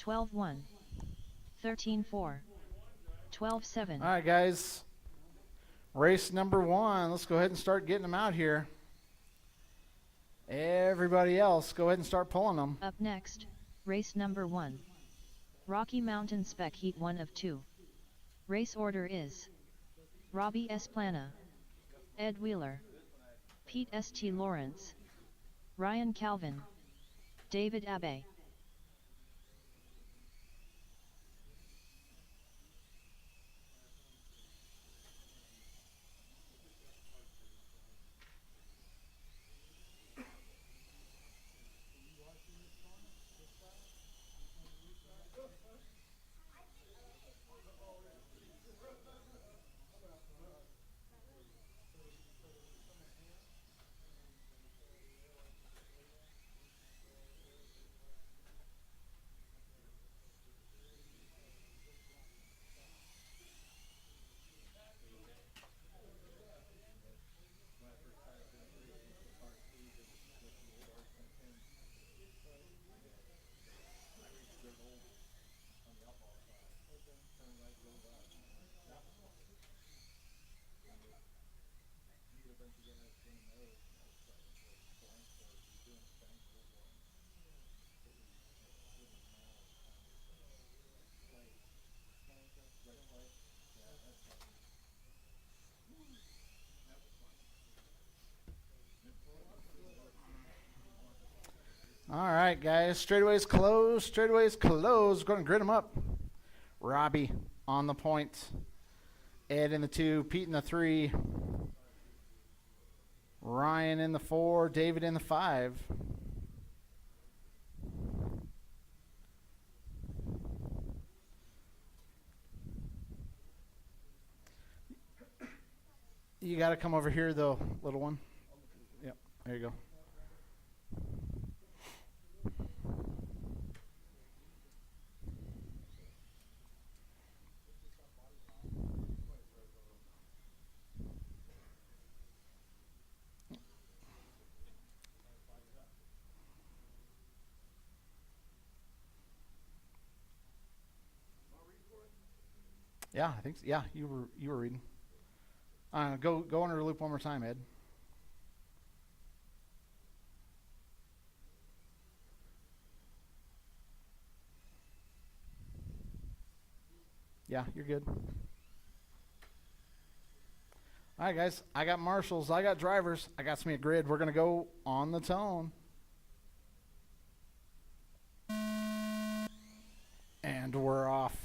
12-1, 13-4, 12-7. All right, guys. Race number 1. Let's go ahead and start getting them out here. Everybody else, go ahead and start pulling them. Up next, race number 1. Rocky Mountain Spec Heat 1 of 2. Race order is Robbie S. Plana, Ed Wheeler, Pete St. Lawrence, Ryan Calvin, David Abbey. All right, guys. Straightaways closed. Straightaways closed. Going to grid them up. Robbie on the point. Ed in the 2. Pete in the 3. Ryan in the 4. David in the 5. You got to come over here, though, little one. Yep, there you go. Yeah, I think so. Yeah, you were reading. Go under the loop one more time, Ed. Yeah, you're good. All right, guys. I got marshals. I got drivers. I got me a grid. We're going to go on the tone. And we're off.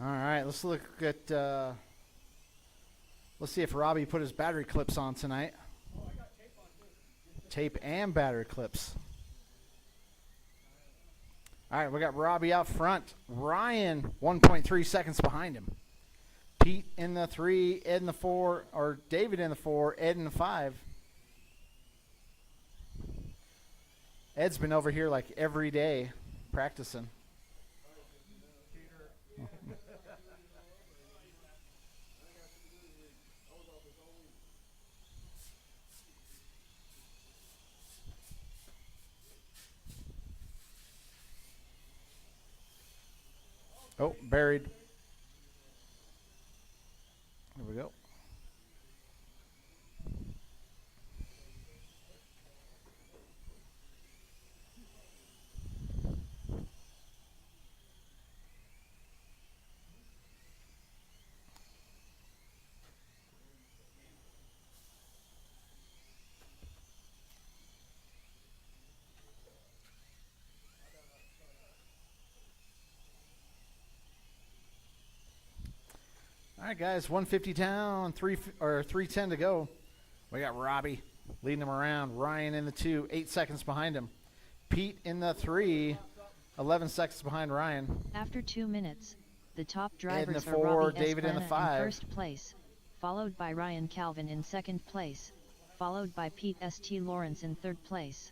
All right, let's look at, let's see if Robbie put his battery clips on tonight. Oh, I got tape on too. Tape and battery clips. All right, we got Robbie out front. Ryan, 1.3 seconds behind him. Pete in the 3, Ed in the 4, or David in the 4, Ed in the 5. Ed's been over here like every day practicing. Oh, buried. There we go. All right, guys, 150 down, 310 to go. We got Robbie leading them around. Ryan in the 2, 8 seconds behind him. Pete in the 3, 11 seconds behind Ryan. After 2 minutes, The top Ed in drivers the are 4, Robbie David in the Esplana 5. in first place, followed by Ryan Calvin in second place, followed by Pete St. Lawrence in third place.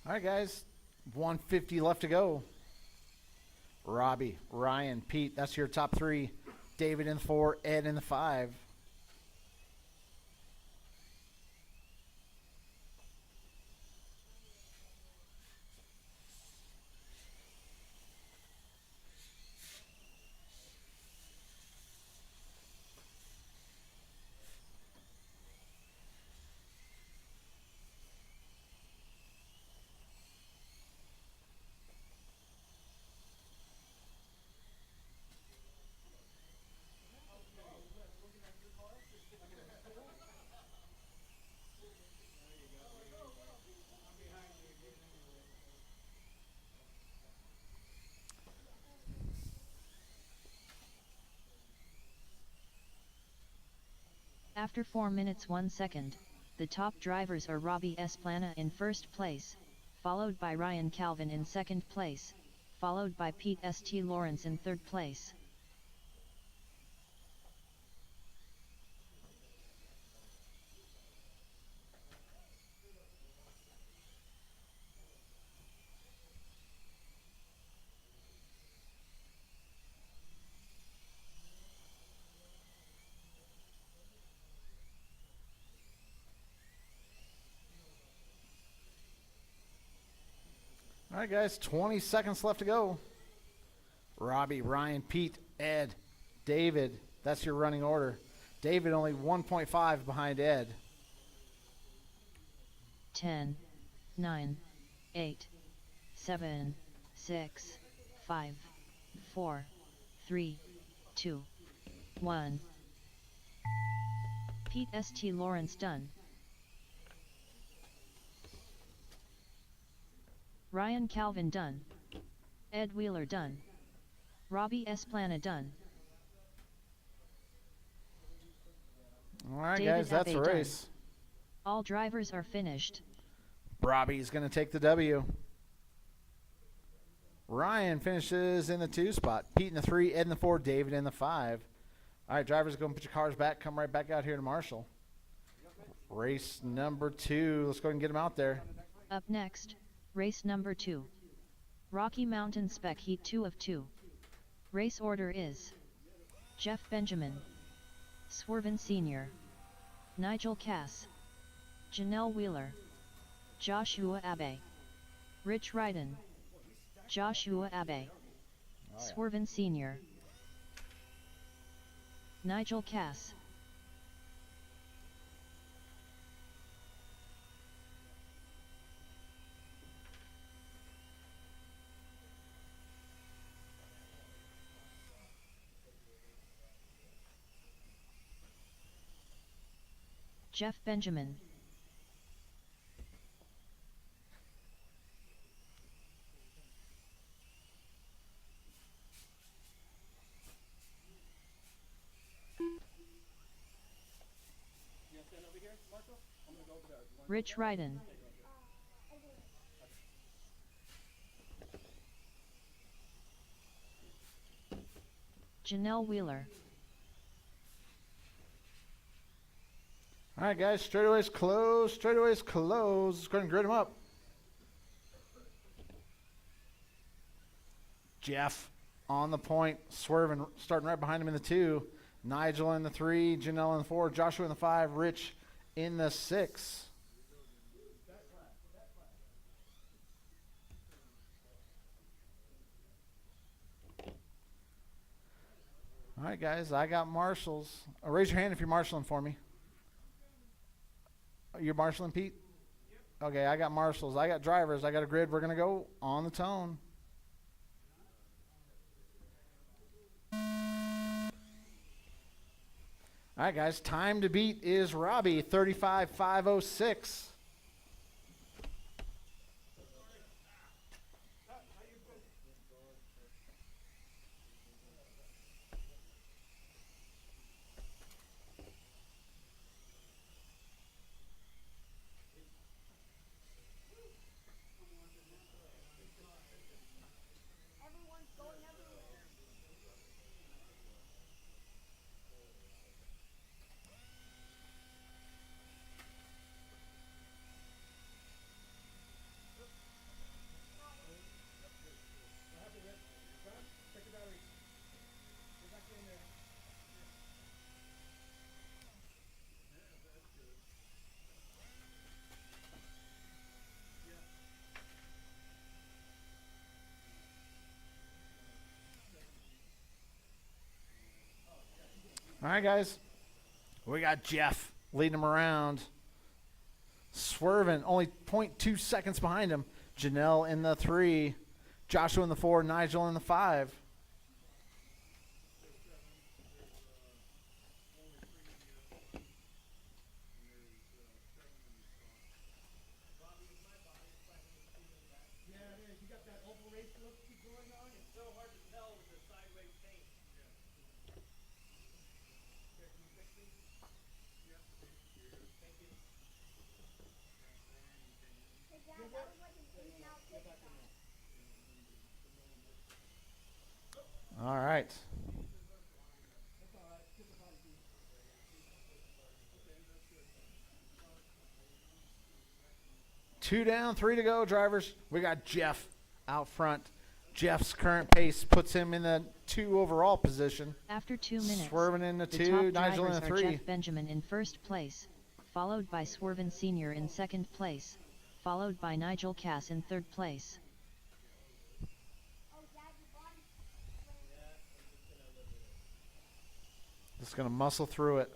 All right, guys. 150 left to go. Robbie, Ryan, Pete, that's your top 3. David in the 4, Ed in the 5. After 4 minutes 1 second, the top drivers are Robbie Esplana in first place, followed by Ryan Calvin in second place, followed by Pete St. Lawrence in third place. All right, guys. 20 seconds left to go. Robbie, Ryan, Pete, Ed, David. That's your running order. David only 1.5 behind Ed. 10, 9, 8, 7, 6, 5, 4, 3, 2, 1. Pete St. Lawrence done. Ryan Calvin done. Ed Wheeler done. Robbie Esplana done. All right, David guys, that's Abe the done. race. All drivers are finished. Robbie's going to take the W. Ryan finishes in the 2 spot. Pete in the 3, Ed in the 4, David in the 5. All right, drivers, go and put your cars back. Come right back out here to Marshall. Race number 2. Let's go ahead and get them out there. Up next, race number 2. Rocky Mountain Spec Heat 2 of 2. Race order is Jeff Benjamin, Swervin Sr., Nigel Cass, Janelle Wheeler, Joshua Abe, Rich Ryden, Joshua Abe, Swervin Sr., Nigel Cass. Jeff Benjamin. Rich Ryden. Janelle Wheeler. All right, guys, straightaways close. Straightaways close. Let's go ahead and grid them up. Jeff on the point, swerving, starting right behind him in the 2. Nigel in the 3, Janelle in the 4, Joshua in the 5, Rich in the 6. All right, guys, I got marshals. Raise your hand if you're marshalling for me. You're marshalling, Pete? Yep. Okay, I got marshals. I got drivers. I got a grid. We're going to go on the tone. All right, guys, time to beat is Robbie, 35,506. All right, guys. We got Jeff leading him around. Swerving, only 0.2 seconds behind him. Janelle in the 3. Joshua in the 4. Nigel in the 5. All right. Two down, 3 to go, drivers. We got Jeff out front. Jeff's current pace puts him in the 2 overall position. After 2 minutes, Swerving in the 2, top Nigel in drivers the are 3. Jeff Benjamin in first place, followed by Swervin Sr. in second place, followed by Nigel Cass in third place. Just going to muscle through it.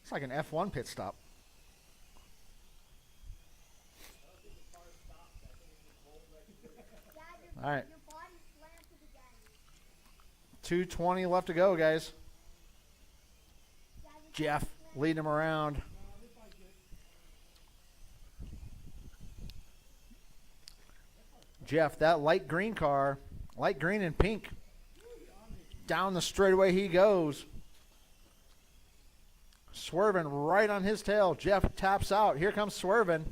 It's like an F1 pit stop. All right. 2:20 left to go, guys. Jeff leading him around. Jeff, that light green car, light green and pink, down the straightaway he goes. Swerving right on his tail. Jeff taps out. Here comes Swerving.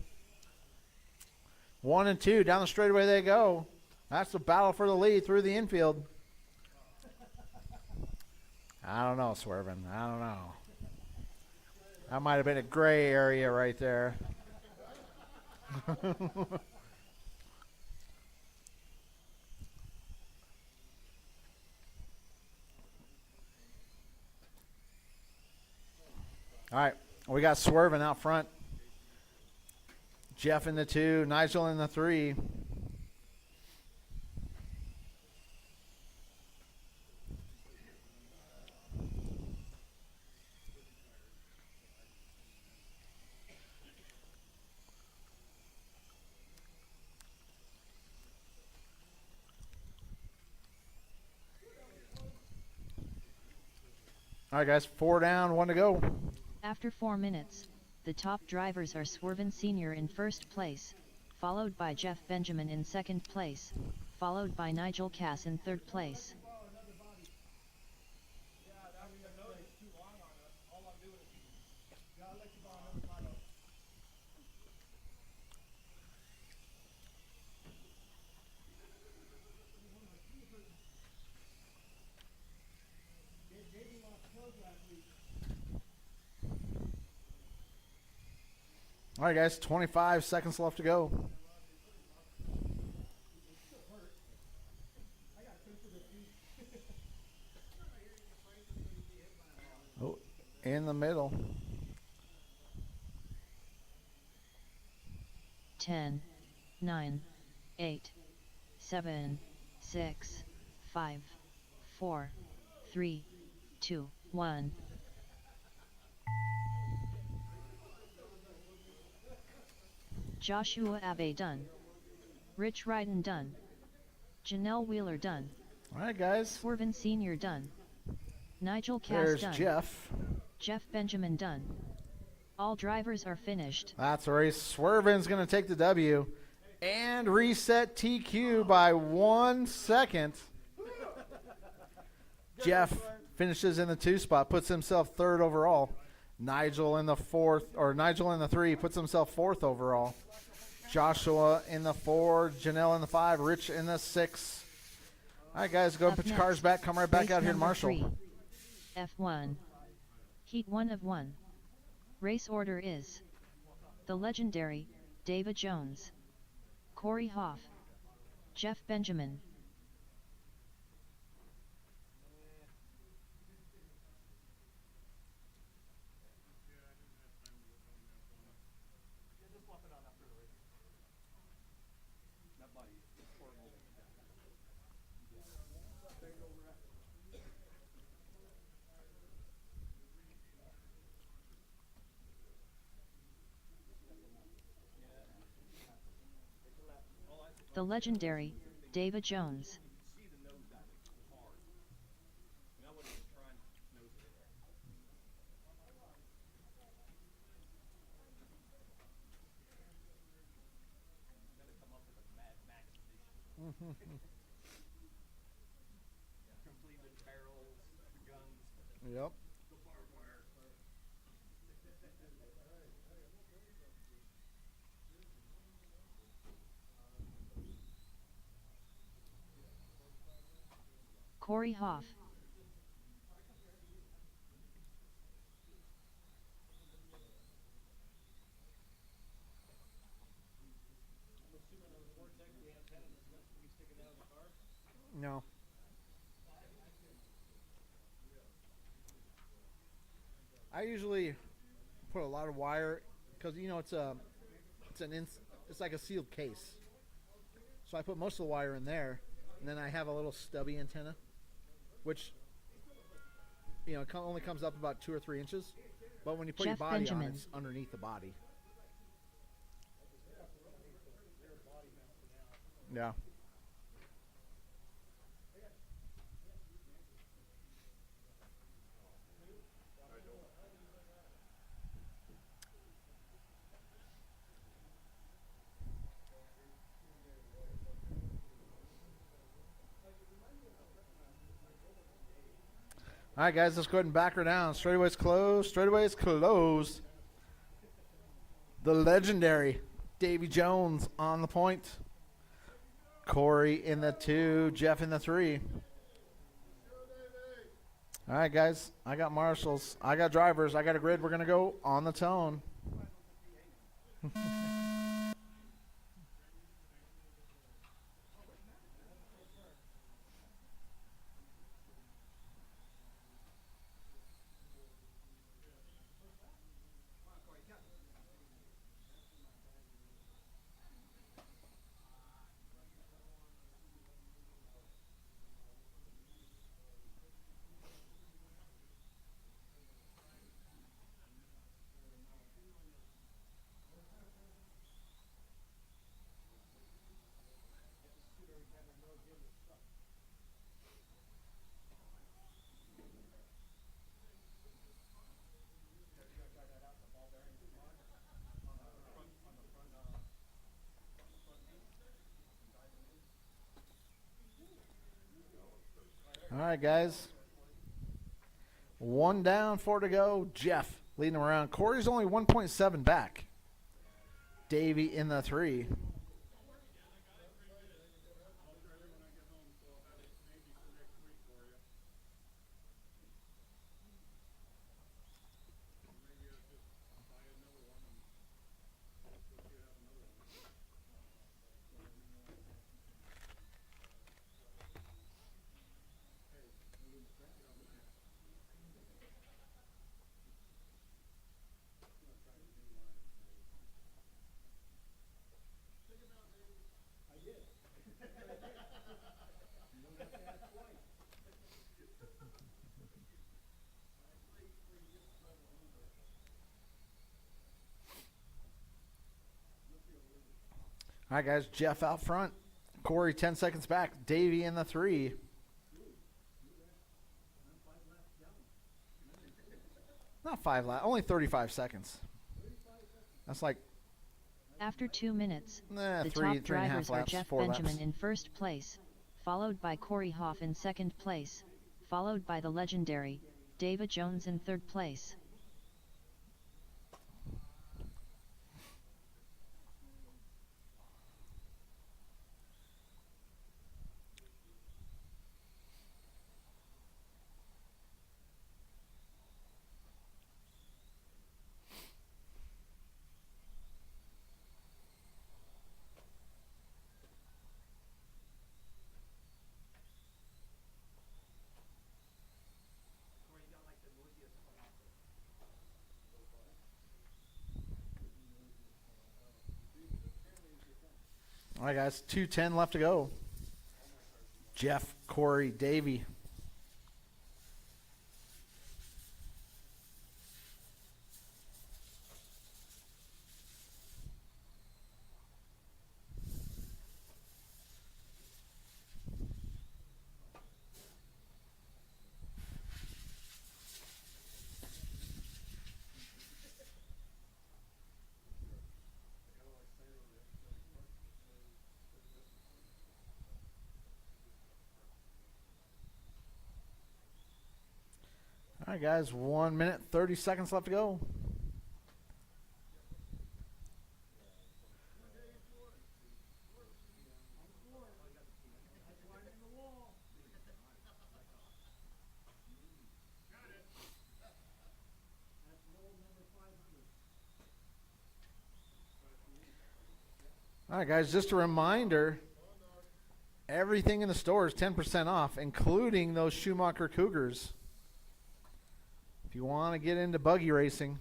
1 and 2, down the straightaway they go. That's the battle for the lead through the infield. I don't know, Swerving. I don't know. That might have been a gray area right there. All right, we got Swerving out front. Jeff in the 2, Nigel in the 3. All right, guys, 4 down, 1 to go. After 4 minutes, the top drivers are Swervin Sr. in first place, followed by Jeff Benjamin in second place, followed by Nigel Cass in third place. All right, guys, 25 seconds left to go. Oh, in the middle. 10, 9, 8, 7, 6, 5, 4, 3, 2, 1. Joshua Abe done. Rich Ryden done. Janelle Wheeler done. All right, guys. Swervin Sr. done. Nigel Cass There's done. Jeff. Jeff Benjamin done. All drivers are finished. That's a race. Swervin's going to take the W and reset TQ by 1 second. Jeff finishes in the 2 spot, puts himself 3rd overall. Nigel in the 3 puts himself 4th overall. Joshua in the 4, Janelle in the 5, Rich in the 6. All right, guys, go and Up put your next, cars back. Come right back race out here to number Marshall. 3, F1. Heat 1 of 1. Race order is the legendary David Jones, Corey Hoff, Jeff Benjamin. The legendary David Jones. Yep. Corey Hoff. No. I usually put a lot of wire because it's like a sealed case. So I put most of the wire in there, and then I have a little stubby antenna, which only comes up about 2 or 3 inches. But when you put Jeff your body Benjamin. on, it's underneath the body. Yeah. All right, guys, let's go ahead and back her down. Straightaway's closed. Straightaway's closed. The legendary Davy Jones on the point. Corey in the 2. Jeff in the 3. All right, guys. I got marshals. I got drivers. I got a grid. We're going to go on the tone. All right, guys. 1 down, 4 to go. Jeff leading him around. Corey's only 1.7 back. Davey in the 3. All right, guys. Jeff out front. Corey 10 seconds back. Davey in the 3. Not 5 laps. Only 35 seconds. That's like After 2 minutes, the three top and a half drivers are laps, Jeff 4 Benjamin laps. in first place, followed by Corey Hoff in second place, followed by the legendary David Jones in third place. All right, guys. 2:10 left to go. Jeff, Corey, Davey. All right, guys. 1 minute, 30 seconds left to go. All right, guys. Just a reminder, everything in the store is 10% off, including those Schumacher Cougars. If you want to get into buggy racing,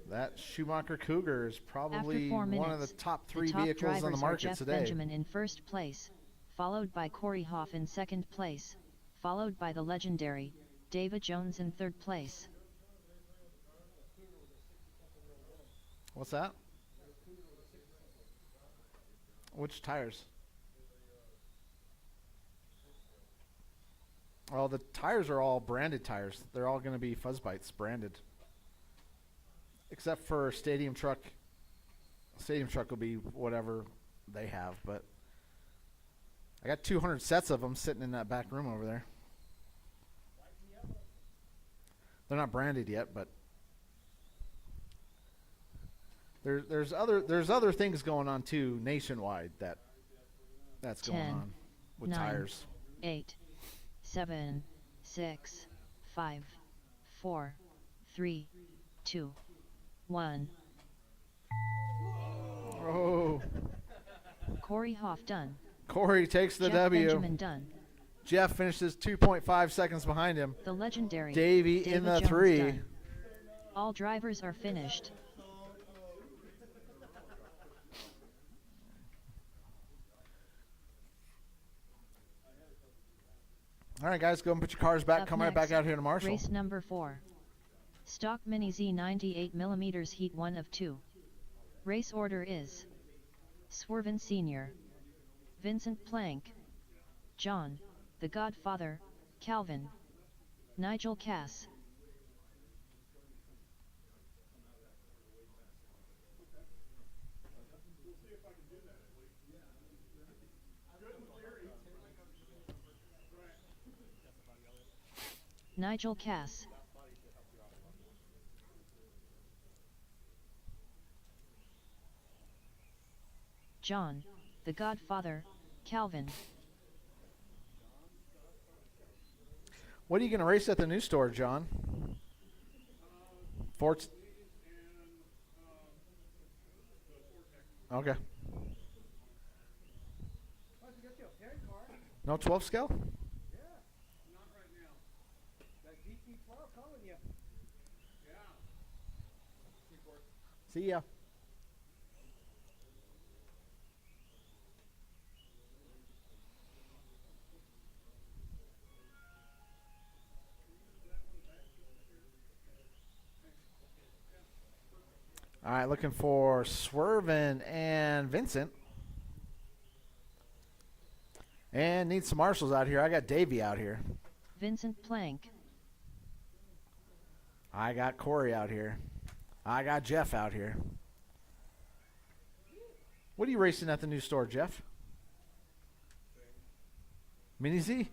that Schumacher Cougar is probably 4 minutes, one of the top 3 the top vehicles on the drivers are market Jeff today. Benjamin in first place, followed by Corey Hoff in second place, followed by the legendary David Jones in third place. What's that? Which tires? Well, the tires are all branded tires. They're all going to be Fuzz Bites branded. Except for Stadium Truck. Stadium Truck will be whatever they have, but I got 200 sets of them sitting in that back room over there. They're not branded yet, but there's other things going on too nationwide that's going 10, on with 9, tires. 8, 7, 6, 5, 4, 3, 2, 1. Oh, Corey Hoff done. Corey takes the Jeff W. Benjamin done. Jeff finishes 2.5 seconds behind him. The legendary Davey in David the Jones 3. done. All drivers are finished. All right, guys, go and put your cars back. Up Come right next, back out here to Marshall. Race number 4. Stock Mini Z 98mm Heat 1 of 2. Race order is Swerven Sr., Vincent Plank, John, The Godfather, Calvin, Nigel Cass. Nigel Cass. John, The Godfather, Calvin. What are you going to race at the new store, John? Forts. Okay. Why'd you get you a 10 car? No 12 scale? Yeah. Not right now. That GT12 calling you. Yeah. See ya. All right, looking for Swervin and Vincent. And need some marshals out here. I got Davey out here. Vincent Plank. I got Corey out here. I got Jeff out here. What are you racing at the new store, Jeff? Mini Z?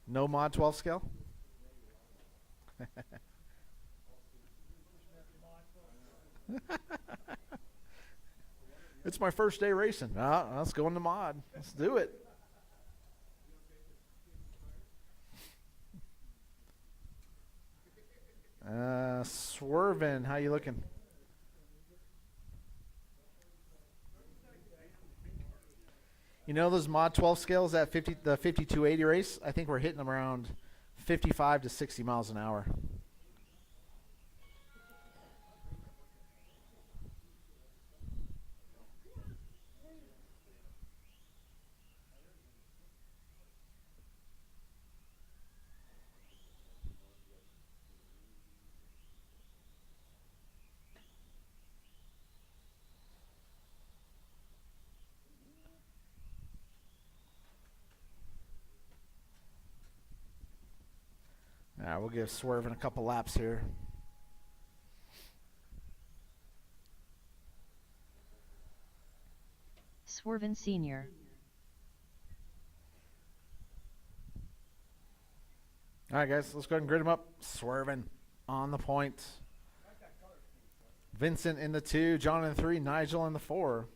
No mod 12 scale? It's my first day racing. Let's go into mod. Let's do it. Swervin', how you looking? You know those mod 12 scales at the 5280 race? I think we're hitting them around 55 to 60 miles an hour. All right, we'll give Swervin' a couple laps here. Swervin Sr. All right, guys, let's go ahead and grid them up. Swervin' on the point. Vincent in the 2, John in the 3, Nigel in the 4.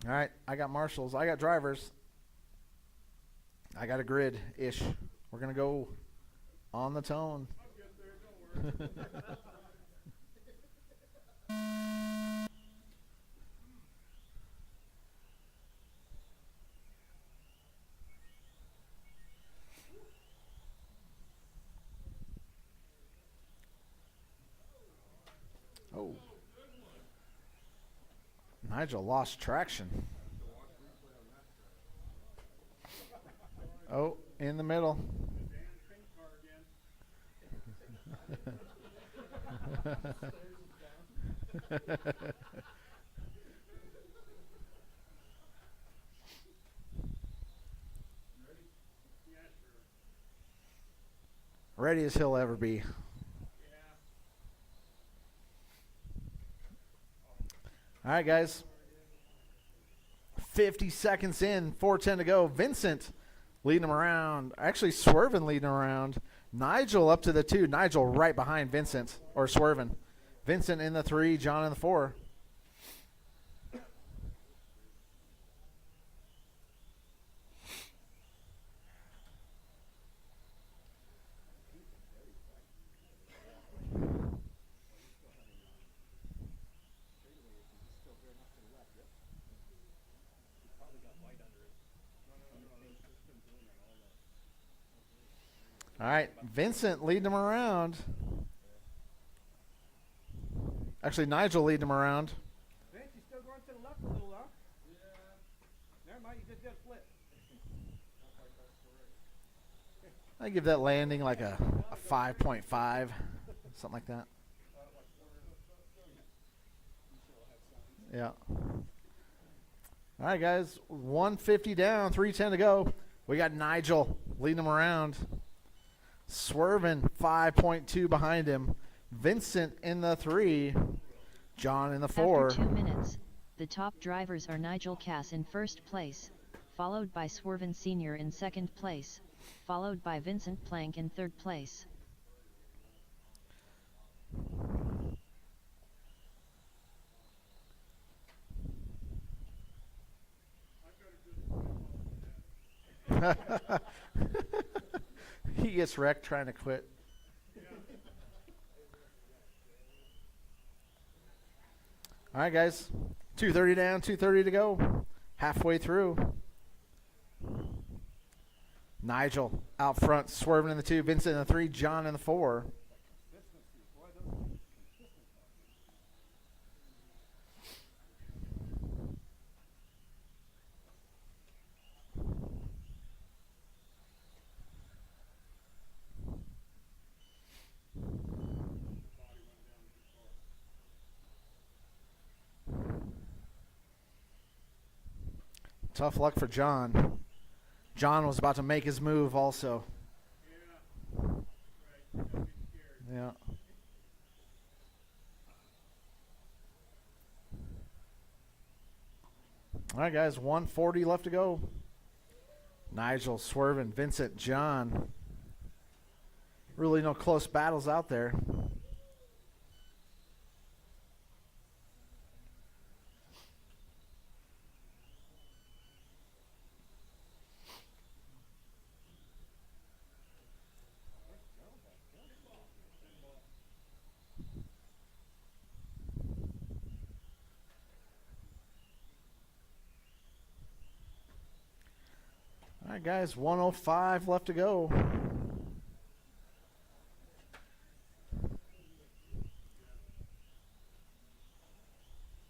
All right, I got marshals. I got drivers. I got a grid-ish. We're going to go on the tone. Oh. Nigel lost traction. Oh, in the middle. Ready as he'll ever be. All right, guys. 50 seconds in, 4:10 to go. Vincent leading him around. Actually, Swervin leading him around. Nigel up to the 2. Nigel right behind Vincent, or Swervin. Vincent in the 3, John in the 4. All right, Vincent leading him around. Actually, Nigel leading him around. Vince, you still going to the left a little, huh? Yeah. Never mind, you just did a flip. I give that landing like a 5.5, something like that. Yeah. All right, guys, 150 down, 3:10 to go. We got Nigel leading him around. Swervin 5.2 behind him. Vincent in the 3. John in the 4. After 2 minutes, the top drivers are Nigel Cass in first place, followed by Swervin Sr. in second place, followed by Vincent Plank in third place. He gets wrecked trying to quit. All right, guys. 2:30 down, 2:30 to go. Halfway through. Nigel out front, Swervin in the 2, Vincent in the 3, John in the 4. Tough luck for John. John was about to make his move also. Yeah. All right, guys, 140 left to go. Nigel swerving, Vincent, John. Really no close battles out there. All right, guys, 105 left to go.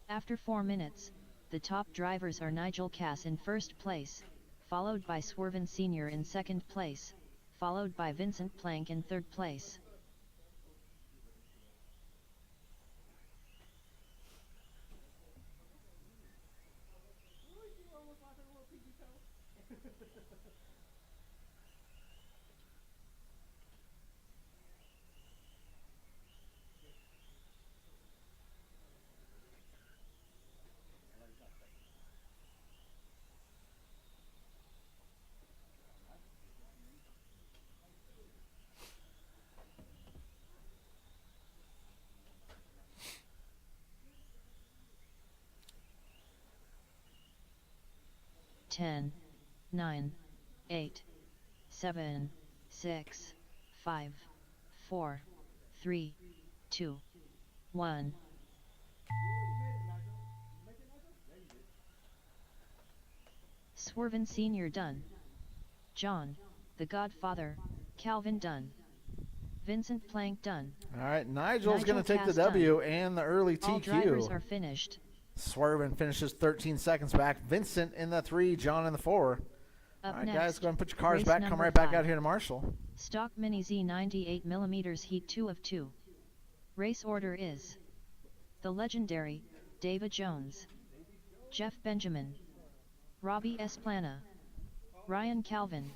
After 4 minutes, the top drivers are Nigel Cass in first place, followed by Swerven Sr. in second place, followed by Vincent Plank in third place. Ten, 9, 8, 7, 6, 5, 4, 3, 2, 1. Swerven Sr. done. John, the Godfather, Calvin done. Vincent Plank done. All right, Nigel's going to take the Cass W done. and the early TQ. All drivers are finished. Swervin finishes 13 seconds back. Vincent in the 3, John in the 4. Up All right, next, guys, go ahead and put your cars race back. Come number right back 5. out here to Marshall. Stock Mini Z 98mm Heat 2 of 2. Race order is the legendary David Jones, Jeff Benjamin, Robbie Esplana, Ryan Calvin.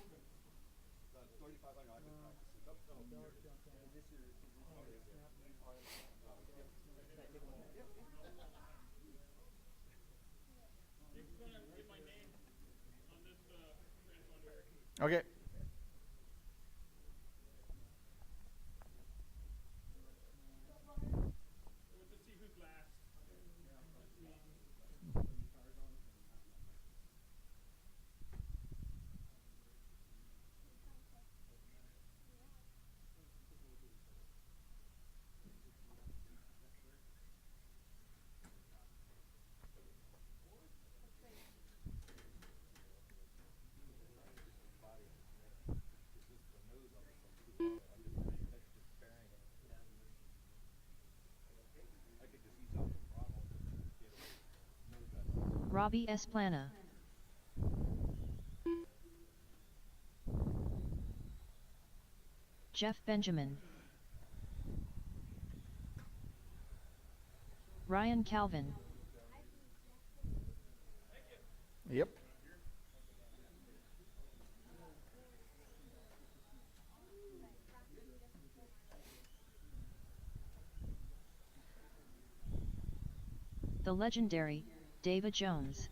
Okay. Robbie Esplana. Jeff Benjamin. Ryan Calvin. Yep. The legendary David Jones.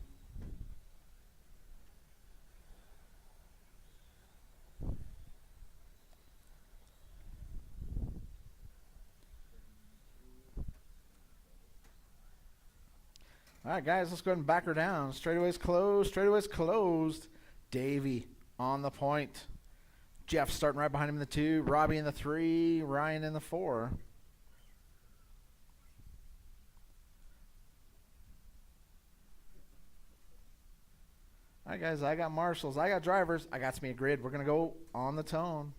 All right, guys, let's go ahead and back her down. Straightaway's closed. Straightaway's closed. Davey on the point. Jeff starting right behind him in the 2. Robbie in the 3. Ryan in the 4. All right, guys, I got marshals. I got drivers. I got me a grid. We're going to go on the tone.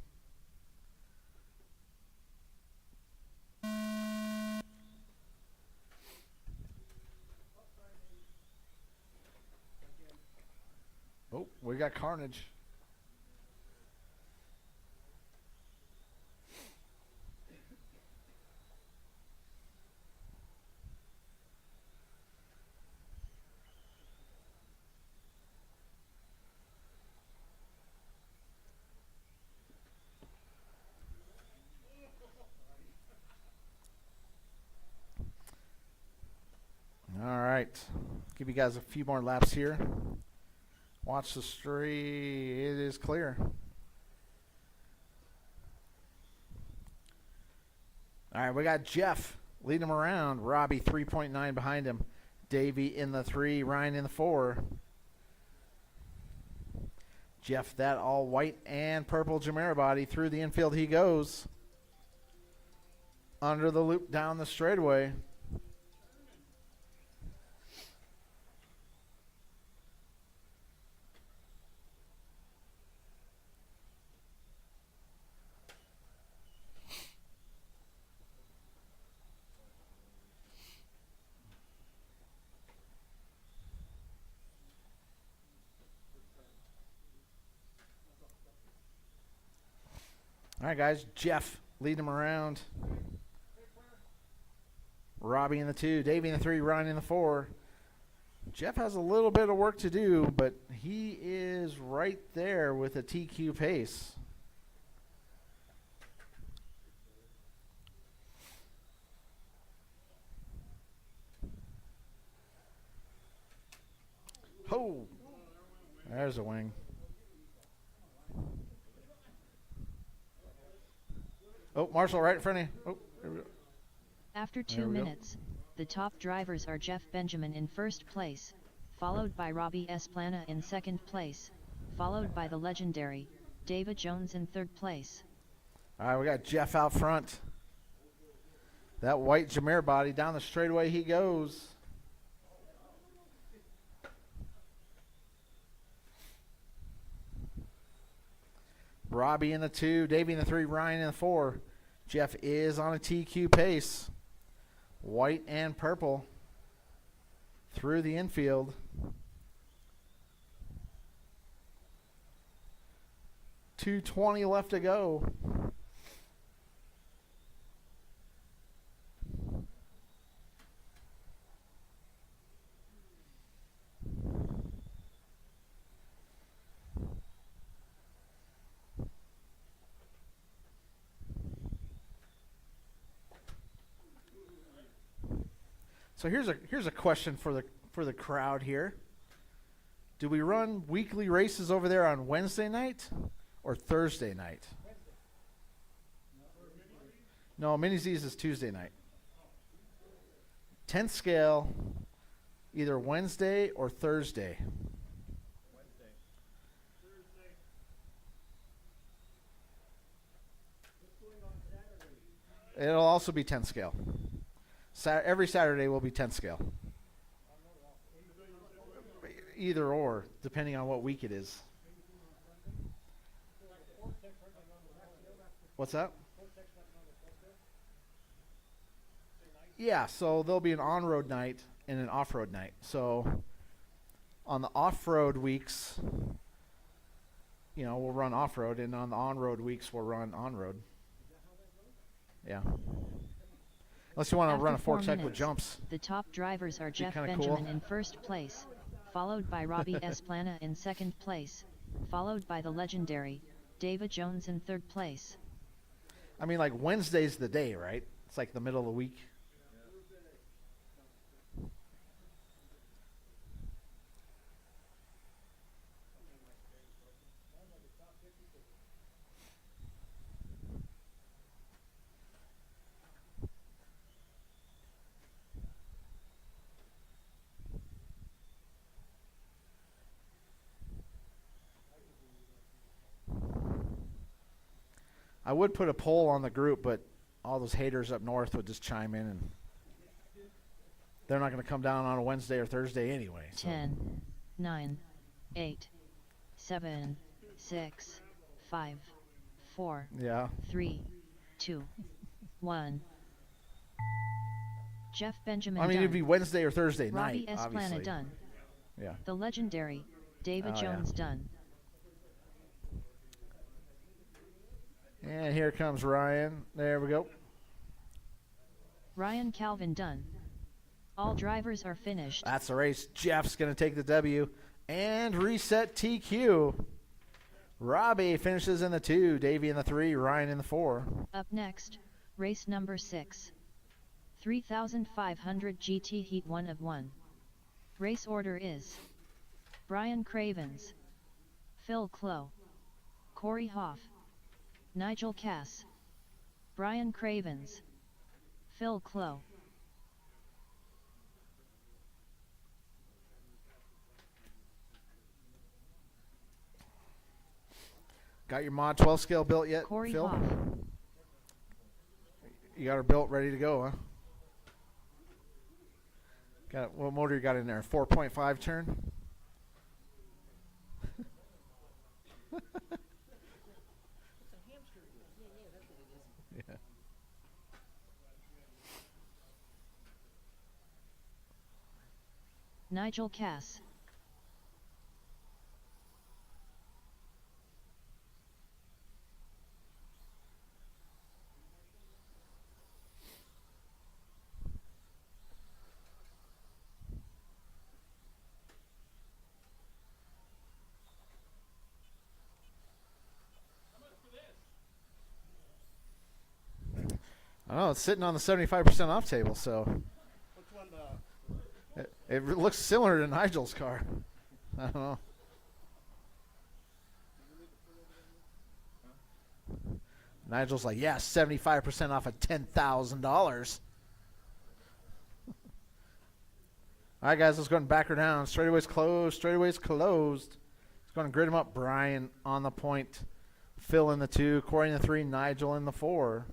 Oh, we got carnage. right. Give you guys a few more laps here. Watch the straight. It is clear. All right, we got Jeff leading him around. Robbie 3.9 behind him. Davey in the 3, Ryan in the 4. Jeff, that all white and purple Jamera body. Through the infield he goes. Under the loop down the straightaway. All right, guys. Jeff leading him around. Robbie in the 2, Davey in the 3, Ryan in the 4. Jeff has a little bit of work to do, but he is right there with a TQ pace. Oh, there's a wing. Oh, Marshall right in front of you. Oh, there we go. After 2 minutes, the top drivers are Jeff Benjamin in first place, followed by Robbie Esplana in second place, followed by the legendary David Jones in third place. All right, we got Jeff out front. That white Jameer body down the straightaway he goes. Robbie in the 2, Davey in the 3, Ryan in the 4. Jeff is on a TQ pace. White and purple through the infield. 2:20 left to go. So here's a question for the crowd here. Do we run weekly races over there on Wednesday night or Thursday night? No, Mini Z's is Tuesday night. 10th scale, either Wednesday or Thursday. It'll also be 10th scale. Every Saturday will be 10th scale. Either or, depending on what week it is. What's that? Yeah, so there'll be an on-road night and an off-road night. So on the off-road weeks, we'll run off-road, and on the on-road weeks, we'll run on-road. Yeah. Unless you want to run a 4-check with jumps. The top drivers are Jeff Benjamin in first place, followed by Robbie Esplana in second place, followed by the legendary David Jones in third place. I mean, like Wednesday's the day, right? It's like the middle of the week. I would put a poll on the group, but all those haters up north would just chime in, and they're not going to come down on a Wednesday or Thursday anyway. So. 10, 9, 8, 7, 6, 5, 4, 3, 2, 1. Jeff Benjamin. I mean, done. it'd be Wednesday or Thursday Robbie night. Esplana obviously. done. Yeah. The legendary David Jones done. And here comes Ryan. There we go. Ryan Calvin done. All drivers are finished. That's the race. Jeff's going to take the W and reset TQ. Robbie finishes in the 2, Davey in the 3, Ryan in the 4. Up next, race number 6. 3500 GT Heat 1 of 1. Race order is Brian Cravens, Phil Clough, Corey Hoff, Nigel Cass. Brian Cravens, Phil Clough. Got your Mod 12 scale built yet, Corey Phil? Hoff. You got her built, ready to go, huh? Got what motor you got in there? 4.5 turn. Yeah. Nigel Cass. I know it's sitting on the 75% off table, so Which one? it looks similar to Nigel's car. I don't know. Nigel's like, yeah, 75% off of $10,000. All right, guys, let's go and back her down. Straightaway's closed. Straightaway's closed. Let's go and grid them up. Brian on the point. Phil in the 2. Corey in the 3. Nigel in the 4.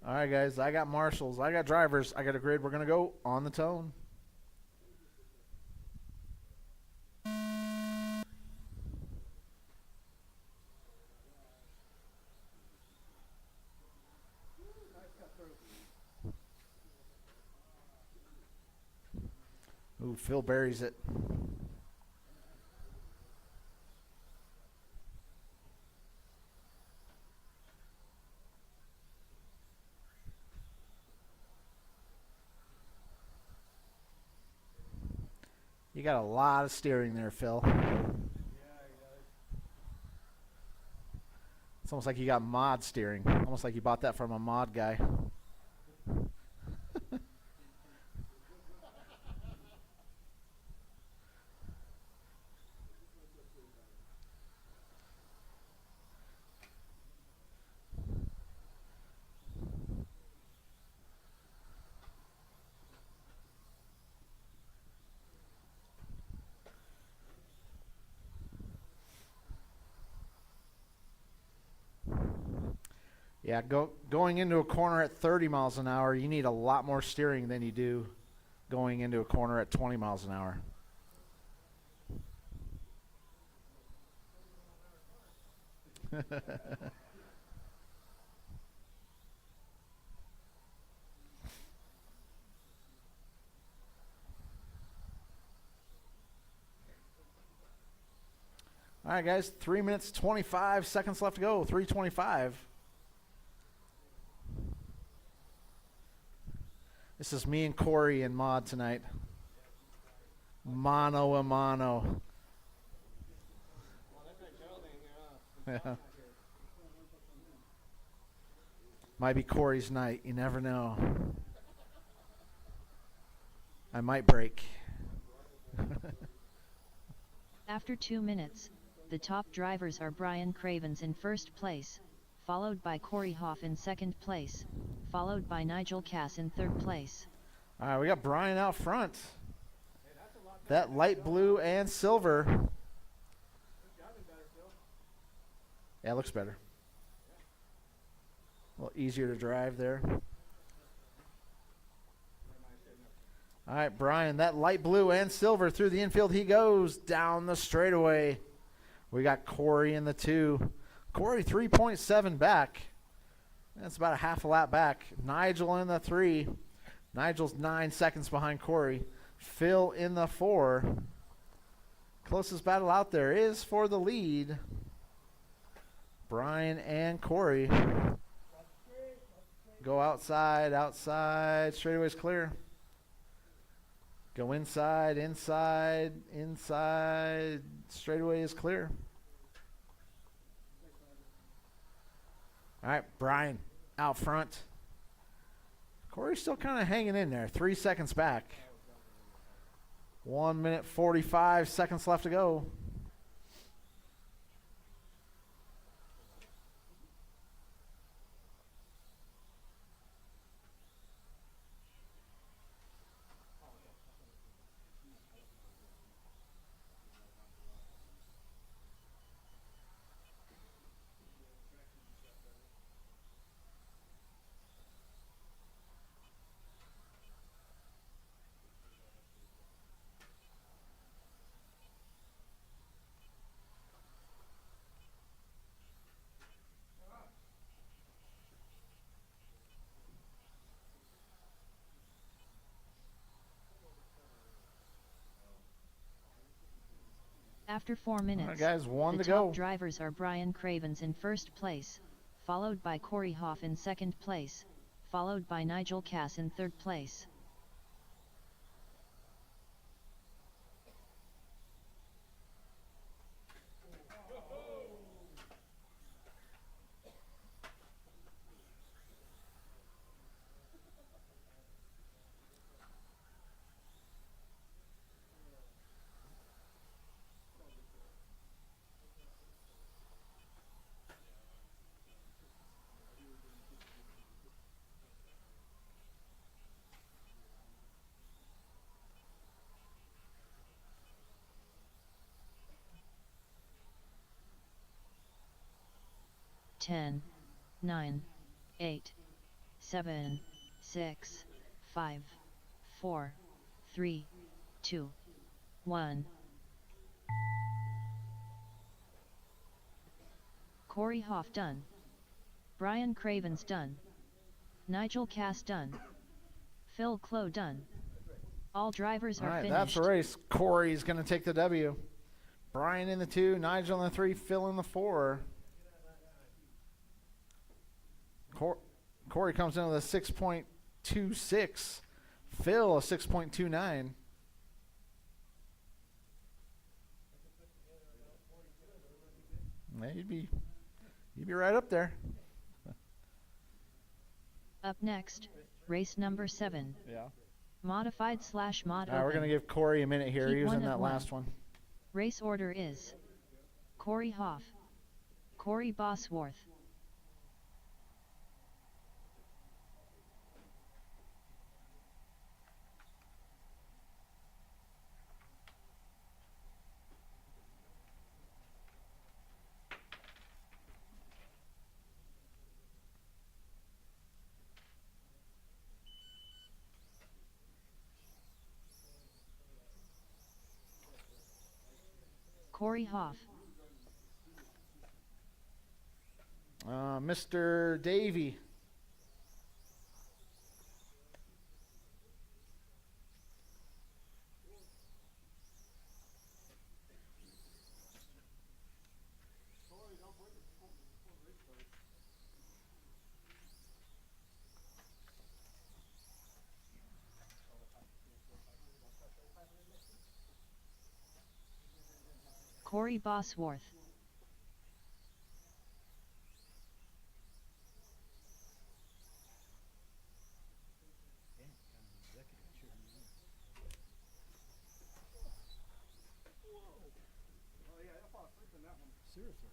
All right, guys, I got marshals. I got drivers. I got a grid. We're going to go on the tone. Ooh, Phil buries it. You got a lot of steering there, Phil. It's almost like you got mod steering. Almost like you bought that from a mod guy. Yeah, going into a corner at 30 miles an hour, you need a lot more steering than you do going into a corner at 20 miles an hour. All right, guys, 3 minutes, 25 seconds left to go, 3:25. This is me and Corey and Mod tonight. Mano a mano. Yeah. Might be Corey's night. You never know. I might break. After 2 minutes, the top drivers are Brian Cravens in first place, followed by Corey Hoff in second place, followed by Nigel Cass in third place. All right, we got Brian out front. That light blue and silver. Yeah, it looks better. A little easier to drive there. All right, Brian, that light blue and silver through the infield. He goes down the straightaway. We got Corey in the 2. Corey 3.7 back. That's about a half a lap back. Nigel in the 3. Nigel's 9 seconds behind Corey. Phil in the 4. Closest battle out there is for the lead. Brian and Corey. Go outside, outside. Straightaway's clear. Go inside, inside, inside. Straightaway is clear. All right, Brian out front. Corey's still kind of hanging in there. 3 seconds back. 1 minute, 45 seconds left to go. After 4 minutes, All right, guys, one the to top go. drivers are Brian Cravens in first place, followed by Corey Hoff in second place, followed by Nigel Cass in third place. Ten, 9, 8, 7, 6, 5, 4, 3, 2, 1. Corey Hoff done. Brian Cravens done. Nigel Cass done. Phil Clow done. All drivers All are right, finished. that's the race. Corey's going to take the W. Brian in the 2, Nigel in the 3, Phil in the 4. Corey comes in with a 6.26. Phil a 6.29. You'd be right up there. Up next, race number 7. Yeah. Modified / mod All right, open. we're going to give Corey a minute here. Heat He was 1 in of that 1. last one. Race order is Corey Hoff, Corey Bosworth, Corey Hoff, Mr. Davey. Corey Bosworth, Oh yeah, I fall asleep in that one. Seriously.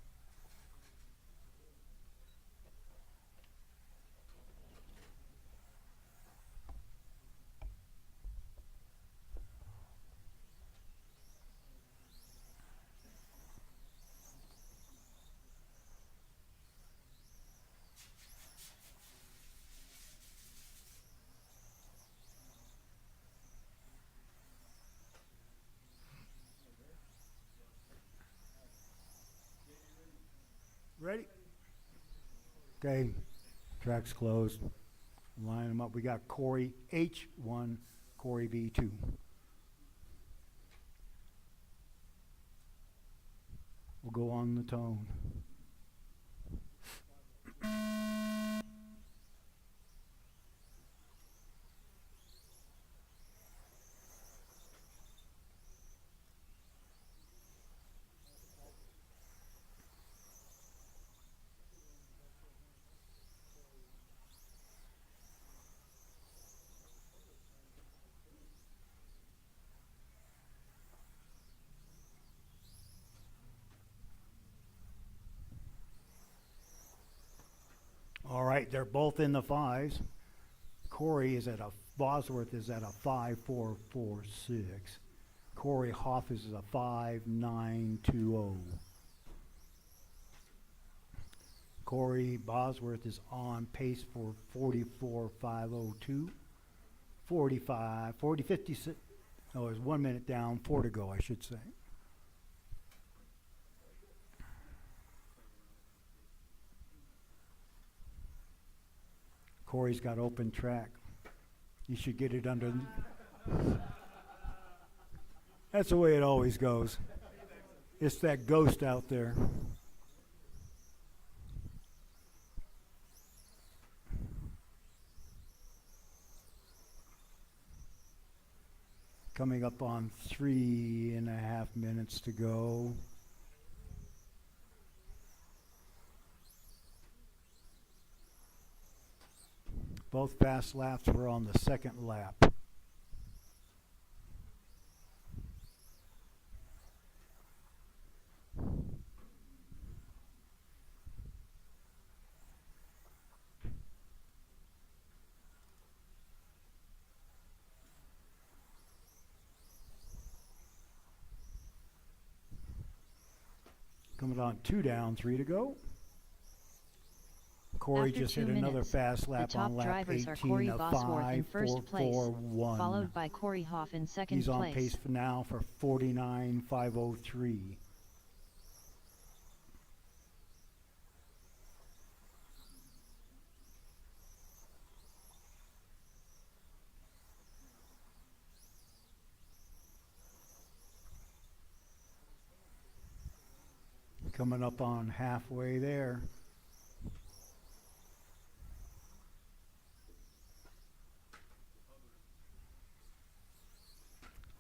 Ready? Okay, track's closed. Line them up. We got Corey H1, Corey V2. We'll go on the tone. right, they're both in the fives. Corey is at a, Bosworth is at a 5.446. Corey Hoff is a 5.920. Corey Bosworth is on pace for 44.502. 56. Oh, it's 1 minute down, 4 to go, I should say. Corey's got open track. You should get it under. That's the way it always goes. It's that ghost out there. Coming up on 3.5 minutes to go. Both fast laps were on the second lap. Coming on 2 down, 3 to go. Corey After just 2 hit another minutes, fast lap the top on lap drivers are 18 Corey of Bosworth in first place, 5.441. followed by Corey Hoff in second He's on place. pace for now for 49.503. Coming up on halfway there.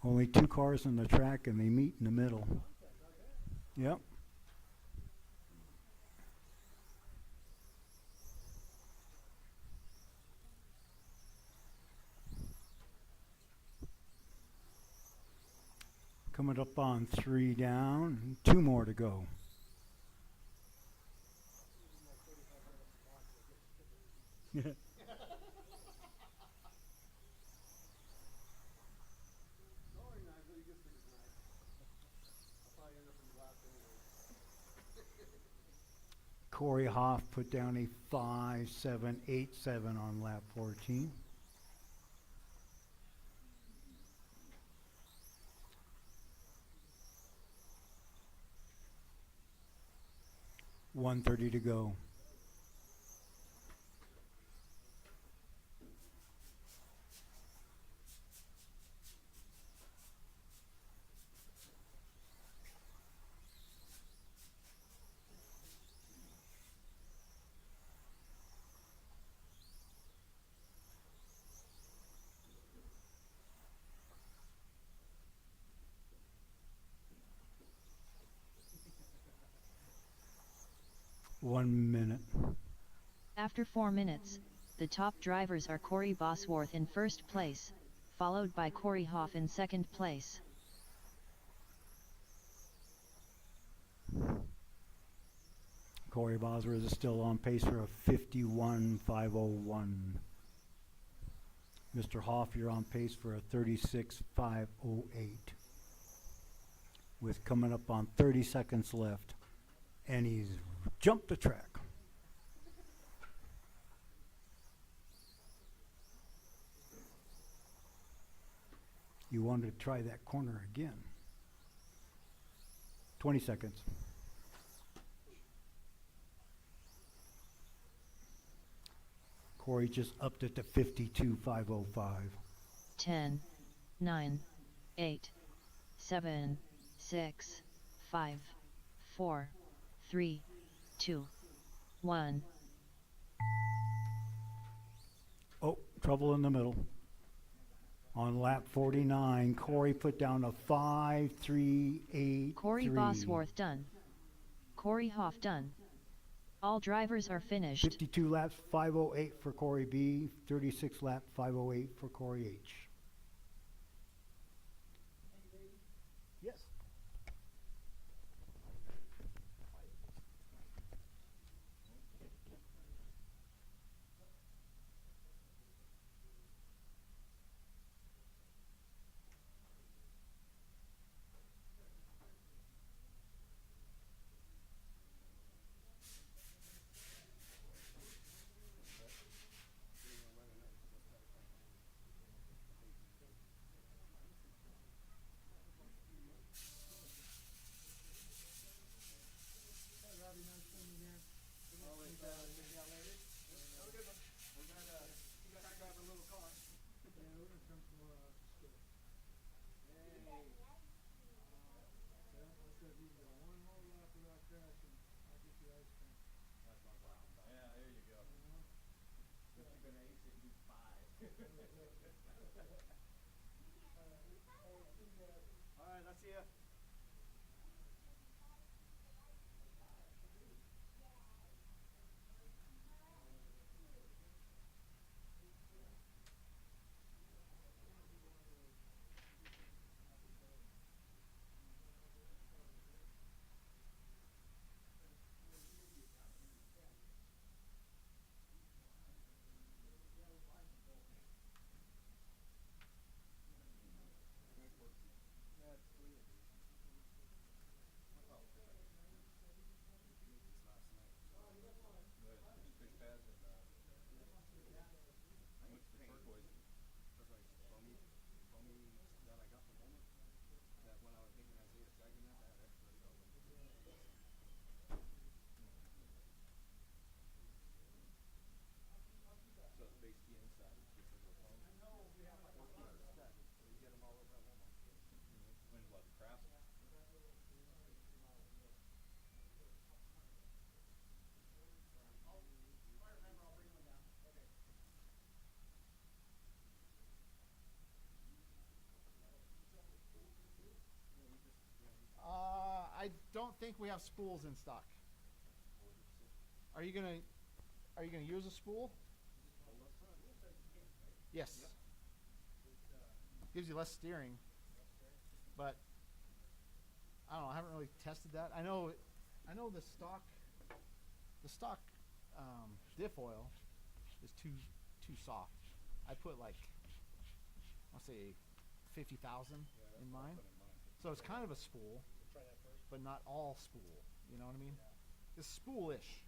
Only 2 cars on the track and they meet in the middle. Yep. Coming up on 3 down, 2 more to go. Corey Hoff put down a 5.787 on lap 14. $1:30 to go. minute. After 4 minutes, the top drivers are Corey Bosworth in first place, followed by Corey Hoff in second place. Corey Bosworth is still on pace for a 51.501. Mr. Hoff, you're on pace for a 36.508. With coming up on 30 seconds left, and he's jumped the track. You wanted to try that corner again. 20 seconds. Corey just upped it to 52.505. 10, 9, 8, 7, 6, 5, 4, 3, 2, 1. Oh, trouble in the middle. On lap 49, Corey put down a 5.383. Corey Bosworth done. Corey Hoff done. All drivers are finished. 52 laps, 5.08 for Corey B. 36 lap, 5.08 for Corey H. Yes. don't think we have spools in stock. Are you gonna use a spool? Yes. Gives you less steering, but I don't know. I haven't really tested that. I know the stock diff oil is too soft. I put like, I'll say 50,000 in mine. So it's kind of a spool, but not all spool. You know what I mean? It's spoolish.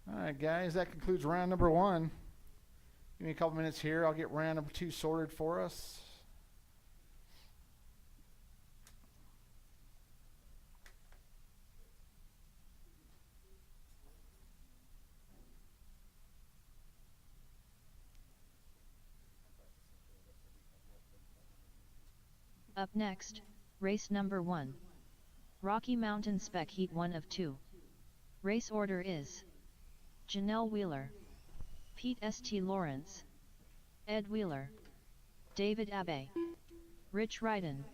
All right, guys, that concludes round number 1. Give me a couple minutes here. I'll get round number 2 sorted for us. Up next, race number 1. Rocky Mountain Spec Heat 1 of 2. Race order is Janelle Wheeler, Pete St. Lawrence, Ed Wheeler, David Abbey, Rich Ryden.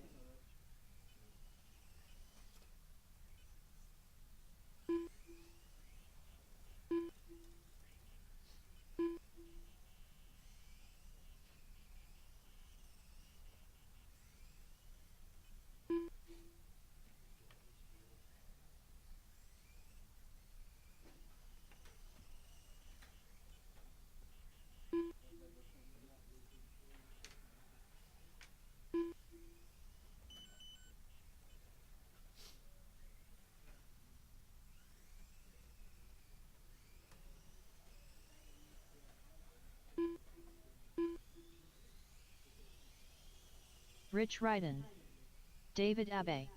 Rich Ryden, David Abbey.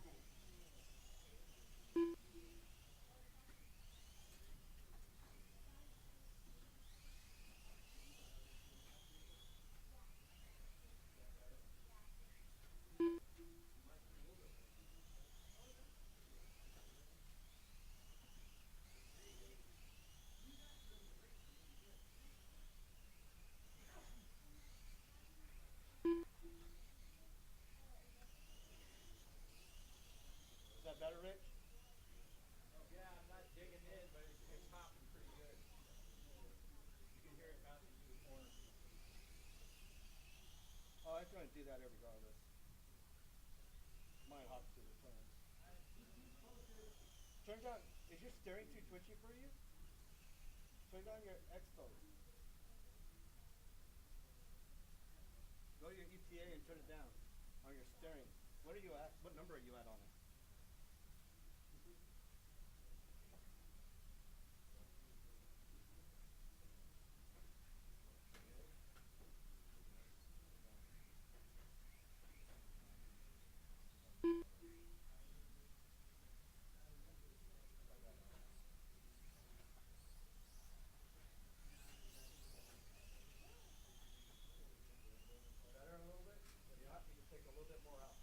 Is that better, Rich? Yeah, I'm not digging in, but it's hopping pretty good. You can hear it bouncing through the corner. Oh, it's going to do that regardless. Mine hops through the turns. Turn down. Is your steering too twitchy for you? Turn down your expos. Go to your EPA and turn it down on your steering. What are you at? What number are you at on it? Better a little bit? Yeah, you can take a little bit more out.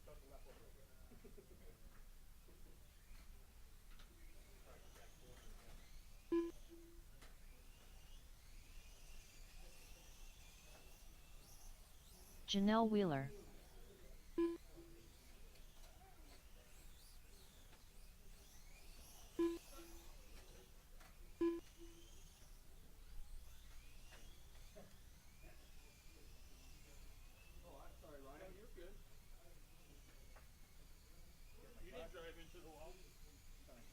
Start the left over again. Janelle Wheeler. Oh, I'm sorry, Ryan. You're good. You didn't drive into the wall. Sorry.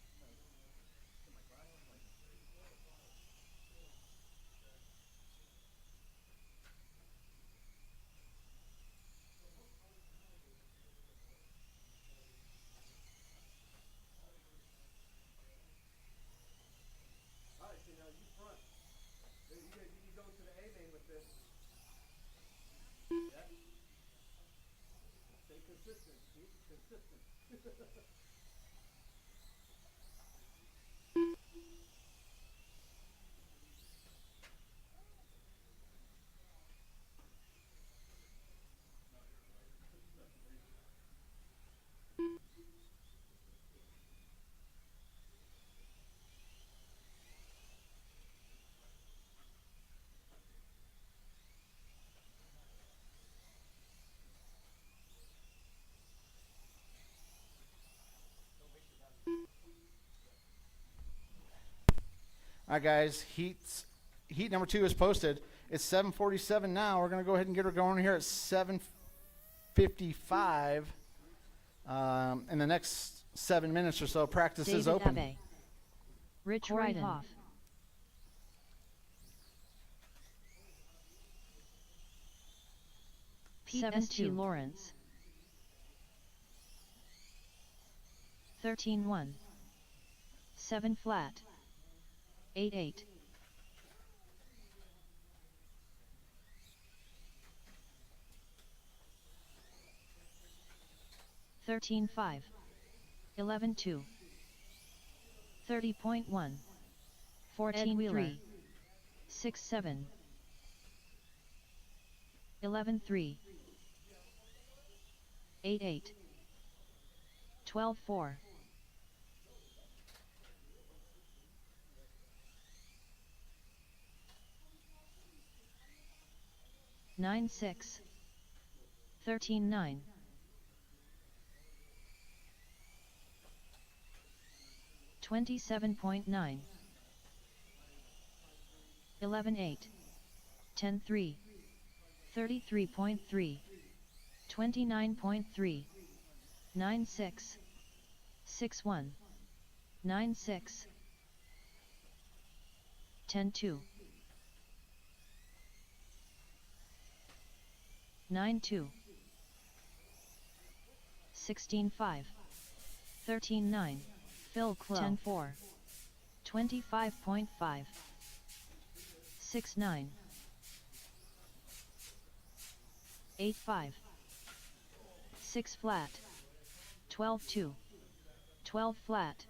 All right, so now you front. You go to the A main with this. Yeah. Stay consistent. Keep consistent. All right, guys. Heat number 2 is posted. It's 7:47 now. We're going to go ahead and get her going here at 7:55. In the next 7 minutes or so, practice is David open. Abe. Rich Corey Ryden. Hoff. Pete 7-2. St. Lawrence. 13-1. 7 flat. 8-8. 13-5. 11-2. 30.1. 14-3. 6-7. 11-3. 8-8. 12-4. 9-6. 13-9. 27.9. 11-8. 10-3. 33.3. 29.3. 9-6. 6-1. 9-6. 10-2. 9-2. 16-5. 13-9. Phil Klo. 10-4. 25.5. 6-9. 8-5. 6 flat. 12-2. 12 flat.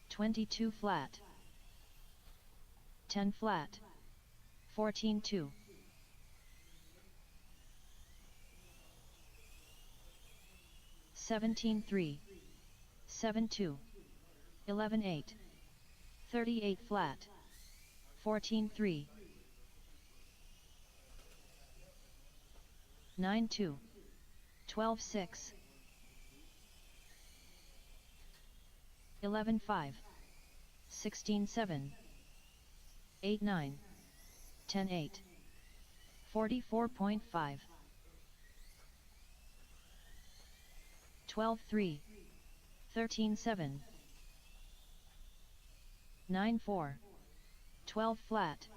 22 flat. 10 flat. 14-2. 17-3. 7-2. 11-8. 38 flat. 14-3. 9-2. 12-6. 11-5. 16-7. 8-9. 10-8. 44.5. 12-3. 13-7. 9-4. 12 flat.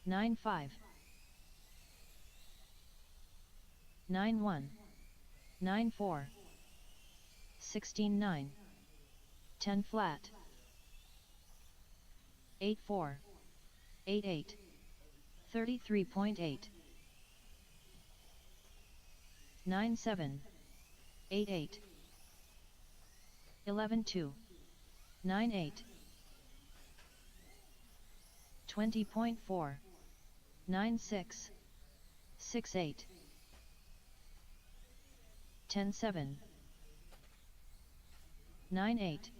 9-5. 9-1. 9-4. 16-9. 10 flat. 8-4. 8-8. 33.8. 9-7. 8-8. 11-2. 9-8. 20.4. 9-6. 6-8. 10-7. 9-8.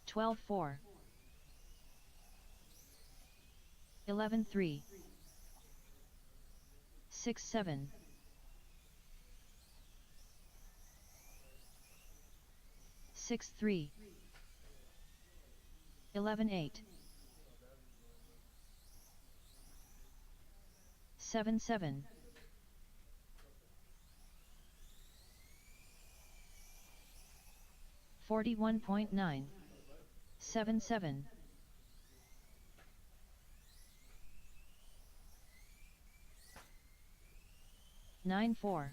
12-4. 11-3. 6-7. 6-3. 11-8. 7-7. 41.9. 7-7. 9-4.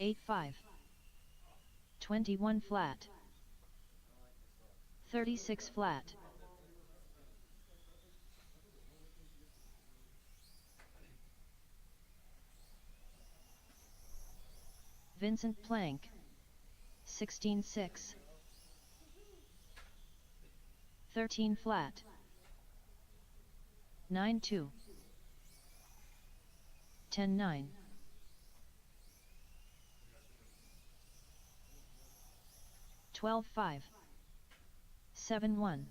8-5. 21 flat. 36 flat. Vincent Plank. 16-6. 13 flat. 9-2. 10-9. 12-5. 7-1.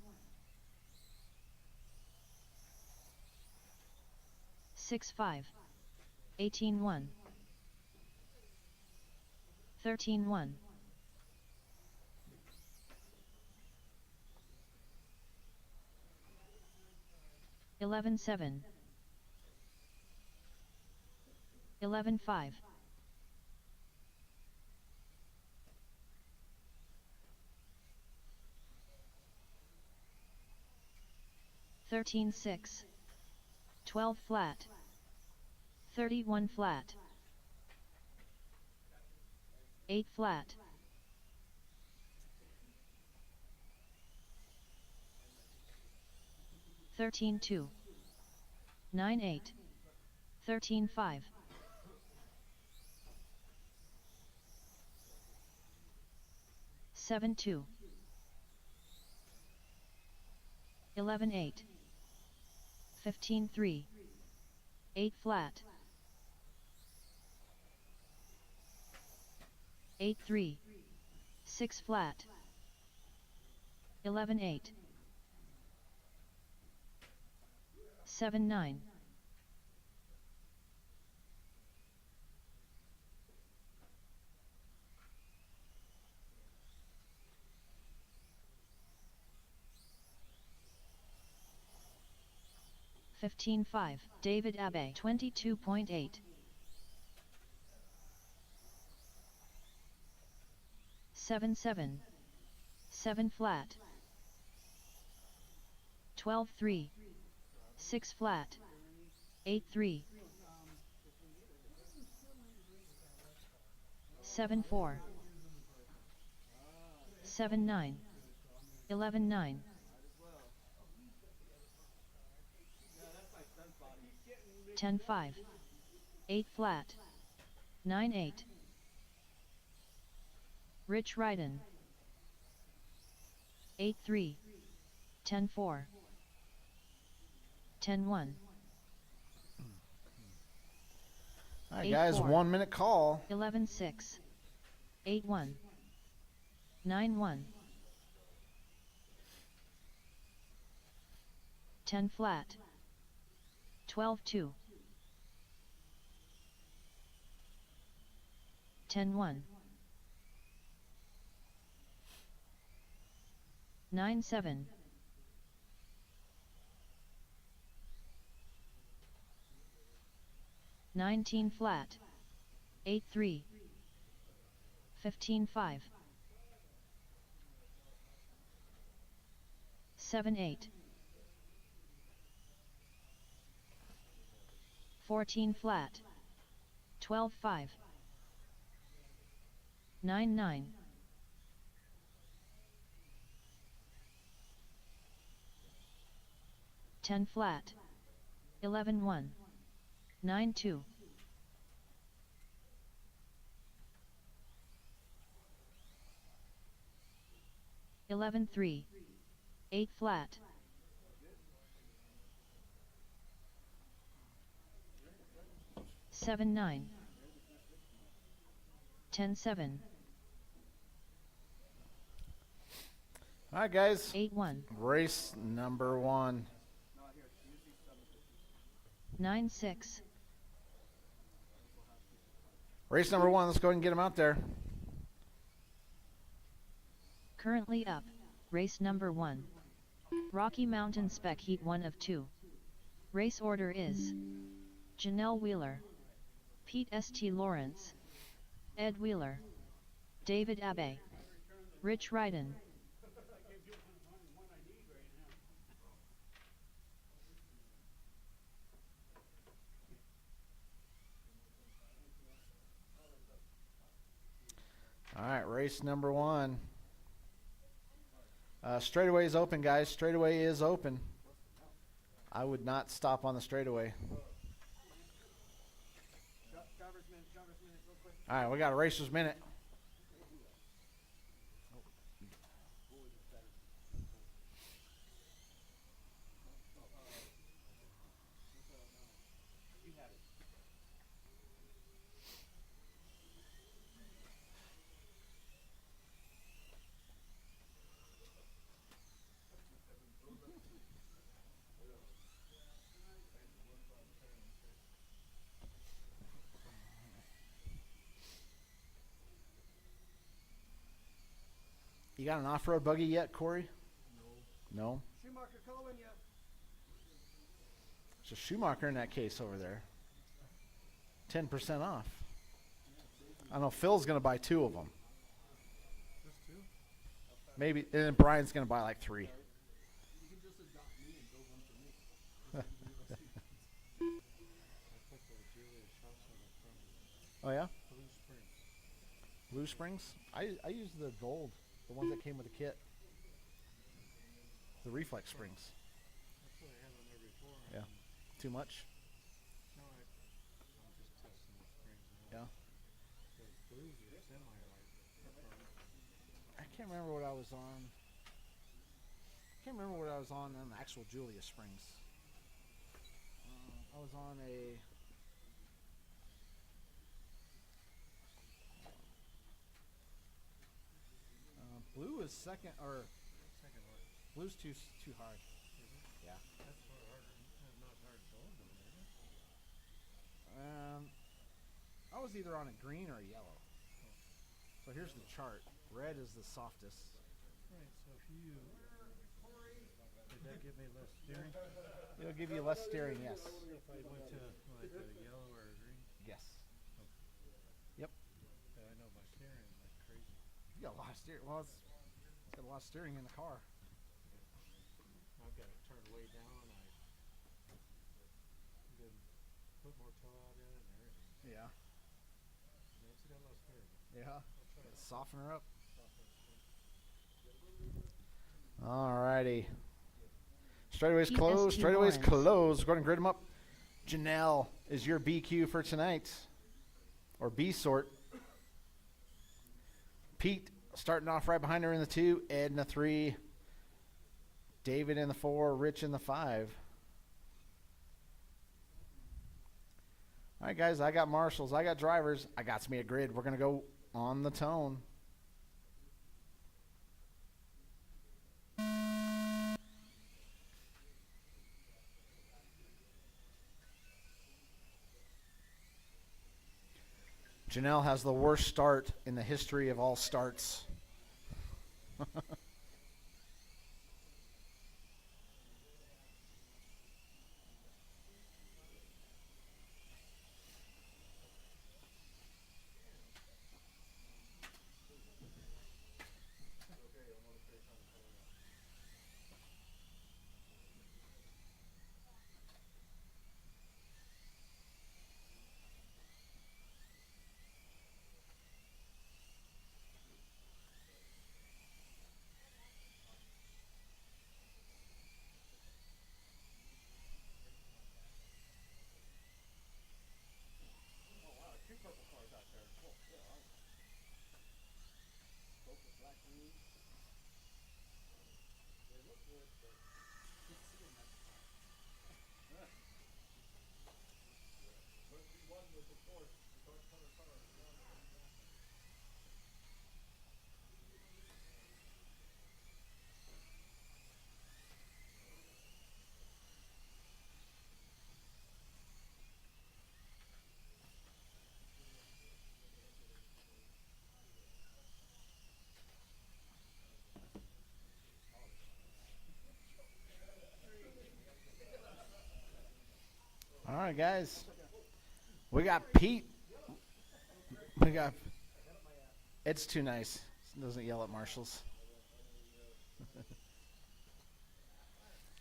6-5, 18-1, 13-1, 11-7, 11-5, 13-6, 12 flat, 31 flat, 8 flat, 13-2, 9-8, 13-5, 7-2, 11-8, 15-3, 8 flat, 8-3, 6 flat, 11-8, 7-9, 15-5, David Abe 22.8, 7-7, 7 flat, 12-3, 6 flat, 8-3, 7-4, 7-9, 11-9, 10-5, 8 flat, 9-8, Rich Ryden, 8-3, 10-4, 10-1, All right, guys, 8-4, 1 minute call. 11-6, 8-1, 9-1, 10 flat, 12-2, 10-1, 9-7, 19 flat, 8-3, 15-5, 7-8, 14 flat, 12-5, 9-9, 10 flat, 11-1, 9-2, 11-3, 8 flat, 7-9, 10-7, All right, guys. 8-1, Race number 1. 9-6, Race number 1. Let's go ahead and get them out there. currently up, race number 1. Rocky Mountain Spec Heat 1 of 2. Race order is Janelle Wheeler, Pete St. Lawrence, Ed Wheeler, David Abe, Rich Ryden. All right, race number 1. Straightaway is open, guys. Straightaway is open. I would not stop on the straightaway. All right, we got a racer's minute. You got an off-road buggy yet, Corey? No. Schumacher calling you. There's a Schumacher in that case over there. 10% off. I know Phil's going to buy 2 of them. Just 2? Maybe, and then Brian's going to buy like 3. You can just adopt me and build one for me. I put the Julius house on the front. Oh, yeah? Blue Springs. Blue Springs? I use the gold, the ones that came with the kit. The reflex springs. That's what I had on there before. Yeah. Too much? No, I'm just testing the springs Yeah. now. The blues are semi-light. I can't remember what I was on. I on the actual Julius Springs. I was on a. Blue is second, or Second one. blue's too hard. Yeah. That's far harder. Not as hard as gold though, is it? I was either on a green or a yellow. So here's the chart. Red is the softest. Right, so if you... Did that give me less steering? It'll give you less steering, yes. If I went to like a yellow or a green? Yes. Yeah, I know my steering is like crazy. You got a lot of steering. Well, it's got a lot of steering in the car. I've got it turned way down. I did put more toe out in it and everything. Yeah. It's got a lot of steering. Yeah. I'll try to Soften her up. soften it. Alrighty. Straightaways PST closed. Straightaways Lawrence. closed. We're going to grid them up. Janelle is your BQ for tonight. Or B sort. Pete starting off right behind her in the 2. Ed in the 3. David in the 4. Rich in the 5. All right, guys. I got marshals. I got drivers. I got me a grid. We're going to go on the tone. Janelle has the worst start in the history of all starts. All right, guys. We got Pete. We got. It's too nice. Doesn't yell at marshals.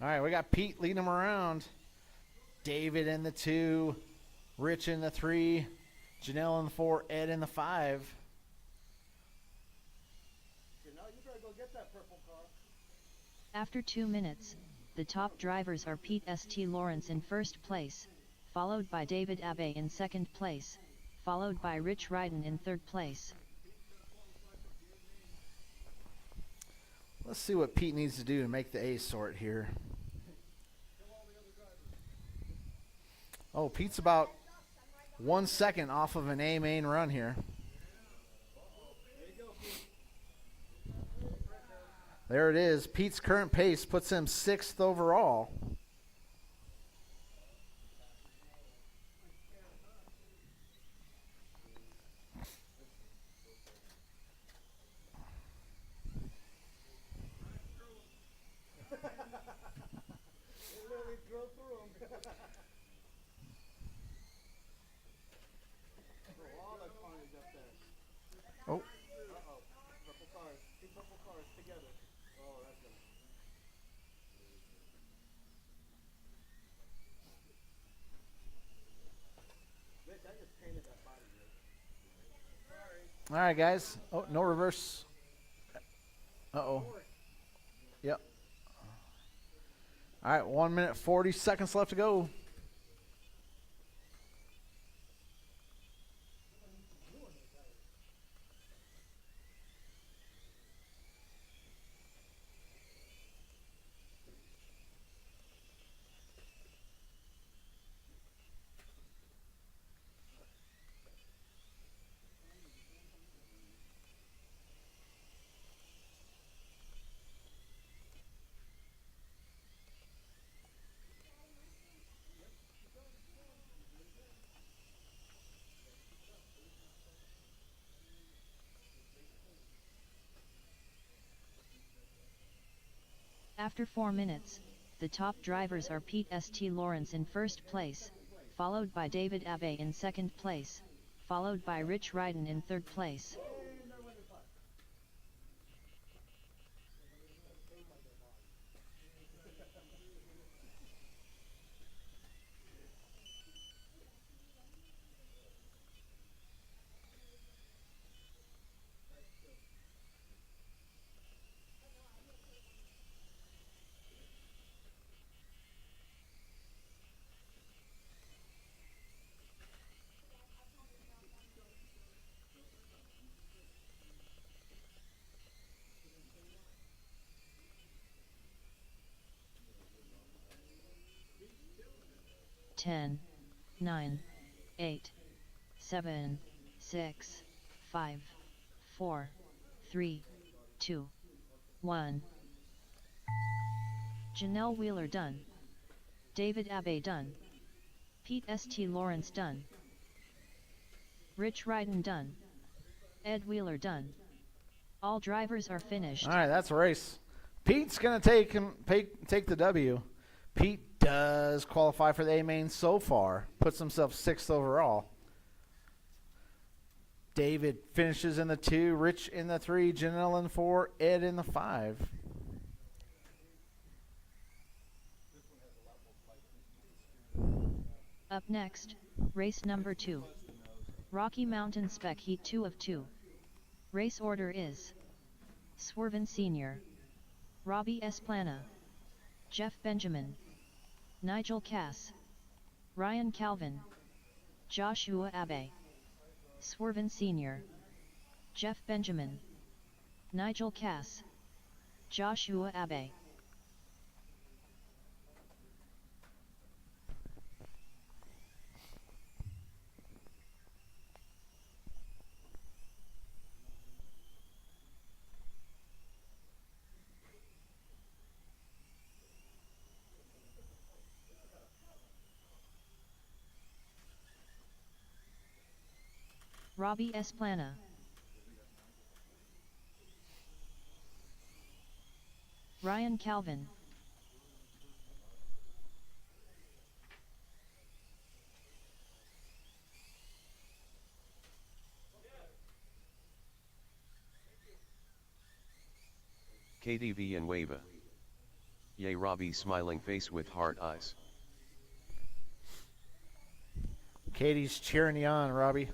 All right, we got Pete leading them around. David in the 2. Rich in the 3. Janelle in the 4. Ed in the 5. Okay, now you better go get that purple car. After 2 minutes, the top drivers are Pete St. Lawrence in first place, followed by David Abbey in second place, followed by Rich Ryden in third place. Let's see what Pete needs to do to make the A sort here. Oh, Pete's about 1 second off of an A main run here. There it is. Pete's current pace puts him 6th overall. Rich, I just painted that body, Rich. All right, guys. Oh, no reverse. Uh-oh. Yep. All right, 1 minute, 40 seconds left to go. After 4 minutes, the top drivers are Pete St. Lawrence in first place, followed by David Abbey in second place, followed by Rich Ryden in third place. Ten, 9, 8, 7, 6, 5, 4, 3, 2, 1. Janelle Wheeler done. David Abbey done. Pete St. Lawrence done. Rich Ryden done. Ed Wheeler done. All drivers are finished. All right, that's a race. Pete's going to take the W. Pete does qualify for the A main so far. Puts himself 6th overall. David finishes in the 2, Rich in the 3, Janelle in the 4, Ed in the 5. Up next, race number 2. Rocky Mountain Spec Heat 2 of 2. Race order is Swerven Sr., Robbie Esplana, Jeff Benjamin, Nigel Cass, Ryan Calvin, Joshua Abbey. Swerven Sr., Jeff Benjamin, Nigel Cass, Joshua Abbey. Robbie Esplana, Ryan Calvin, KDV and Wava. Yay, Robbie smiling face with heart eyes. Katie's cheering you on, Robbie.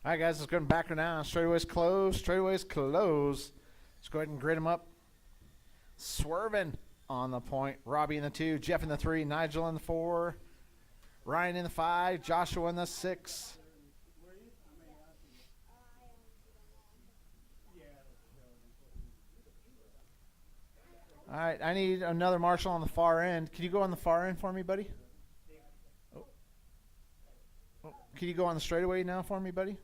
All right, guys, let's go back now. Straightaways close. Straightaways close. Let's go ahead and grid them up. Swerving on the point. Robbie in the 2, Jeff in the 3, Nigel in the 4, Ryan in the 5, Joshua in the 6. All right, I need another marshal on the far end. Can you go on the far end for me, buddy? Can you go on the straightaway now for me, buddy?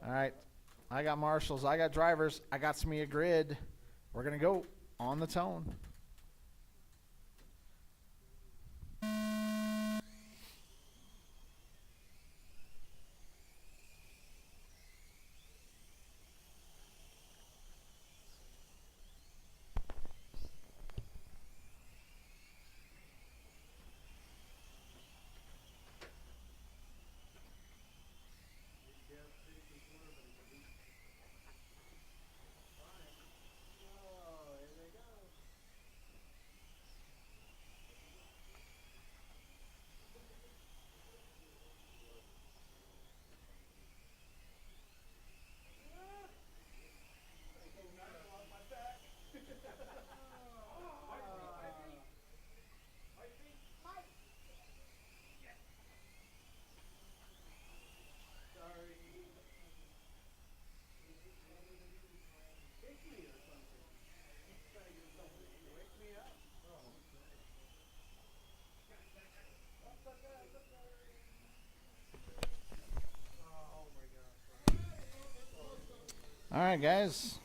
All right. I got marshals. I got drivers. I got me a grid. We're going to go on the tone. All right, guys.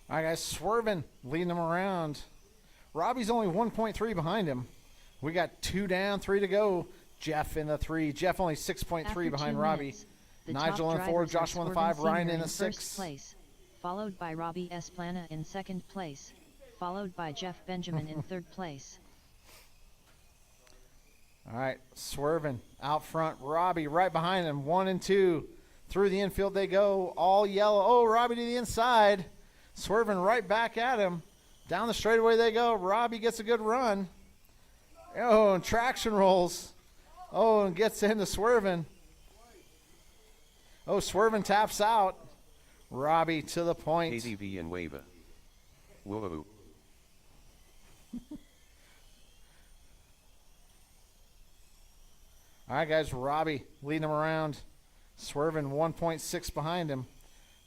All right, guys, swerving, leading them around. Robbie's only 1.3 behind him. We got 2 down, 3 to go. Jeff in the 3. Jeff only 6.3 After behind 2 Robbie. minutes, the Nigel top in the 4, drivers are Joshua in the Swerven 5, Ryan Senior in the first 6. place, followed by Robbie Esplana in second place, followed by Jeff Benjamin in third place. All right, swerving out front. Robbie right behind him. 1 and 2. Through the infield they go. All yellow. Oh, Robbie to the inside. Swerving right back at him. Down the straightaway they go. Robbie gets a good run. Oh, and traction rolls. Oh, and gets into Swervin. Oh, Swervin taps out. Robbie to the point. KDV and Wava. Whoa. All right, guys, Robbie leading him around. Swervin 1.6 behind him.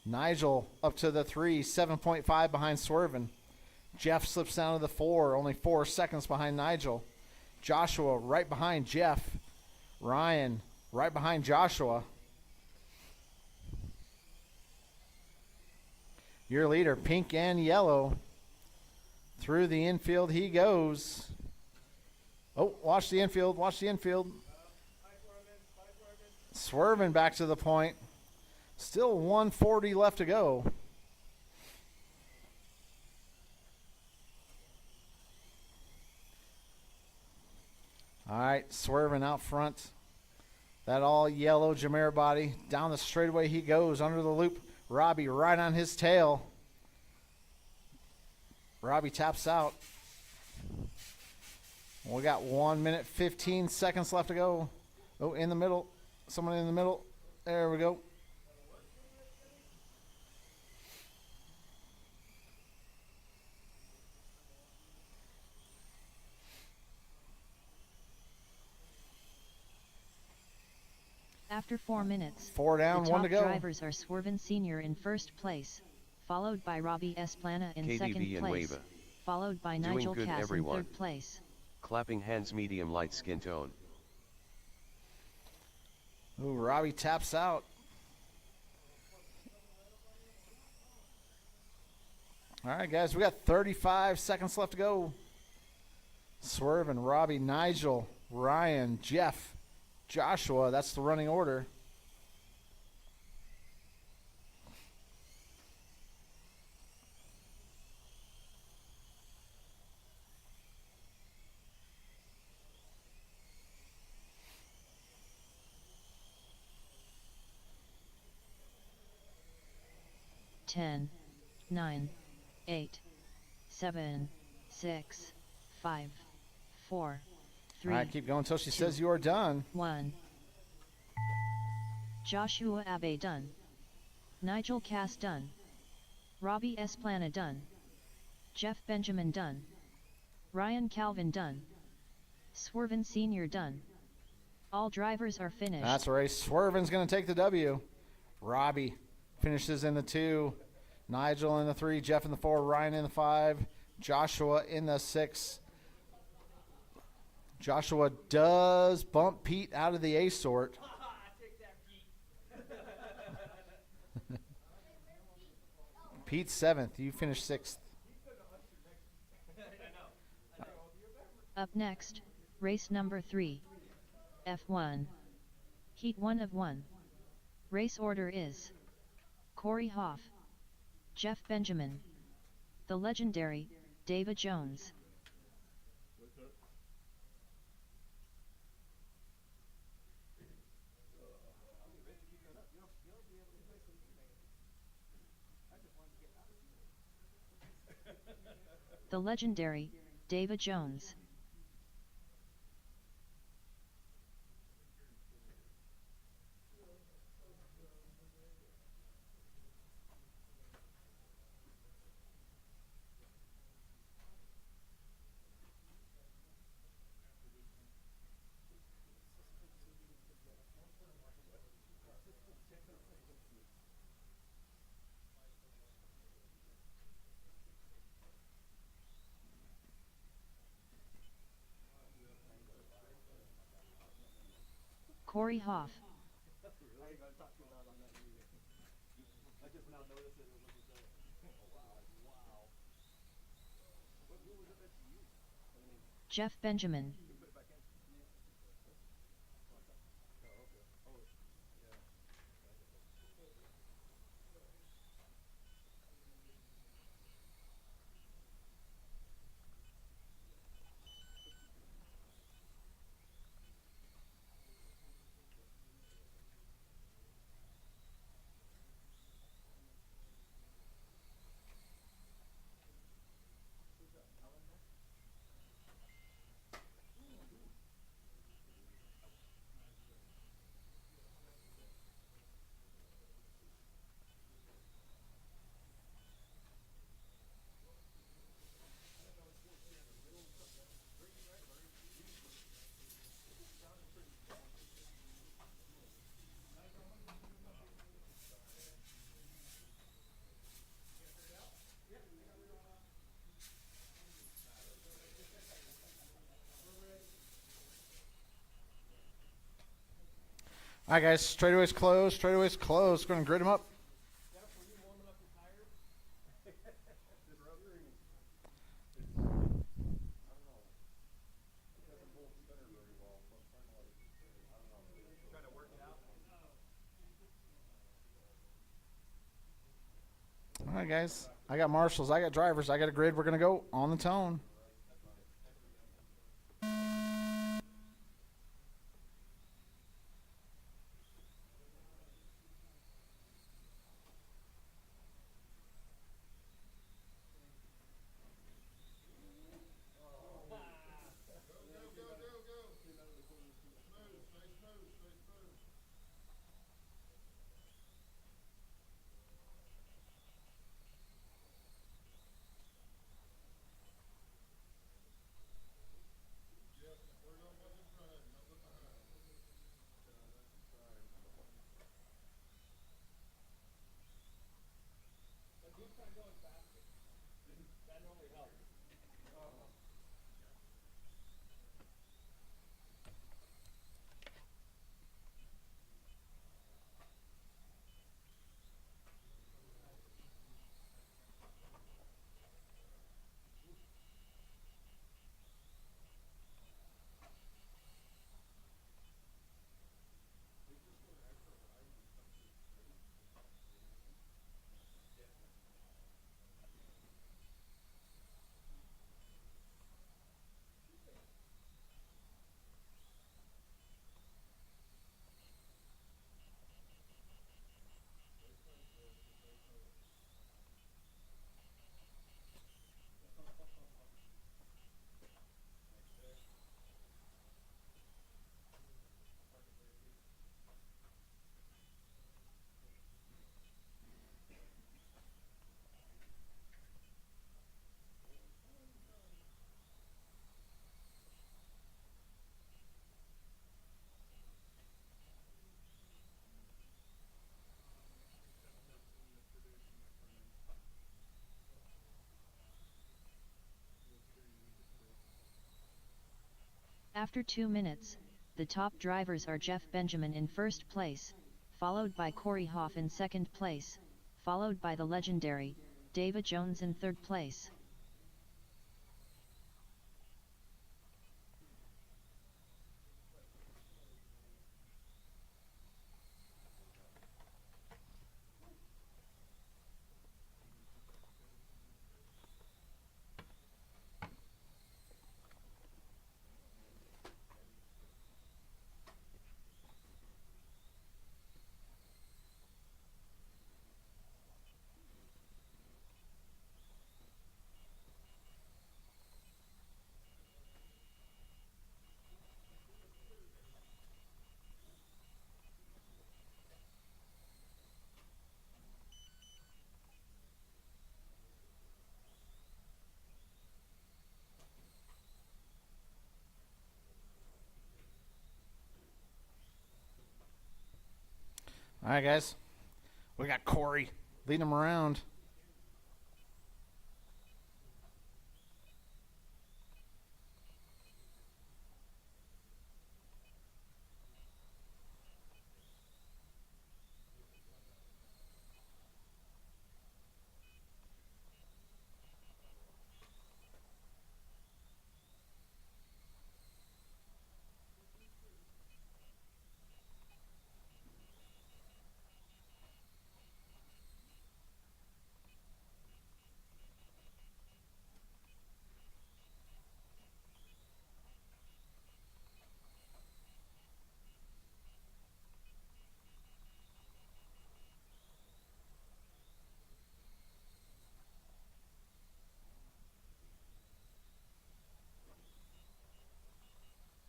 Nigel up to the 3, 7.5 behind Swervin. Jeff slips down to the 4, only 4 seconds behind Nigel. Joshua right behind Jeff. Ryan right behind Joshua. Your leader, pink and yellow. Through the infield he goes. Oh, watch the infield, watch the infield. Swerving back to the point. Still 140 left to go. All right, swerving out front. That all yellow Jameer body. Down the straightaway he goes under the loop. Robbie right on his tail. Robbie taps out. We got 1 minute, 15 seconds left to go. Oh, in the middle. Someone in the middle. There we go. After 4 minutes, 4 down, the 1 top to go. drivers are Swerven Senior in first place, followed by Robbie Esplana in KDV second and place, Wava. followed by Doing Nigel good, Cass in everyone. third place. Clapping hands, medium light skin tone. Ooh, Robbie taps out. All right, guys, we got 35 seconds left to go. Swerving, Robbie, Nigel, Ryan, Jeff, Joshua. That's the running order. Ten, 9, 8, 7, 6, 5, 4, 3, All right, keep going until she 2, says you are done. 1. Joshua Abe done. Nigel Cass done. Robbie Esplana done. Jeff Benjamin done. Ryan Calvin done. Swerven Senior done. All drivers are finished. That's right. Swervin's going to take the W. Robbie finishes in the 2. Nigel in the 3. Jeff in the 4. Ryan in the 5. Joshua in the 6. Joshua does bump Pete out of the A sort. Take that, Pete. Pete's 7th. You finished 6th. Up next, race number 3. F1. Heat 1 of 1. Race order is Corey Hoff, Jeff Benjamin, the legendary David Jones. The legendary, David Jones. Corey Hoff. I ain't gonna talk too loud on that music. I just now noticed it was what you said. Oh wow. What who was it that you used? What do you mean? Jeff Benjamin. You put it back in? Oh, okay. Oh, yeah. All right, guys. Straightaway's closed. Straightaway's closed. Going to grid them up. Jeff, were you warming up the tires? Just rotary. I don't know. It doesn't hold center very well, so I'm trying to like, I don't know. Trying to work it out. All right, guys. I got marshals. I got drivers. I got a grid. We're going to go on the tone. After 2 minutes, the top drivers are Jeff Benjamin in first place, followed by Corey Hoff in second place, followed by the legendary, David Jones in third place. All right, guys. We got Corey leading them around.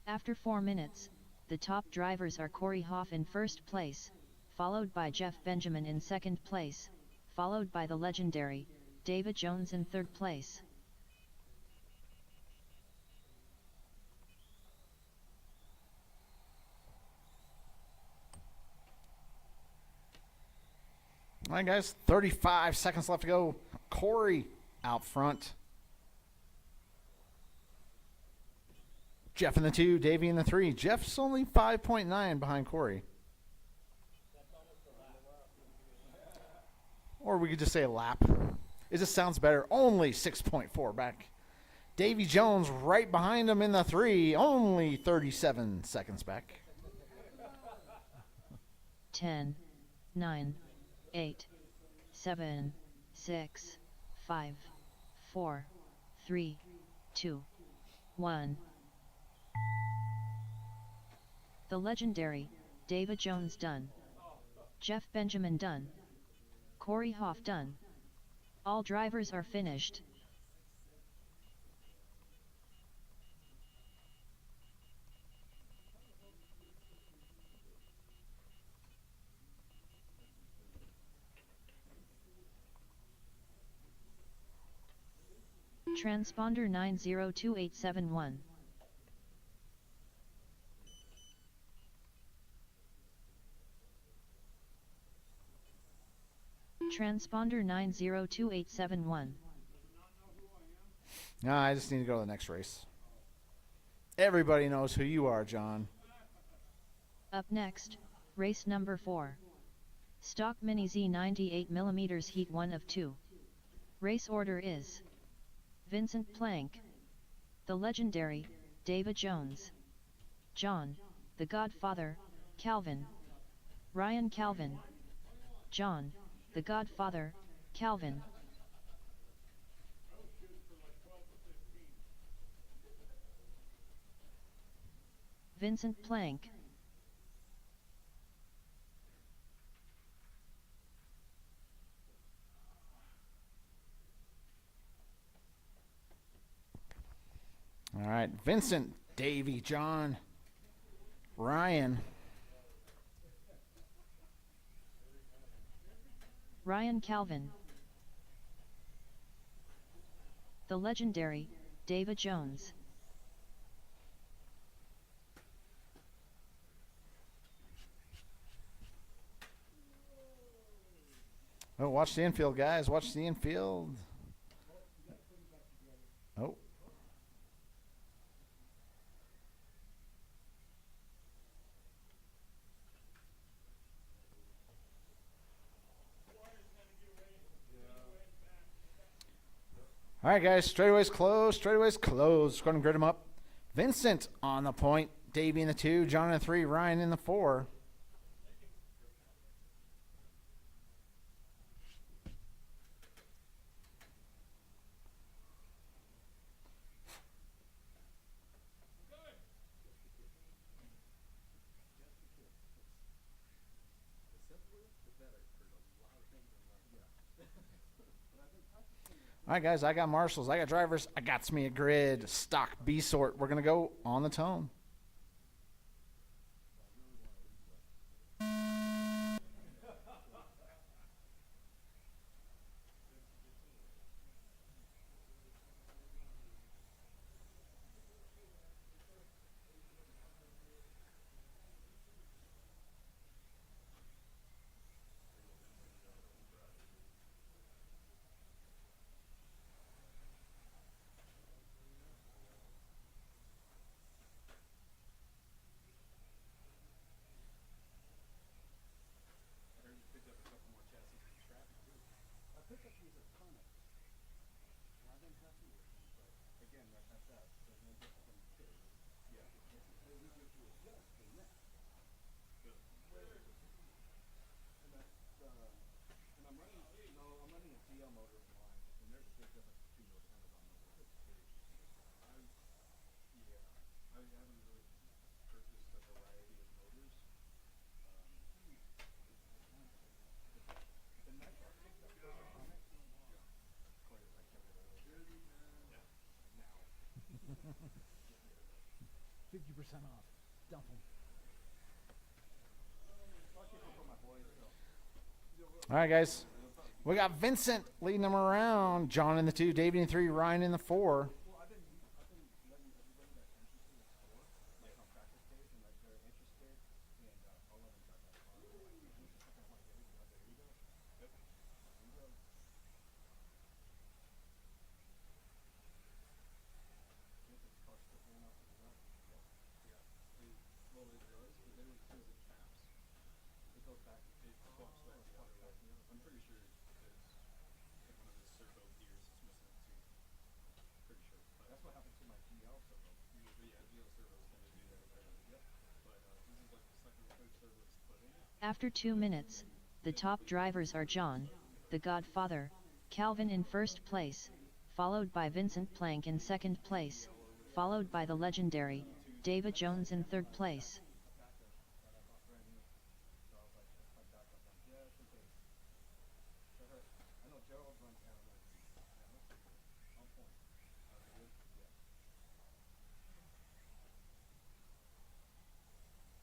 After 4 minutes, the top drivers are Corey Hoff in first place, followed by Jeff Benjamin in second place, followed by the legendary David Jones in third place. All right, guys. 35 seconds left to go. Corey out front. Jeff in the 2, Davey in the 3. Jeff's only 5.9 behind Corey. Or we could just say a lap. It just sounds better. Only 6.4 back. Davey Jones right behind him in the 3. Only 37 seconds back. 10, 9, 8, 7, 6, 5, 4, 3, 2, 1. The legendary David Jones done. Jeff Benjamin done. Corey Hoff done. All drivers are finished. Transponder 902871. Transponder 902871. No, I just need to go to the next race. Everybody knows who you are, John. Up next, race number 4. Stock Mini Z 98mm Heat 1 of 2. Race order is Vincent Plank, the legendary David Jones, John, the Godfather, Calvin, Ryan Calvin, John, the Godfather, Calvin. Vincent Plank. All right, Vincent, Davey, John, Ryan. Ryan Calvin. The legendary David Jones. Oh, watch the infield, guys. Watch the infield. Oh. All right, guys. Straightaway's closed. Straightaway's closed. Go ahead and grid them up. Vincent on the point. Davey in the 2. John in the 3. Ryan in the 4. All right, guys, I got marshals, I got drivers, I got me a grid, stock B sort. We're going to go on the tone. And that's, and I'm running, no, I'm running a GL motor in mine, and there's a big difference between those Amazon motors. It's big. Yeah, I haven't really purchased a variety of motors. The nice part is that first comment, Corey, I can't get rid of it. Yeah, now. 50% off. Dump them. All right, guys. We got Vincent leading them around. John in the 2, David in the 3, Ryan in the 4. Well, I've been letting everybody that's interested in the store, like on practice days, and like they're interested, and I'll let them drive that car. Like, who's the second one? Here you go. Yep. Here you go. This car's still going off to the right. Yep. Yeah. Well, it does, but then as soon as it taps, it goes back. It swaps back. I'm pretty sure it's like one of the servo gears is missing it too. Pretty sure. But that's what happened to my GL servo. Yeah, GL servos tend to do that. Yep. But this is like the second or third servo it's put in. After 2 minutes, the top drivers are John, the Godfather, Calvin in first place, followed by Vincent Plank in second place, followed by the legendary David Jones in third place. I know Gerald runs out of on point. Good. Yeah.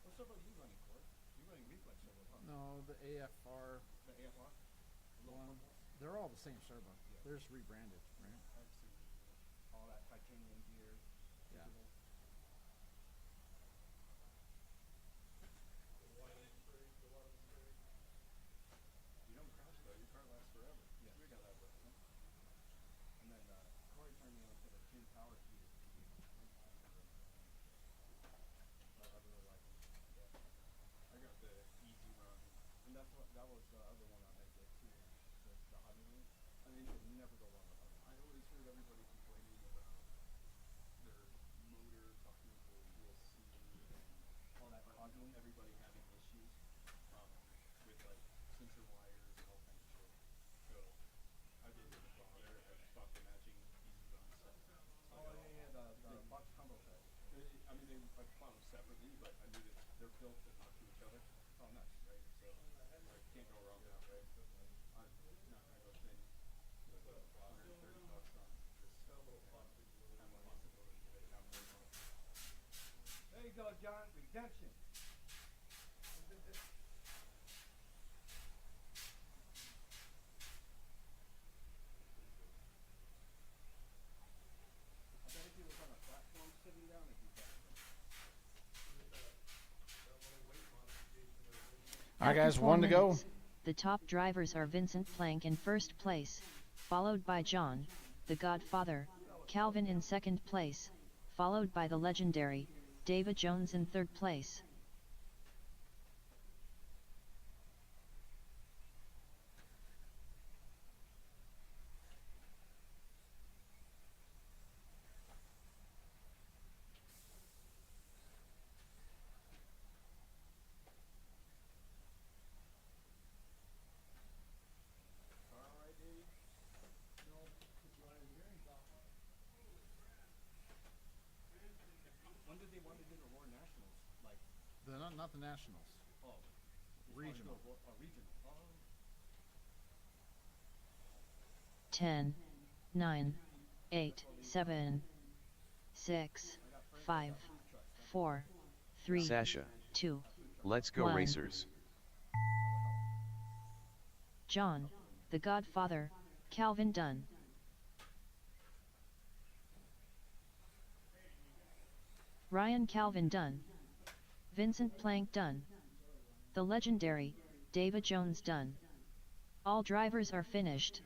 What servo are you running, Corey? You're running reflex servo, huh? No, the AFR The AFR? one. They're all the same servo. Yeah. They're just rebranded, right? I've seen all that titanium gear. Yeah. You don't crash though, your car lasts forever. Yeah. We got that work. And then Corey turned me on to the tin power gear. I really like them. Yeah. I got the easy run. And that was the other one I had to get too. The Hobby Link. I mean, you could never go wrong with Hobby Link. I always heard everybody complaining about their motor talking to the ESC and all that causing everybody having issues with like sensor wires and all kinds of shit. So I didn't even bother. I just bought the matching easy run set. So the box combo set. I mean, I bought them separately, but I knew that they're built to talk to each other. Oh, nice, right? So I can't go wrong with that, right? I'm not gonna go spend $130 on this. There you go, John. Redemption. I bet if he was on a platform sitting down, it'd be better. All right, guys, After 4 one to go. minutes, the top drivers are Vincent Plank in first place, followed by John, the Godfather, Calvin in second place, followed by the legendary David Jones in third place. Alright, baby. No, put you on his hearing off. When did they want to do the Roar Nationals? Like, Not the Nationals. oh, Regional. Regional. 10, 9, 8, 7, 6, 5, 4, 3, Sasha. 2, Let's go 1. racers. John, the Godfather, Calvin done. Ryan Calvin done. Vincent Plank done. The legendary David Jones done. All drivers are finished.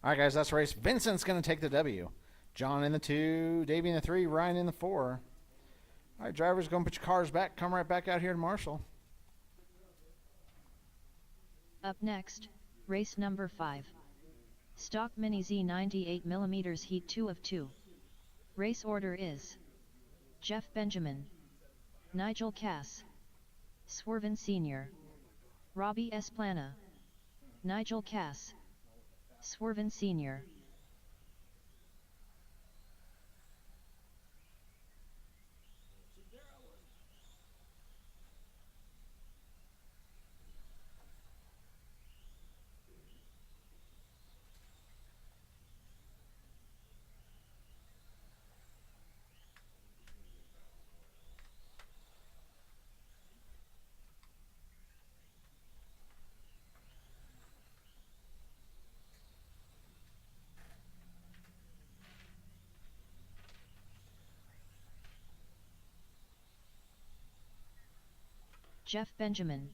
All right, guys, that's race. Vincent's going to take the W. John in the 2, Davey in the 3, Ryan in the 4. All right, drivers, go and put your cars back. Come right back out here to Marshall. Up next, race number 5. Stock Mini Z 98mm Heat 2 of 2. Race order is Jeff Benjamin, Nigel Cass, Swerven Sr., Robbie Esplana, Nigel Cass, Swerven Sr. Jeff Benjamin.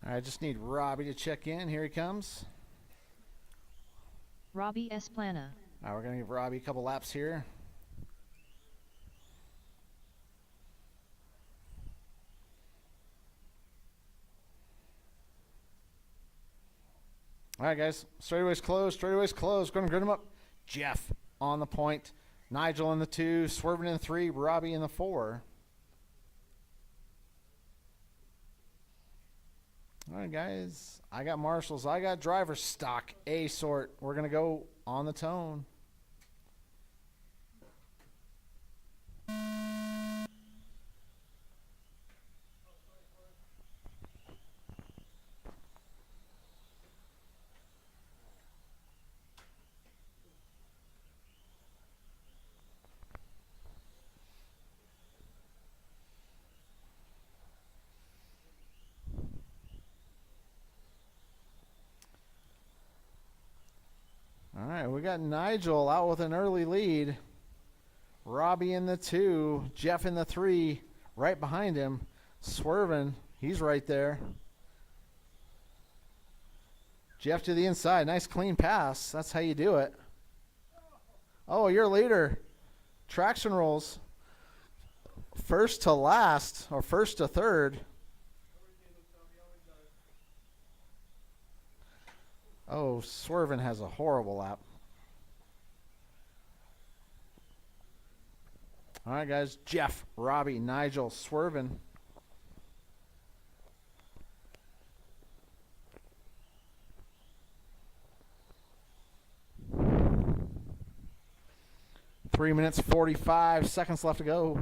I just need Robbie to check in. Here he comes. Robbie Esplana. All right, we're going to give Robbie a couple laps here. All right, guys. Straightaway's closed. Straightaway's closed. Going to grid him up. Jeff on the point. Nigel in the 2. Swerving in the 3. Robbie in the 4. All right, guys. I got marshals. I got drivers. Stock A sort. We're going to go on the tone. All right, we got Nigel out with an early lead. Robbie in the 2. Jeff in the 3. Right behind him. Swerving. He's right there. Jeff to the inside. Nice clean pass. That's how you do it. Oh, your leader. Traction rolls. First to last, or first to third. Oh, Swervin has a horrible lap. All right, guys. Jeff, Robbie, Nigel, Swervin. Three minutes, 45 seconds left to go.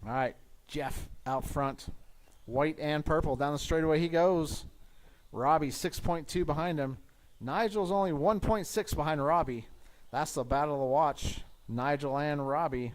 All right, Jeff out front. White and purple. Down the straightaway he goes. Robbie 6.2 behind him. Nigel's only 1.6 behind Robbie. That's the battle to watch. Nigel and Robbie.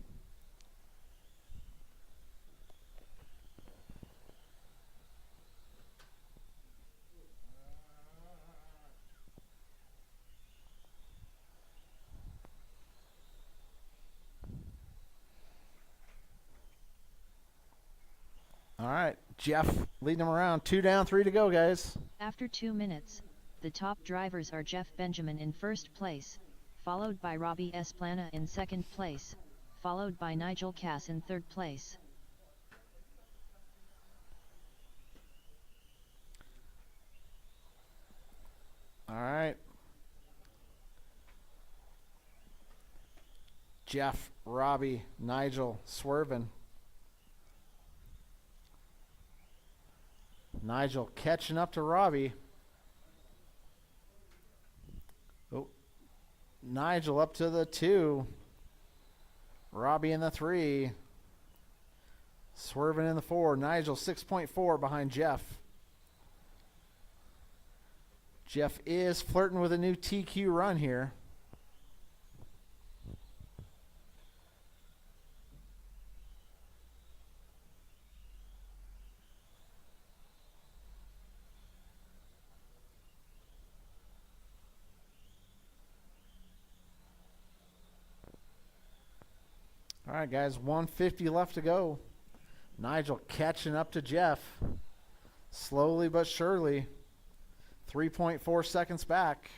All right, Jeff leading them around. 2 down, 3 to go, guys. After 2 minutes, the top drivers are Jeff Benjamin in first place, followed by Robbie Esplana in second place, followed by Nigel Cass in third place. All right. Jeff, Robbie, Nigel, Swervin. Nigel catching up to Robbie. Oh, Nigel up to the 2. Robbie in the 3. Swerving in the 4. Nigel 6.4 behind Jeff. Jeff is flirting with a new TQ run here. All right, guys, 150 left to go. Nigel catching up to Jeff. Slowly but surely. 3.4 seconds back.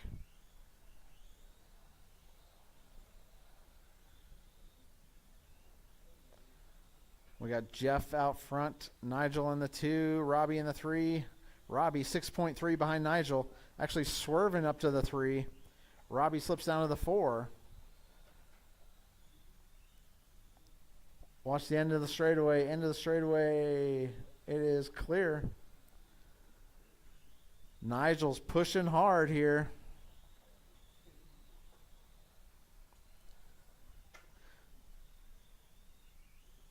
We got Jeff out front, Nigel in the 2, Robbie in the 3. Robbie 6.3 behind Nigel, actually swerving up to the 3. Robbie slips down to the 4. Watch the end of the straightaway. End of the straightaway. It is clear. Nigel's pushing hard here.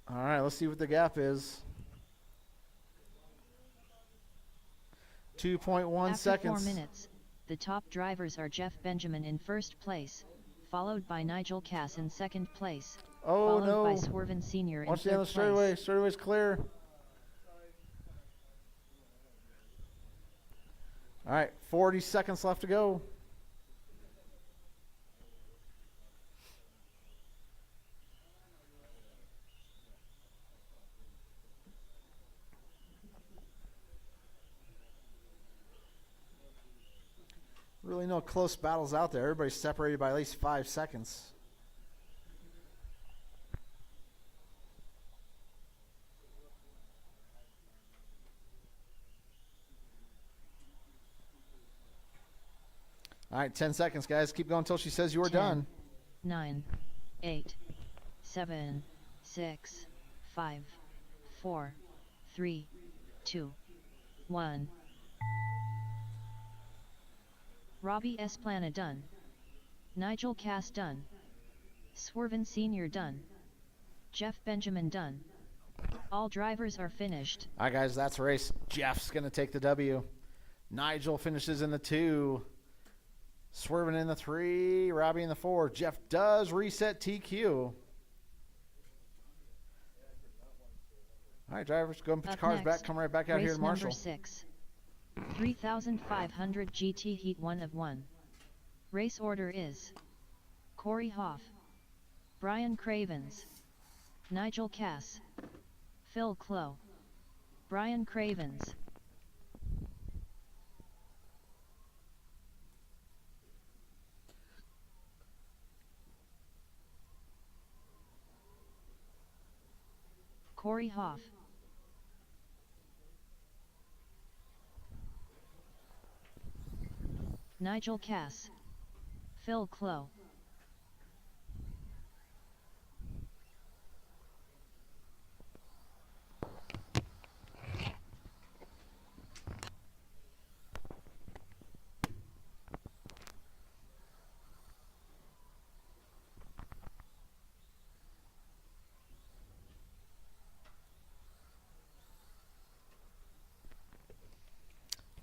All right, let's see what the gap is. 2.1 After seconds. 4 minutes, the top drivers are Jeff Benjamin in first place, followed by Nigel Cass in second place, Oh, followed no. by Swerven Sr. in Watch the third end of the straightaway. place. Straightaway's clear. All right, 40 seconds left to go. Really no close battles out there. Everybody's separated by at least 5 seconds. All right, 10 seconds, guys. Keep going until she says you are 10, done. 9, 8, 7, 6, 5, 4, 3, 2, 1. Robbie Esplana done. Nigel Cass done. Swerven Sr. done. Jeff Benjamin done. All drivers are finished. All right, guys, that's a race. Jeff's going to take the W. Nigel finishes in the 2. Swerving in the 3. Robbie in the 4. Jeff does reset TQ. All right, drivers, go and put your Up cars next, back. Come right back out here race to Marshall. number 6. 3,500 GT Heat 1 of 1. Race order is Corey Hoff, Brian Cravens, Nigel Cass, Phil Clough, Brian Cravens. Corey Hoff. Nigel Cass, Phil Clough.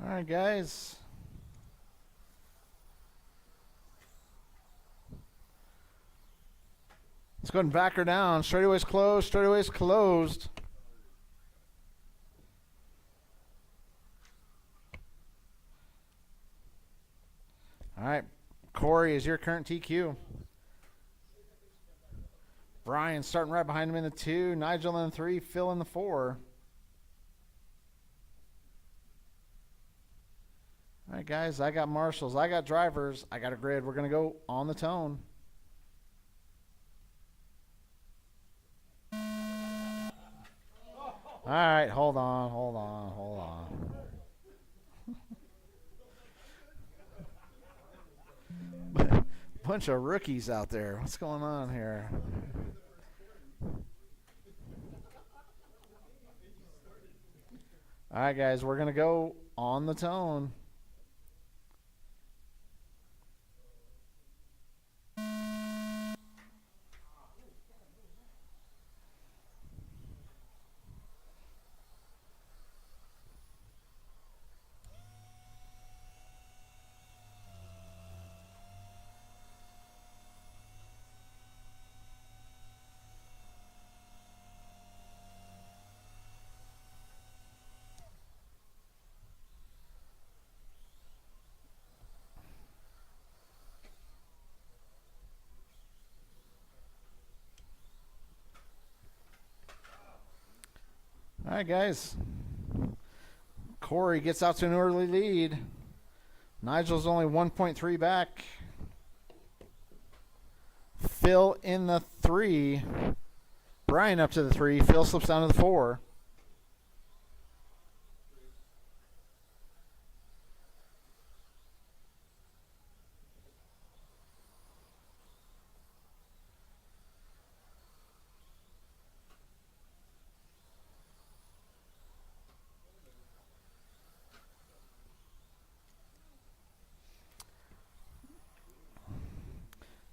All right, guys. Let's go ahead and back her down. Straightaway's closed. Straightaway's closed. All right. Corey is your current TQ. Brian starting right behind him in the 2. Nigel in the 3. Phil in the 4. All right, guys. I got marshals. I got drivers. I got a grid. We're going to go on the tone. All right, hold on. Bunch of rookies out there. What's going on here? All right, guys, we're going to go on the tone. All right, guys. Corey gets out to an early lead. Nigel's only 1.3 back. Phil in the 3. Brian up to the 3. Phil slips down to the 4.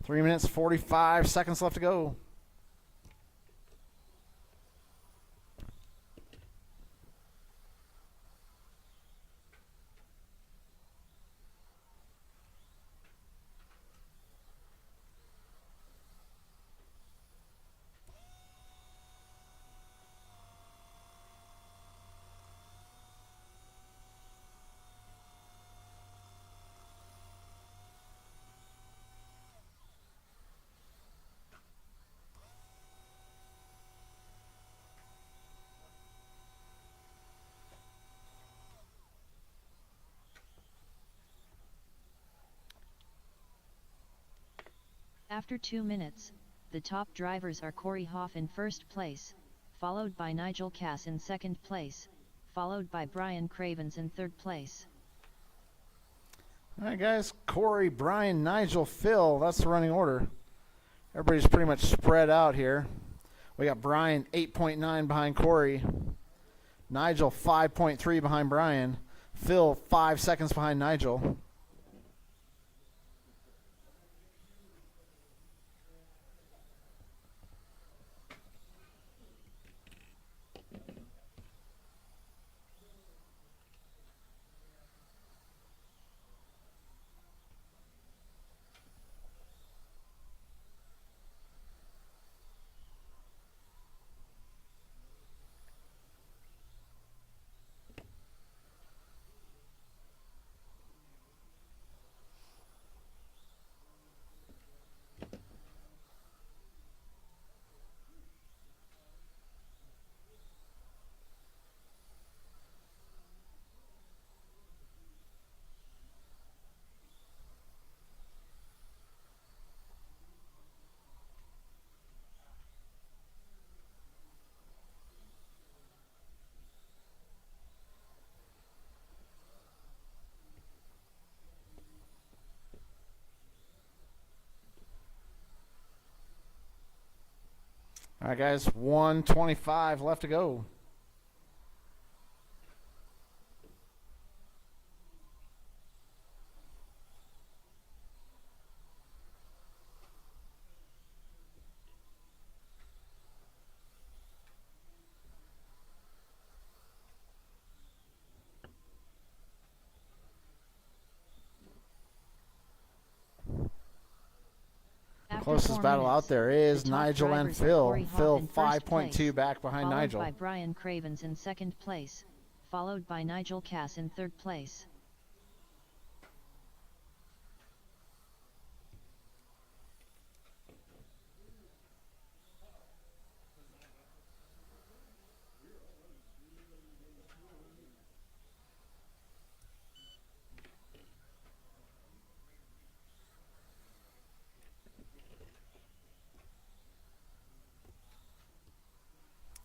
Three minutes, 45 seconds left to go. After 2 minutes, the top drivers are Corey Hoff in first place, followed by Nigel Cass in second place, followed by Brian Cravens in third place. All right, guys. Corey, Brian, Nigel, Phil. That's the running order. Everybody's pretty much spread out here. We got Brian 8.9 behind Corey. Nigel 5.3 behind Brian. Phil 5 seconds behind Nigel. All right, guys. 1:25 left to go. After Closest 4 battle minutes, out there is the top Nigel and drivers are Phil. Corey Hoff Phil in first 5.2 place, back behind followed Nigel. by Brian Cravens in second place, followed by Nigel Cass in third place.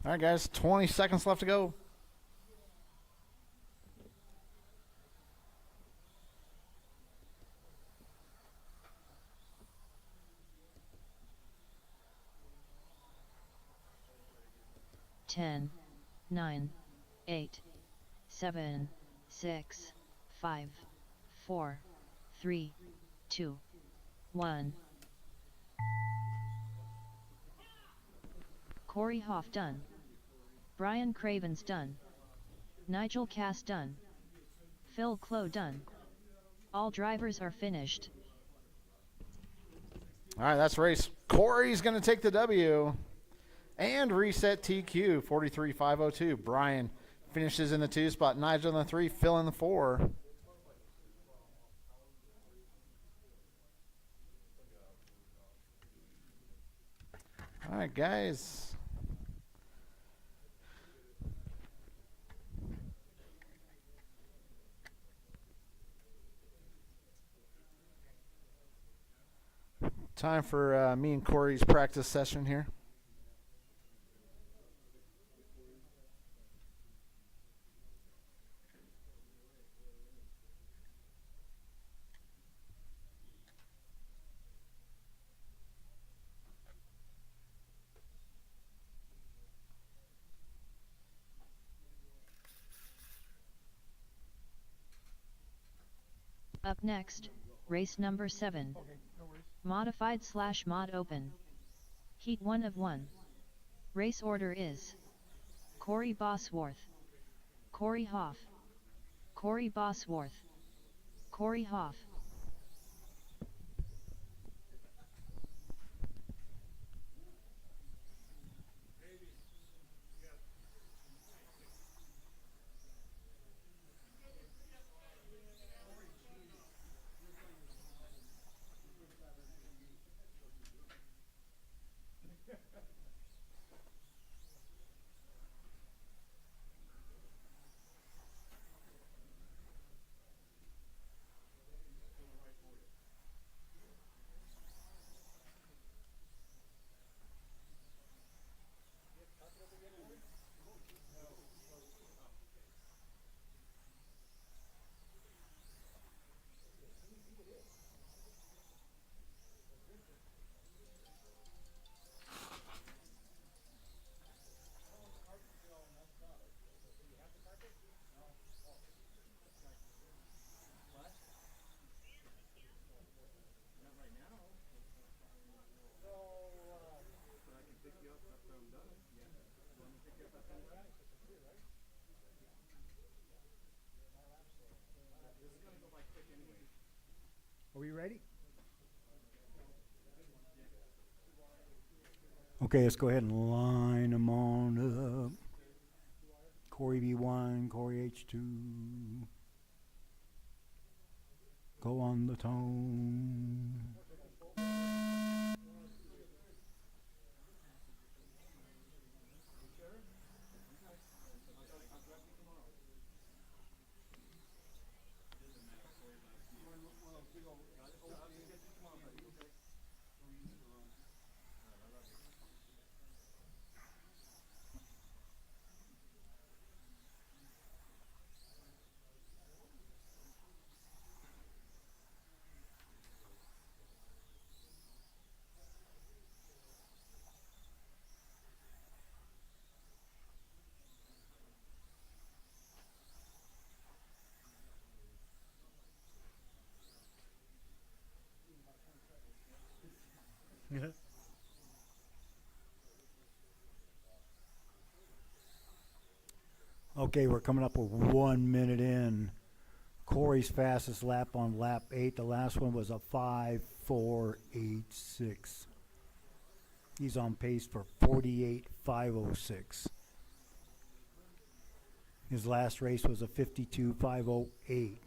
All right, guys. 20 seconds left to go. Ten, 9, 8, 7, 6, 5, 4, 3, 2, 1. Corey Hoff done. Brian Cravens done. Nigel Cass done. Phil Clow done. All drivers are finished. All right, that's race. Corey's going to take the W. And reset TQ, 43,502. Brian finishes in the 2 spot. Nigel in the 3, Phil in the 4. All right, guys. Time for me and Corey's practice session here. Up next, race number 7. Modified / mod open. Heat 1 of 1. Race order is Corey Bosworth, Corey Hoff, Corey Bosworth, Corey Hoff. Are we ready? Okay, let's go ahead and line them on up. Corey B1, Corey H2. Go on the tone. Okay, we're coming up with 1 minute in. Corey's fastest lap on lap 8. The last one was a 5:4.86. He's on pace for 48.506. His last race was a 52.508.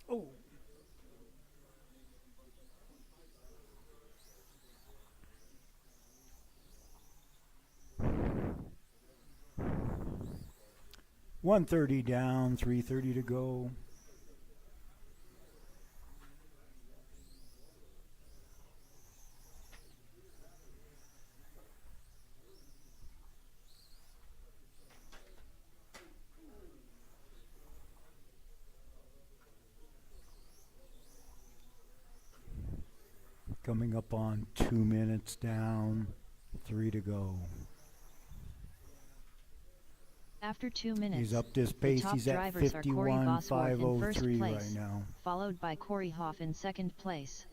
Oh. $130 down, $330 to go. Coming up on 2 minutes down, 3 to go. After 2 minutes, He's up this the pace. top He's at drivers are Corey Bosworth in first 51.503 place, right now. followed by Corey Hoff in second place.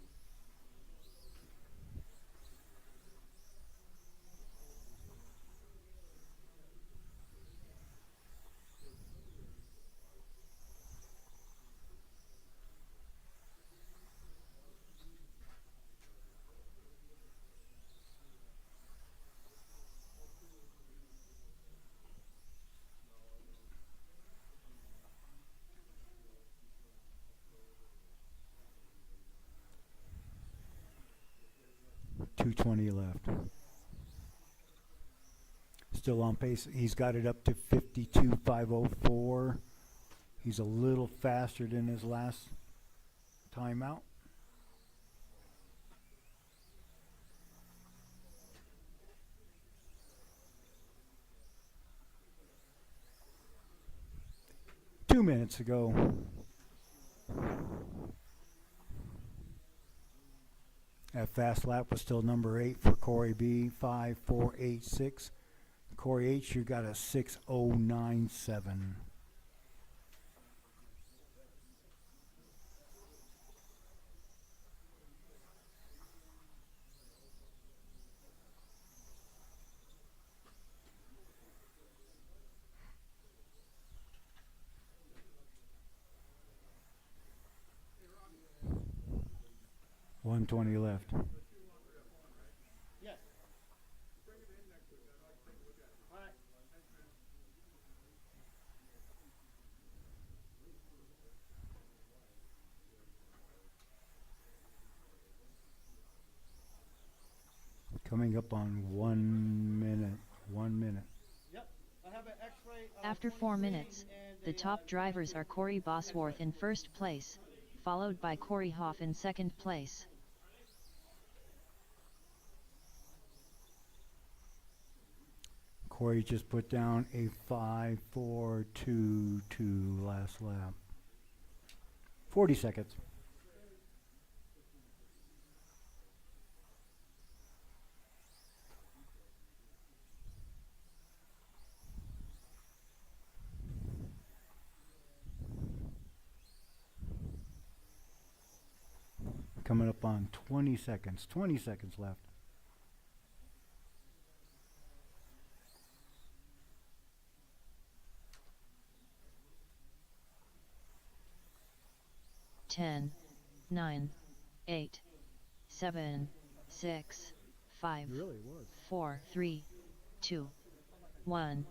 $220 left. Still on pace. He's got it up to 52.504. He's a little faster than his last timeout. Two minutes ago. That fast lap was still number 8 for Corey B, 5.486. Corey H, you got a 6.097. $120 left. Yes. All right. Coming up on 1 minute. 1 minute. Yep. I have an X-ray. After 4 minutes, the top drivers are Corey Bosworth in first place, followed by Corey Hoff in second place. Corey just put down a 5.422 last lap. 40 seconds. Coming up on 20 seconds. 20 seconds left. Ten, 9, 8, 7, 6, 5, It really was. 4, 3, 2, 1.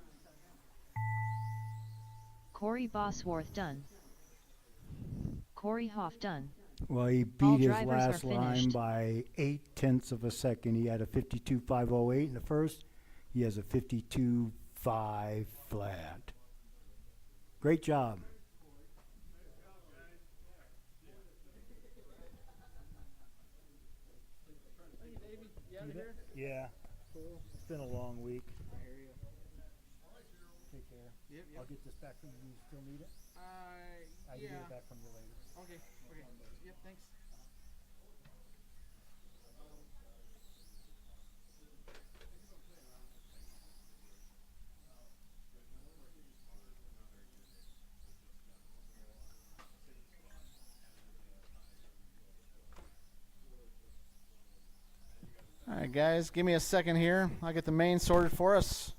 Corey Bosworth done. Corey Hoff done. Well, he All beat his drivers last are line finished. by 0.8 of a second. He had a 52.508 in the first. He has a 52.5 flat. Great job. Hey, Davey, you out of here? Yeah. Cool. It's been a long week. I hear you. Take care. Yep, I'll get this back from you. You still need it? I can get it back from you later. Okay. Okay. Yep. Thanks. All right, guys, give me a second here. I'll get the main sorted for us.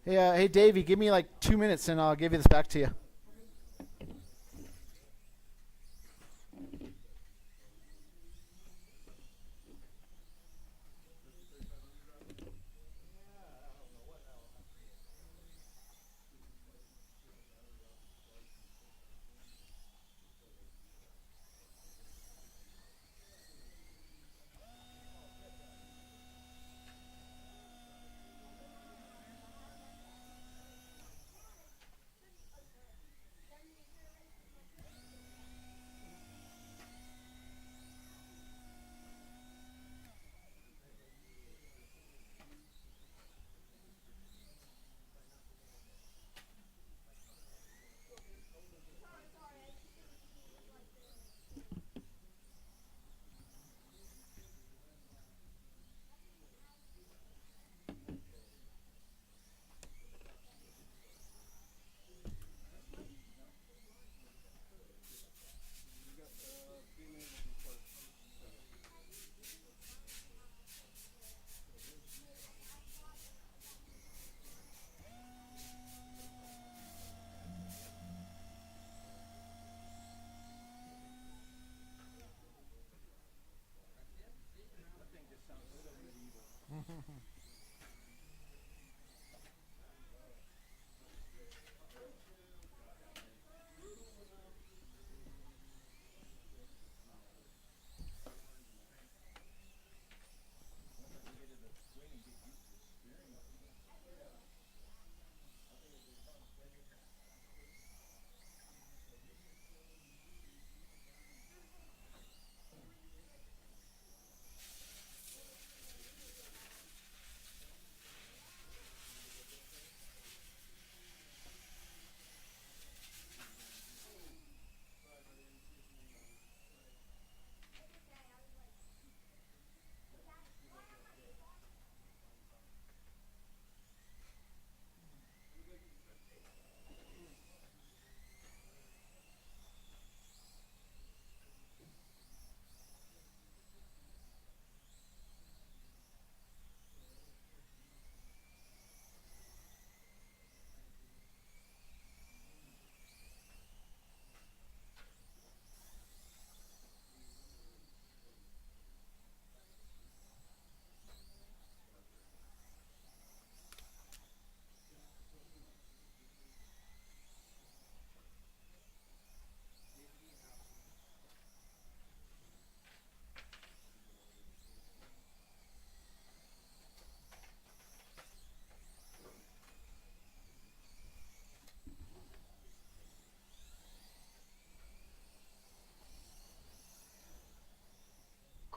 Hey, Davey, give me like 2 minutes and I'll give you this back to you.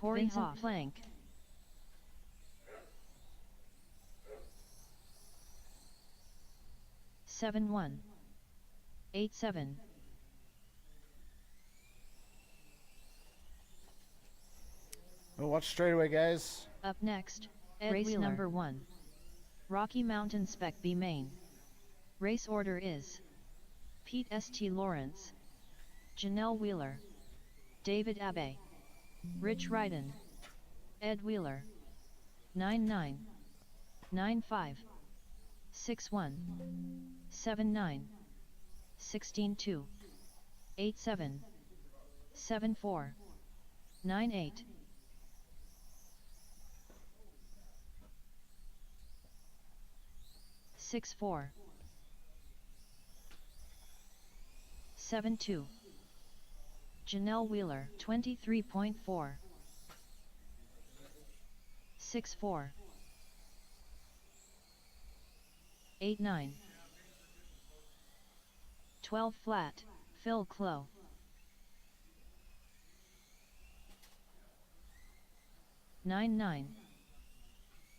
Vincent Hoff. Plank. Seven one. 8-7. We'll watch straight away, guys. Up next, Ed race Wheeler. number 1. Rocky Mountain Spec B Main. Race order is Pete St. Lawrence, Janelle Wheeler, David Abbey, Rich Ryden, Ed Wheeler. 9-9, 9-5, 6-1, 7-9, 16-2, 8-7, 7-4, 9-8. Six 4, 7-2. Janelle Wheeler 23.4, 6-4, 8-9, 12 flat. Phil Clow. 9-9,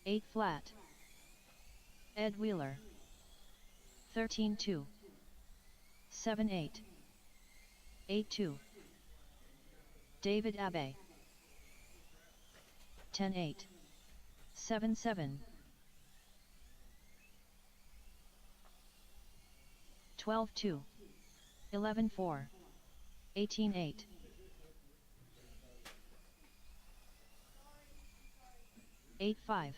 8 flat. Ed Wheeler. 13-2, 7-8, 8-2. David Abbey. 10-8, 7-7, 12-2, 11-4, 18-8. 8-5,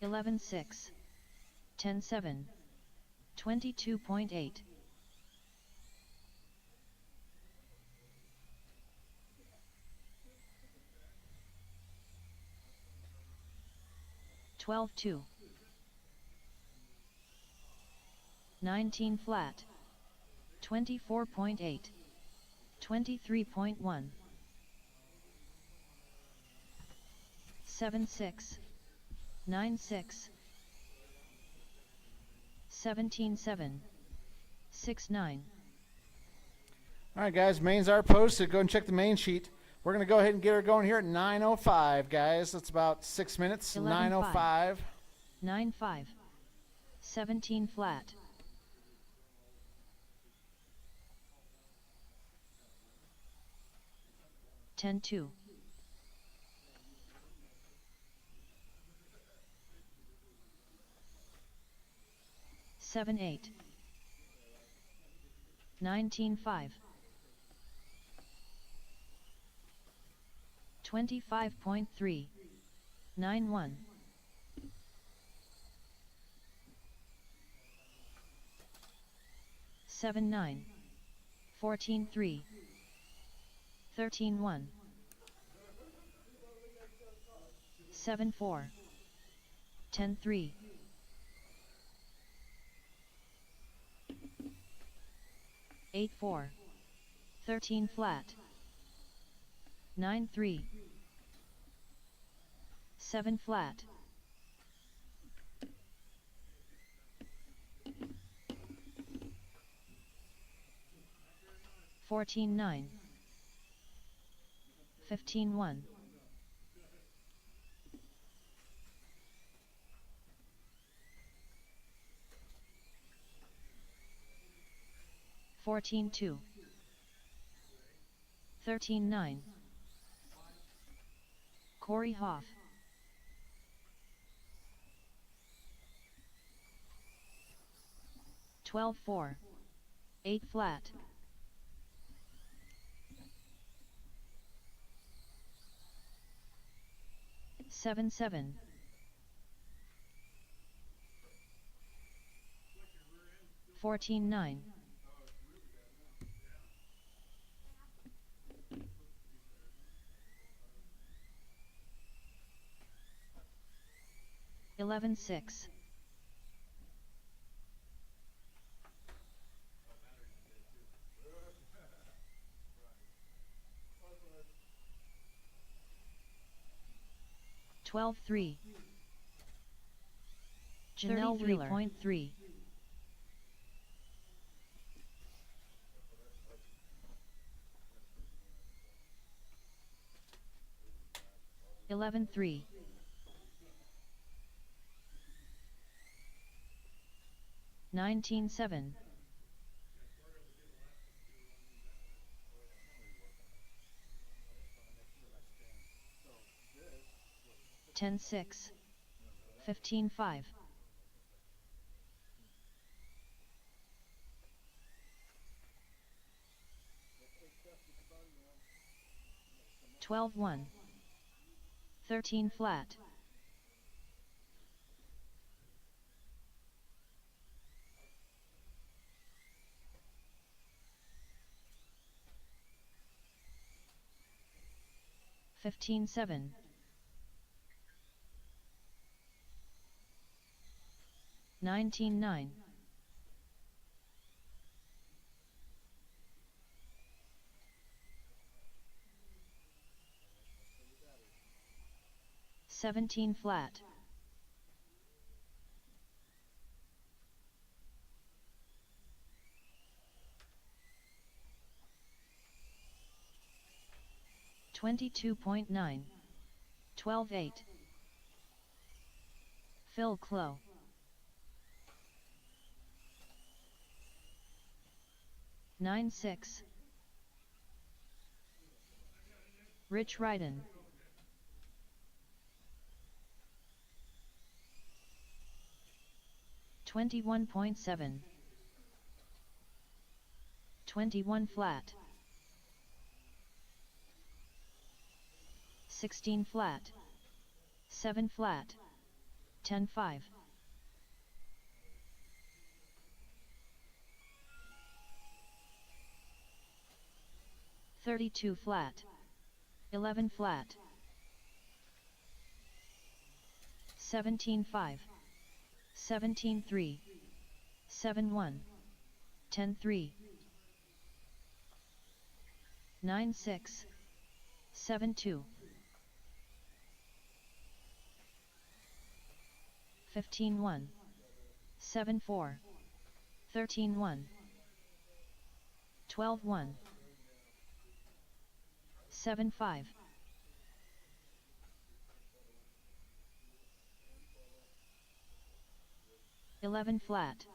11-6, 10-7, 22.8. 12-2, 19 flat, 24.8, 23.1, 7-6, 9-6, 17-7, 6-9. All right, guys, mains are posted. Go and check the main sheet. We're going to go ahead and get her going here at 9:05, guys. That's about 6 minutes. 9:05. 9-5, 17 flat. 10-2. 7-8. 19-5. 25.3. 9-1. 7-9. 14-3. 13-1. 7-4. 10-3. 8-4. 13 flat. 9-3. 7 flat. 14-9. 15-1. 14-2. 13-9. Corey Hoff. 12-4. 8 flat. 7-7. 14-9. 11-6. 12-3. Janelle 3.3. 11-3. 19-7. 10-6. 15-5. 12-1. 13 flat. 15-7. 19-9. 17 flat. 22.9. 12-8. Phil Clow. 9-6. Rich Ryden. 21.7. 21 flat. 16 flat. 7 flat. 10-5. 32 flat. 11 flat. 17-5. 17-3. 7-1. 10-3. 9-6. 7-2. 15-1. 7-4. 13-1. 12-1. 7-5. 11 flat.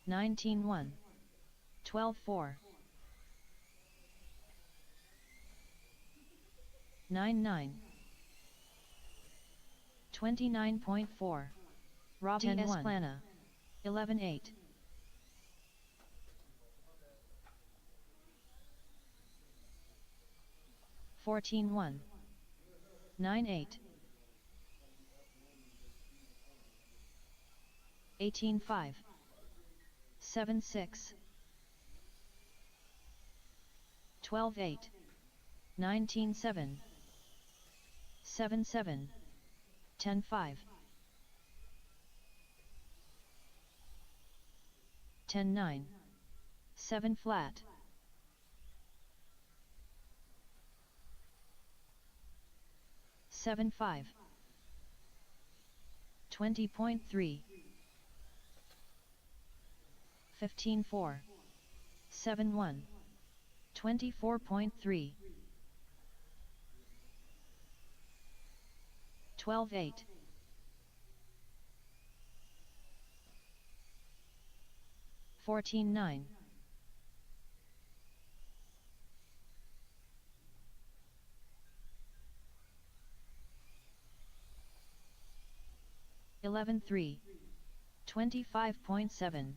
19-1. 12-4. 9-9. 29.4. Robbie Esplana. 11-8. 14-1. 9-8. 18-5. 7-6. 12-8. 19-7. 7-7. 10-5. 10-9. 7 flat. 7-5. 20.3. 15-4. 7-1. 24.3. 12-8. 14-9. 11-3. 25.7.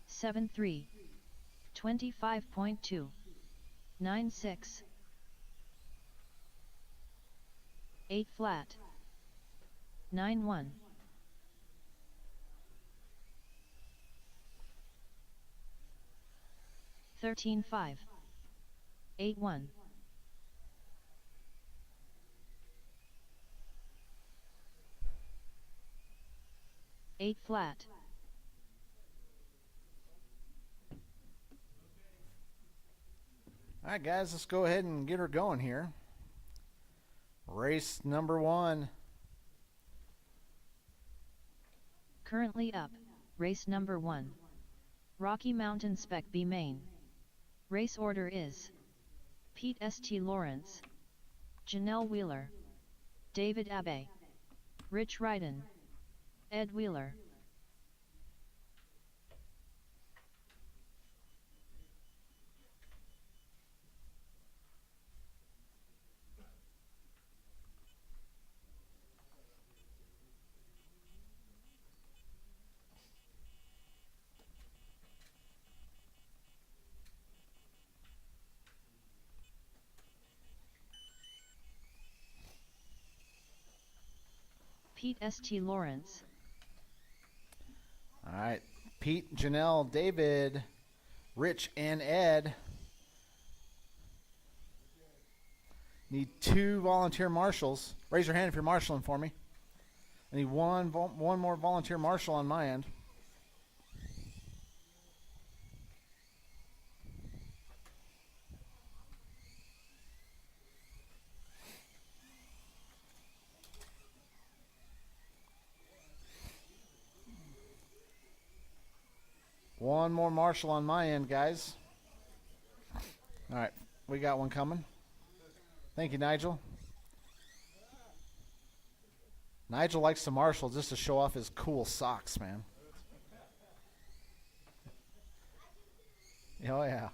7-3. 25.2. 9-6. 8 flat. 9-1. 13-5. 8-1. 8 flat. All right, guys, let's go ahead and get her going here. Race number 1. Currently up, race number 1. Rocky Mountain Spec B main. Race order is Pete St. Lawrence, Janelle Wheeler, David Abbey, Rich Ryden, Ed Wheeler. Pete St. Lawrence. All right. Pete, Janelle, David, Rich, and Ed. Need 2 volunteer marshals. Raise your hand if you're marshaling for me. I need one more volunteer marshal on my end. One more marshal on my end, guys. All right, we got one coming. Thank you, Nigel. Nigel likes to marshal just to show off his cool socks, man. Oh, yeah.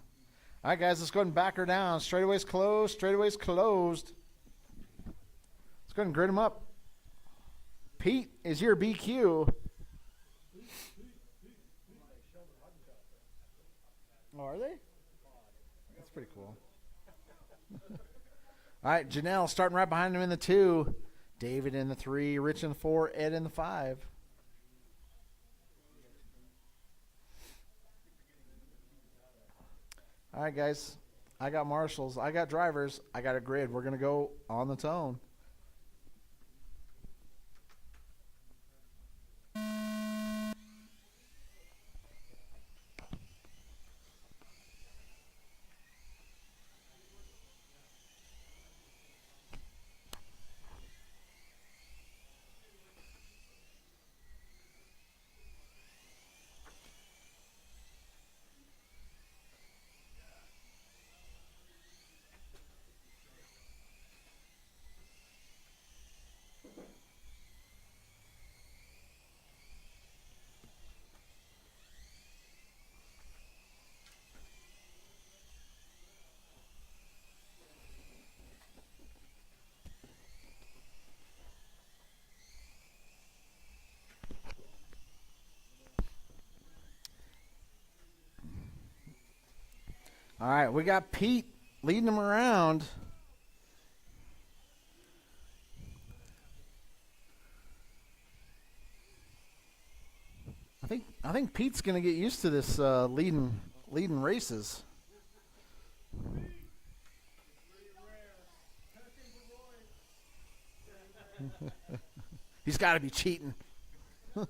All right, guys, let's go ahead and back her down. Straightaway's closed. Straightaway's closed. Let's go ahead and grid them up. Pete is your BQ. Oh, are they? That's pretty cool. All right, Janelle starting right behind him in the 2. David in the 3, Rich in the 4, Ed in the 5. All right, guys. I got marshals. I got drivers. I got a grid. We're going to go on the tone. All right, we got Pete leading them around. I think Pete's going to get used to this leading races. He's got to be cheating. All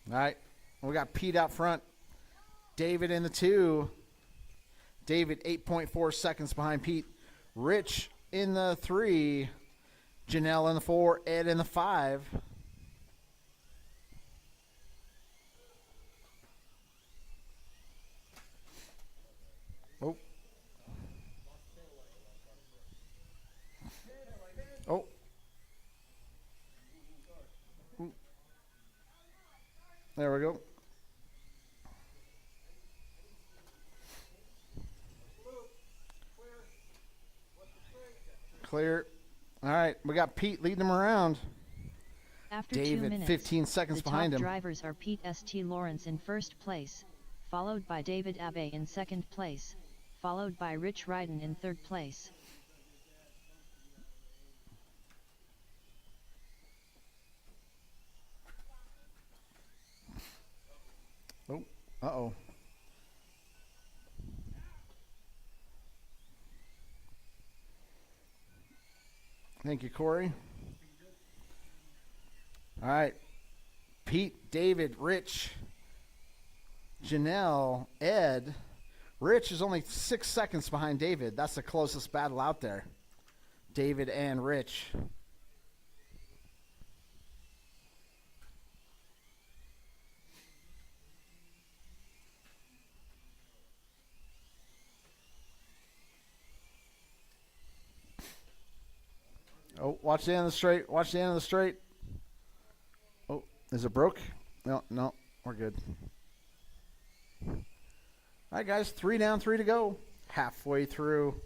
right, we got Pete out front. David in the 2. David 8.4 seconds behind Pete. Rich in the 3. Janelle in the 4. Ed in the 5. Oh. Oh. There we go. Clear. All right, we got Pete leading them around. After David, 2 minutes, 15 seconds behind the him. top drivers are Pete St. Lawrence in first place, followed by David Abbey in second place, followed by Rich Ryden in third place. Oh, uh-oh. Thank you, Corey. All right. Pete, David, Rich, Janelle, Ed. Rich is only 6 seconds behind David. That's the closest battle out there. David and Rich. Oh, watch the end of the straight. Watch the end of the straight. Oh, is it broke? No, no, we're good. All right, guys, 3 down, 3 to go. Halfway through.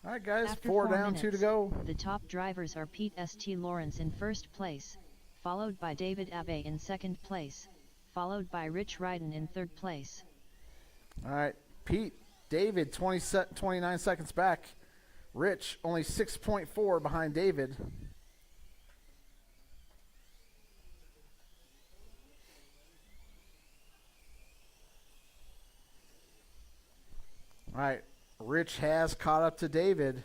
All right, guys, After 4 4 down, 2 to minutes, go. the top drivers are Pete St. Lawrence in first place, followed by David Abe in second place, followed by Rich Ryden in third place. All right, Pete, David, 29 seconds back. Rich, only 6.4 behind David. All right, Rich has caught up to David,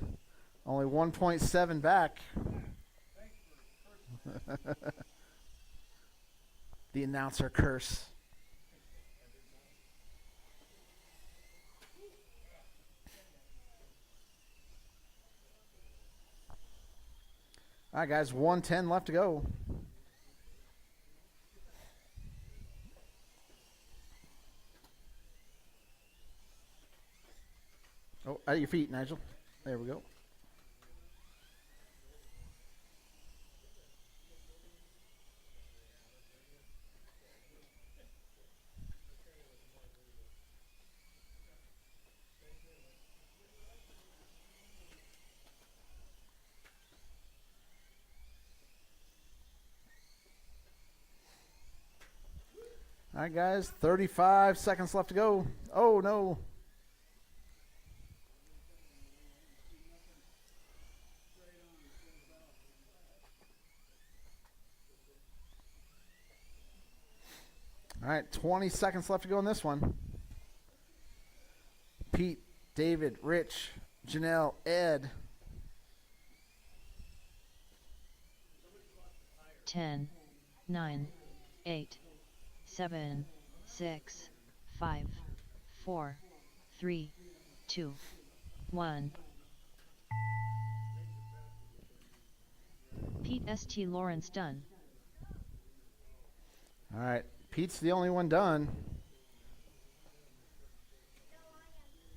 only 1.7 back. The announcer curse. All right, guys, 1:10 left to go. Oh, out of your feet, Nigel. There we go. All right, guys, 35 seconds left to go. Oh, no. All right, 20 seconds left to go in this one. Pete, David, Rich, Janelle, Ed. 10, 9, 8, 7, 6, 5, 4, 3, 2, 1. Pete St. Lawrence done. All right, Pete's the only one done.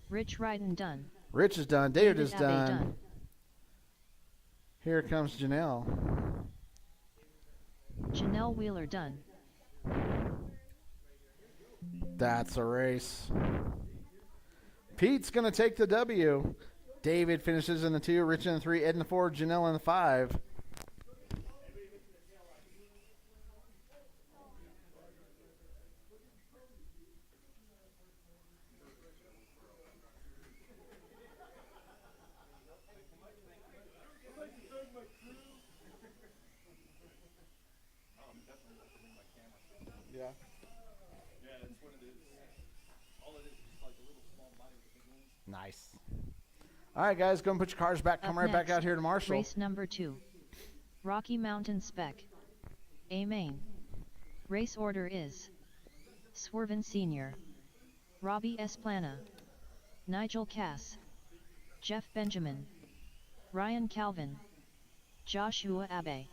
Rich Ryden done. Rich is done. David is Abe done. Here comes Janelle. Janelle Wheeler done. That's a race. Pete's going to take the W. David finishes in the 2, Rich in the 3, Ed in the 4, Janelle in the 5. Yeah. Yeah, that's what it is. All it is just like a little small body with big wings. Nice. All right, guys, go and put your cars back. Come Up right back next, out here to Marshall. Race number 2. Rocky Mountain Spec. A main. Race order is Swervin Sr., Robbie Esplana, Nigel Cass, Jeff Benjamin, Ryan Calvin, Joshua Abe,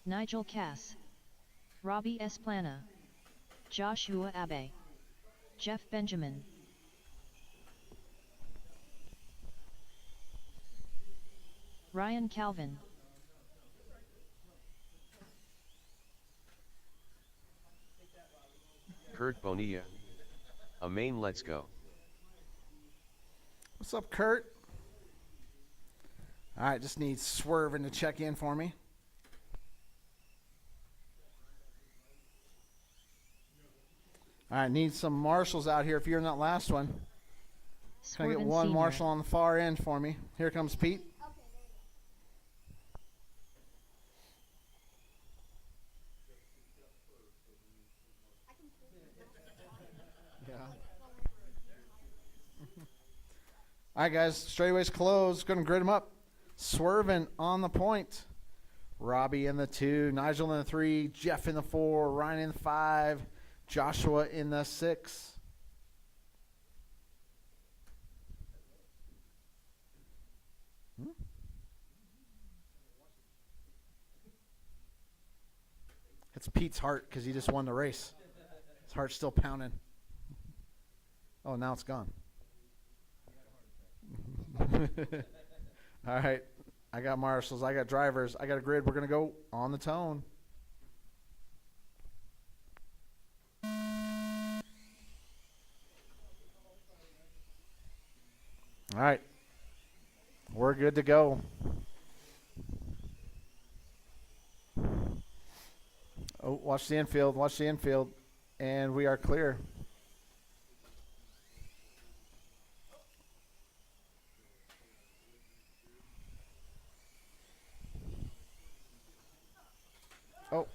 Nigel Cass, Robbie Esplana, Joshua Abe, Jeff Benjamin. Ryan Calvin. Kurt Bonilla. A main, let's go. What's up, Kurt? All right, just need Swervin to check in for me. All right, need some marshals out here if you're in that last one. Can I get Swervin' one Senior. Marshall on the far end for me? Here comes Pete. Yeah. All right, guys. Straightaways closed. Going to grid them up. Swervin on the point. Robbie in the 2. Nigel in the 3. Jeff in the 4. Ryan in the 5. Joshua in the 6. It's Pete's heart because he just won the race. His heart's still pounding. Oh, now it's gone. All right. I got marshals. I got drivers. I got a grid. We're going to go on the tone. All right. We're good to go. Oh, watch the infield. Watch the infield. And we are clear. Oh.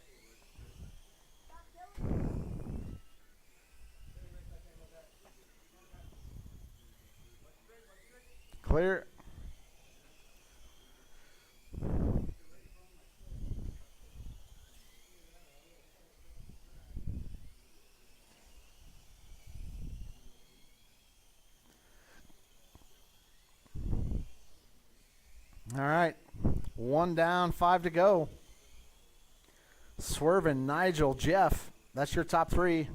Clear. All right. 1 down, 5 to go. Swervin, Nigel, Jeff. That's your top 3.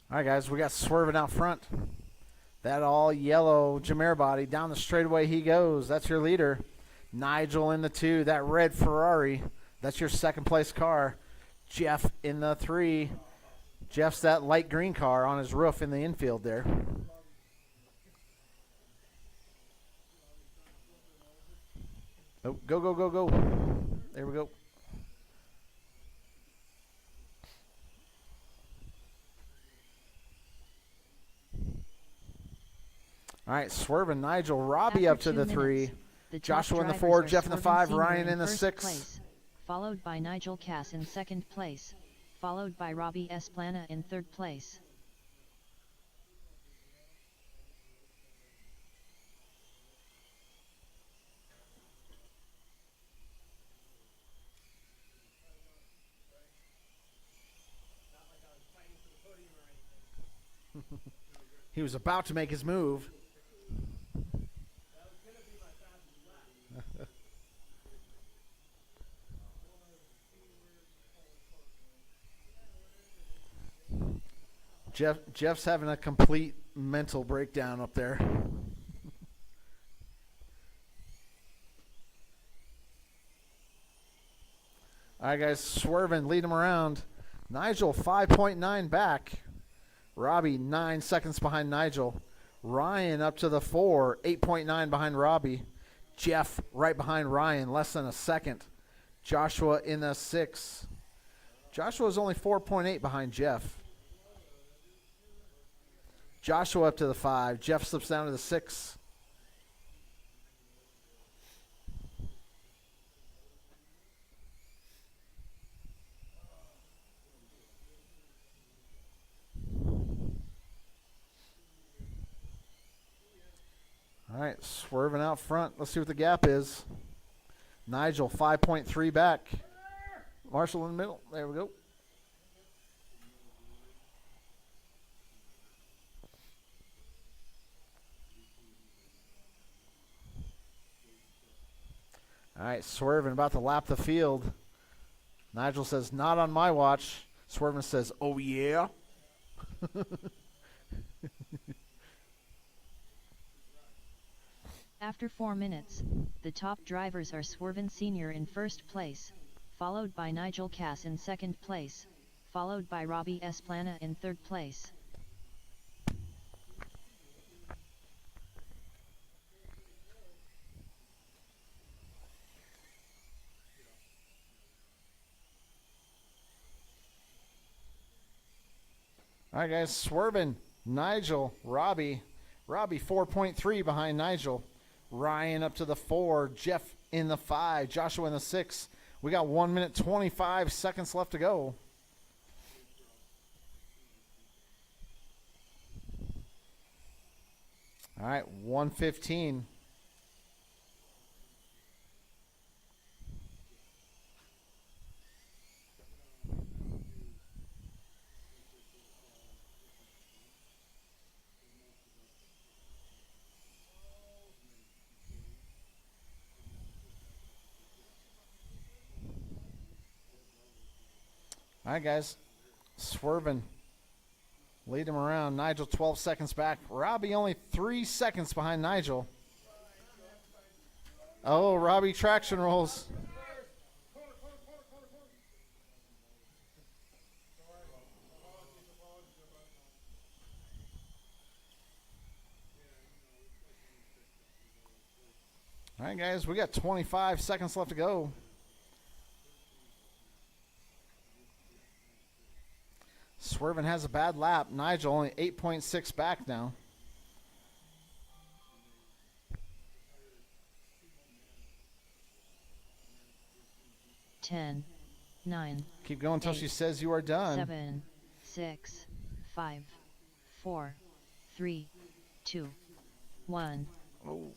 All right, guys, we got Swervin out front. That all yellow Jameer body. Down the straightaway he goes. That's your leader. Nigel in the 2. That red Ferrari. That's your second place car. Jeff in the 3. Jeff's that light green car on his roof in the infield there. Oh, go, go, go, go. There we go. All right, Swervin, Nigel, Robbie After up to 2 the minutes, 3. the top Joshua in the drivers 4, are Jeff in the Swervin 5, Senior Ryan in the first 6. place, followed by Nigel Cass in second place, followed by Robbie Esplana in third place. He was about to make his move. Jeff's having a complete mental breakdown up there. All right, guys, Swervin, lead him around. Nigel, 5.9 back. Robbie, 9 seconds behind Nigel. Ryan up to the 4, 8.9 behind Robbie. Jeff right behind Ryan, less than a second. Joshua in the 6. Joshua's only 4.8 behind Jeff. Joshua up to the 5. Jeff slips down to the 6. All right, Swervin out front. Let's see what the gap is. Nigel, 5.3 back. Marshall in the middle. There we go. All right, Swervin about to lap the field. Nigel says, not on my watch. Swervin says, oh, yeah. After 4 minutes, the top drivers are Swerven Sr. in first place, followed by Nigel Cass in second place, followed by Robbie Esplana in third place. All right, guys, swerving. Nigel, Robbie. Robbie 4.3 behind Nigel. Ryan up to the 4. Jeff in the 5. Joshua in the 6. We got 1 minute 25 seconds left to go. All right, 1:15. All right, guys. Swerving. Lead him around. Nigel 12 seconds back. Robbie only 3 seconds behind Nigel. Oh, Robbie traction rolls. All right, guys. We got 25 seconds left to go. Swervin has a bad lap. Nigel only 8.6 back now. Ten, 9. Keep going until she says you are done. 7, 6, 5, 4, 3, 2, 1. Oh.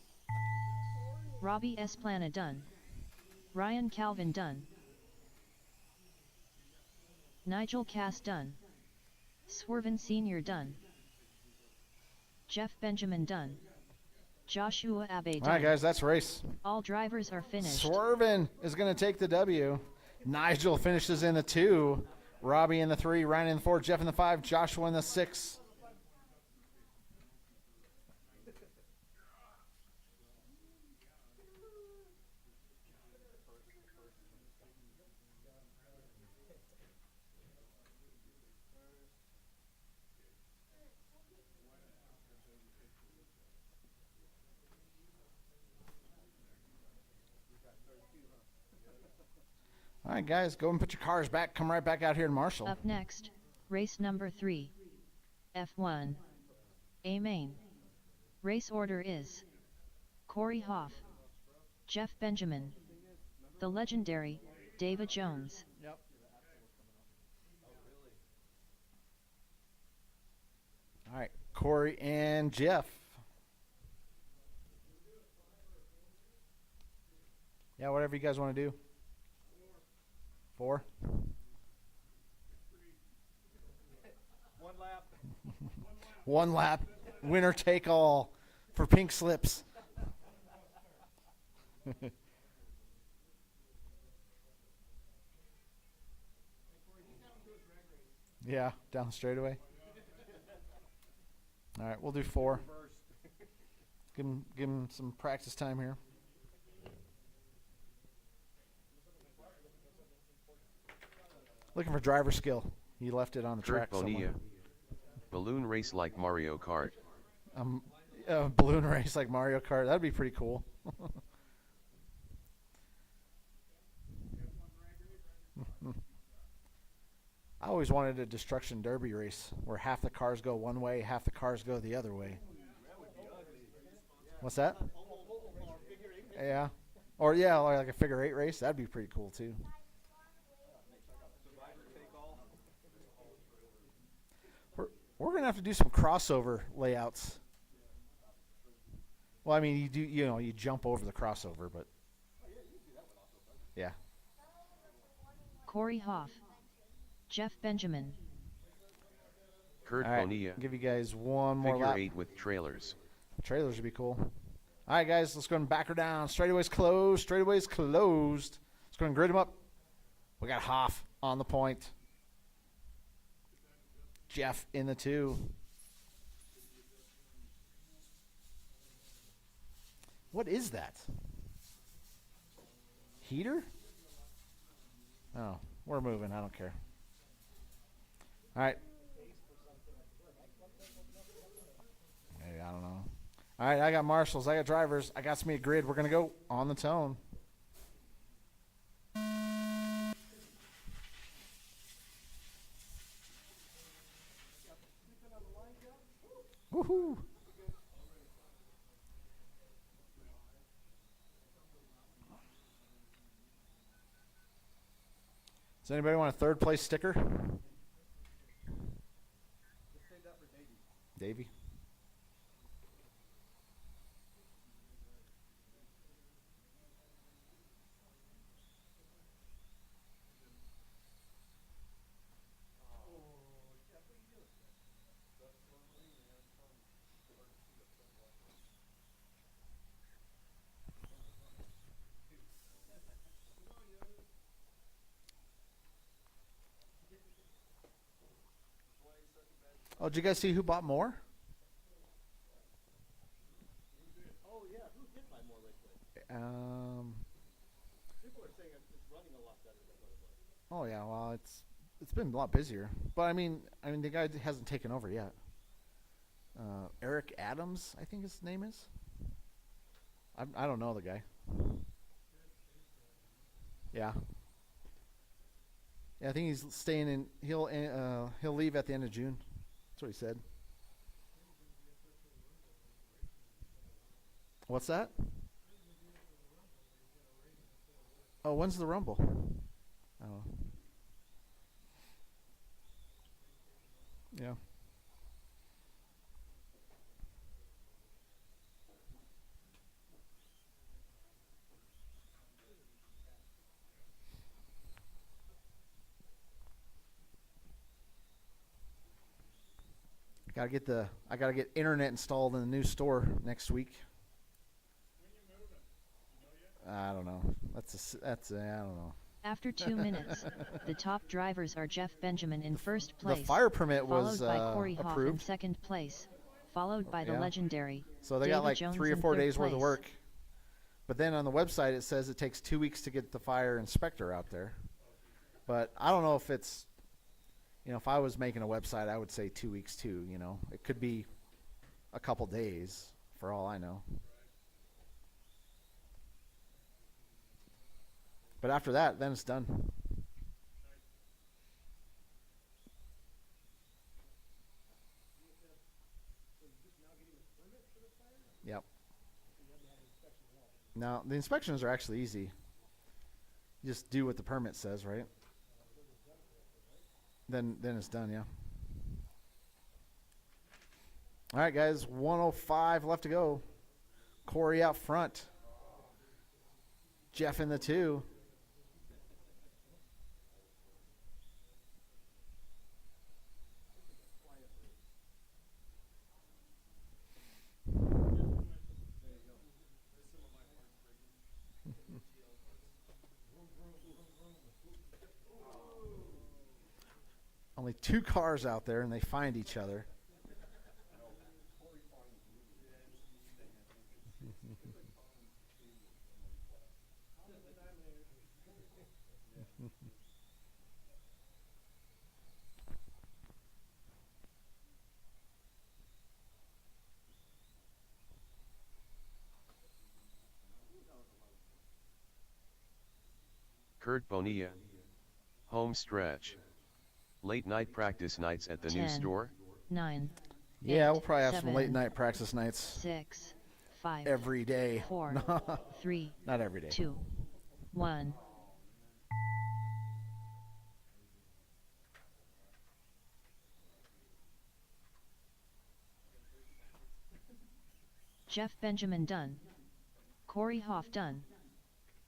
Robbie Esplana done. Ryan Calvin done. Nigel Cass done. Swerven Sr. done. Jeff Benjamin done. Joshua Abe done. All right, guys, that's race. All drivers are finished. Swervin is going to take the W. Nigel finishes in the 2. Robbie in the 3. Ryan in the 4. Jeff in the 5. Joshua in the 6. All right, guys, go and put your cars back. Come right back out here in Marshall. Up next, race number 3. F1. A main. Race order is Corey Hoff, Jeff Benjamin, the legendary David Jones. Yep. All right, Corey and Jeff. Yeah, whatever you guys want to do. 4. 1 lap. 1 lap. Winner take all for pink slips. Yeah, down the straightaway. All right, we'll do 4. Give him some practice time here. Looking for driver skill. He left it on the track Kurt somewhere. Bonilla. Balloon race like Mario Kart. Balloon race like Mario Kart. That'd be pretty cool. I always wanted a destruction derby race where half the cars go one way, half the cars go the other way. What's that? Yeah. Or like a figure 8 race. That'd be pretty cool too. We're gonna have to do some crossover layouts. Well, I mean, you jump over the crossover, but yeah. Corey Hoff, Jeff Benjamin. Kurt All right, Bonilla. give you guys one more Figure lap. 8 with trailers. Trailers would be cool. All right, guys, let's go and back her down. Straightaway's closed. Straightaway's closed. Let's go and grid them up. We got Hoff on the point. Jeff in the 2. What is that? Heater? Oh, we're moving. I don't care. All right. Maybe, I don't know. All right, I got marshals. I got drivers. I got me a grid. We're going to go on the tone. Woohoo! Does anybody want a third place sticker? Davey? Oh, did you guys see who bought more? Oh yeah, who did buy more liquid? People are saying it's running a lot better than what it was. Oh yeah, well it's been a lot busier, but I mean the guy hasn't taken over yet. Eric Adams, I think his name is. I don't know the guy. Yeah. Yeah, I think he's staying in. He'll leave at the end of June. That's what he said. What's that? Oh, when's the Rumble? Oh. Yeah. I gotta get internet installed in the new store next week. I don't know. I don't know. After 2 minutes, the top drivers are Jeff Benjamin in first place. The fire permit was followed by Corey Hoff in approved. second place, followed by the Yeah. legendary So they David got like Jones 3 or in 4 third days worth of place. work. But then on the website it says it takes 2 weeks to get the fire inspector out there. But I don't know if it's, if I was making a website, I would say 2 weeks too. It could be a couple days for all I know. But after that, then it's done. Yep. Now, the inspections are actually easy. You just do what the permit says, right? Then it's done, yeah. All right, guys, 105 left to go. Corey out front. Jeff in the 2. Only 2 cars out there, and they find each other. Kurt Bonilla. Home stretch. Late night practice nights at the new 10, store? 9. Yeah, 8, we'll probably have some 7, late night practice nights 6, 5, every day. 4, 3, Not every day. 2, 1. Jeff Benjamin done. Corey Hoff done.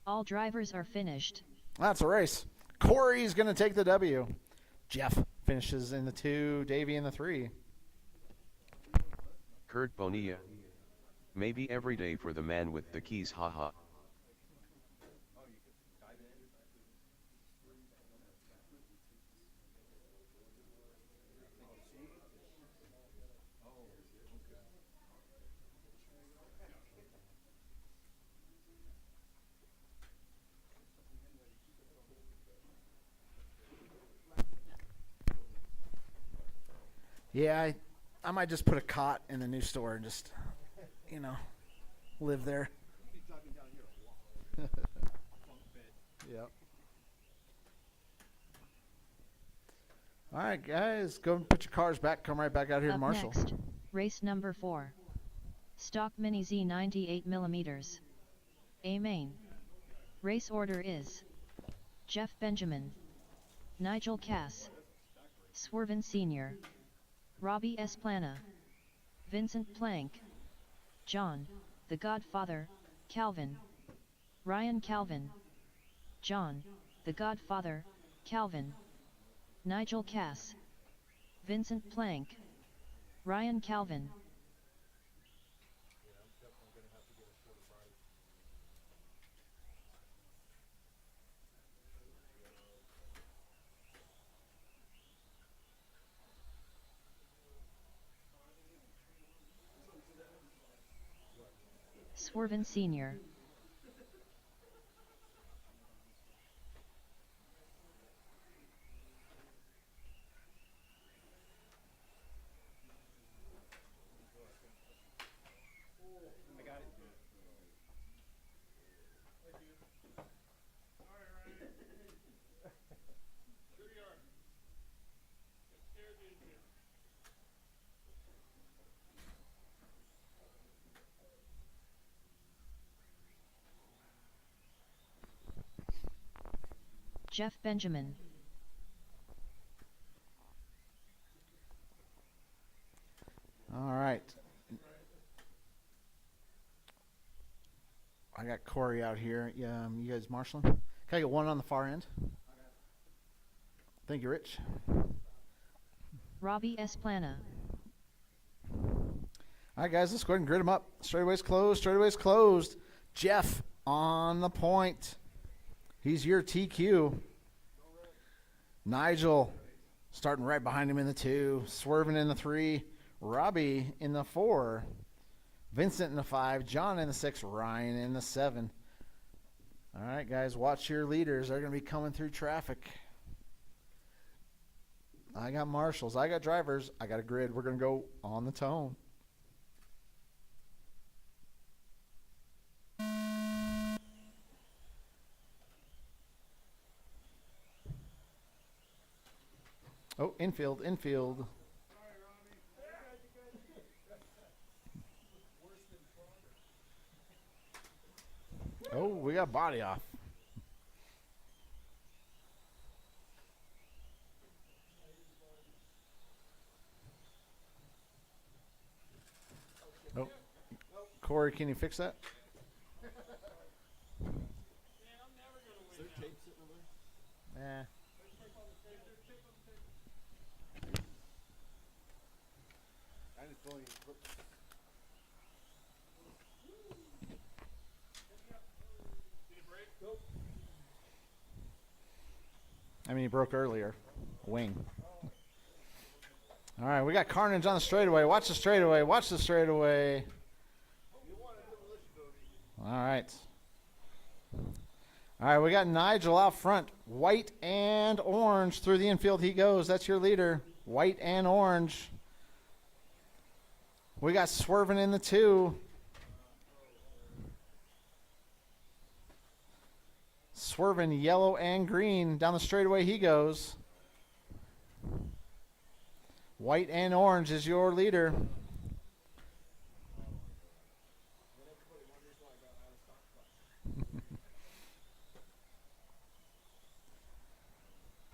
All drivers are finished. That's a race. Corey's going to take the W. Jeff finishes in the 2, Davey in the 3. Kurt Bonilla. Maybe every day for the man with the keys, haha. Yeah, I might just put a cot in the new store and just, live there. Be driving down here a lot. Bunk bed. Yep. All right, guys, go and put your cars back. Come right back out here to Up Marshall. next, race number 4. Stock Mini Z 98mm. A main. Race order is Jeff Benjamin, Nigel Cass, Swerven Sr., Robbie Esplana, Vincent Plank, John, The Godfather, Calvin, Ryan Calvin, John, The Godfather, Calvin, Nigel Cass, Vincent Plank, Ryan Calvin. Swerven Sr. I got it. Jeff Benjamin. All right. I got Corey out here. Yeah, you guys marshaling? Can I get one on the far end? Thank you, Rich. Robbie Esplana. All right, guys, let's go ahead and grid them up. Straightaway's closed. Straightaway's closed. Jeff on the point. He's your TQ. Nigel starting right behind him in the 2. Swerving in the 3. Robbie in the 4. Vincent in the 5. John in the 6. Ryan in the 7. All right, guys, watch your leaders. They're going to be coming through traffic. I got marshals. I got drivers. I got a grid. We're going to go on the tone. Oh, infield. Oh, we got body off. Oh, Corey, can you fix that? Nah. I just only put. I mean, he broke earlier. Wing. All right, we got carnage on the straightaway. Watch the straightaway. Watch the straightaway. All right. All right, we got Nigel out front. White and orange through the infield he goes. That's your leader. White and orange. We got Swerving in the 2. Swerving yellow and green. Down the straightaway he goes. White and orange is your leader.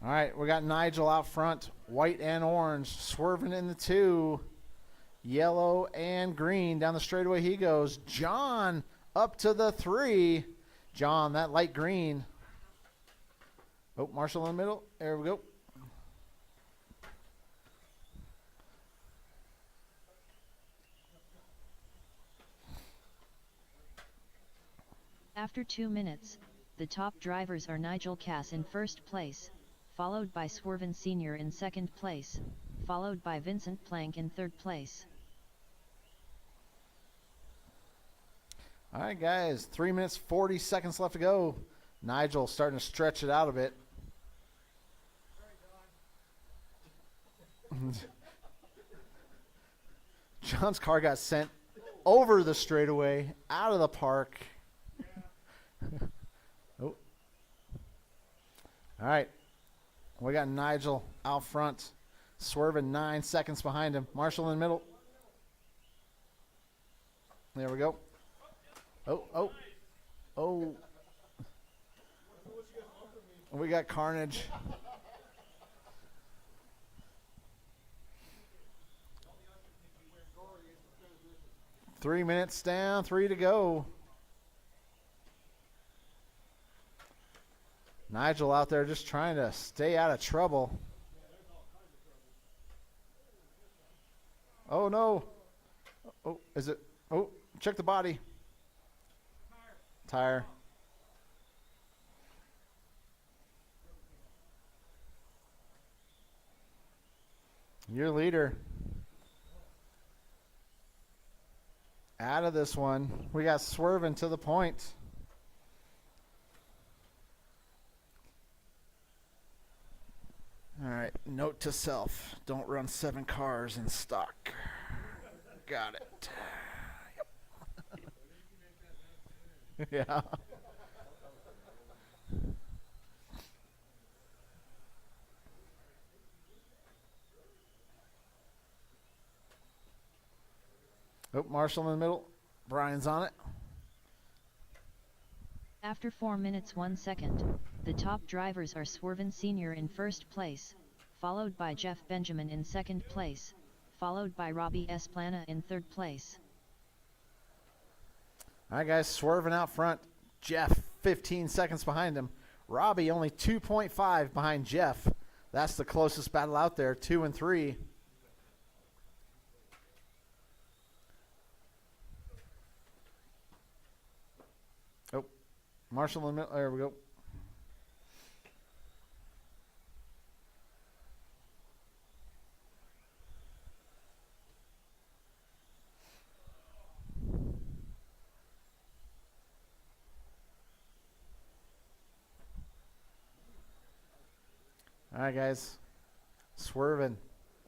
All right, we got Nigel out front. White and orange. Swerving in the 2. Yellow and green. Down the straightaway he goes. John up to the 3. John, that light green. Oh, Marshall in the middle. There we go. After 2 minutes, the top drivers are Nigel Cass in first place, followed by Swerven Sr. in second place, followed by Vincent Plank in third place. All right, guys, 3 minutes, 40 seconds left to go. Nigel starting to stretch it out a bit. John's car got sent over the straightaway, out of the park. Oh. All right. We got Nigel out front, swerving 9 seconds behind him. Marshall in the middle. There we go. Oh. We got carnage. Three minutes down, 3 to go. Nigel out there just trying to stay out of trouble. Oh, no. Oh, is it? Oh, check the body. Tire. Your leader. Out of this one. We got swerving to the point. All right, note to self. Don't run 7 cars in stock. Got it. Yep. Yeah. Oh, Marshall in the middle. Brian's on it. After 4 minutes 1 second, the top drivers are Swerven Sr. in first place, followed by Jeff Benjamin in second place, followed by Robbie Esplana in third place. All right, guys, swerving out front. Jeff, 15 seconds behind him. Robbie, only 2.5 behind Jeff. That's the closest battle out there, 2 and 3. Oh, Marshall in the middle. There we go. All right, guys. Swerving.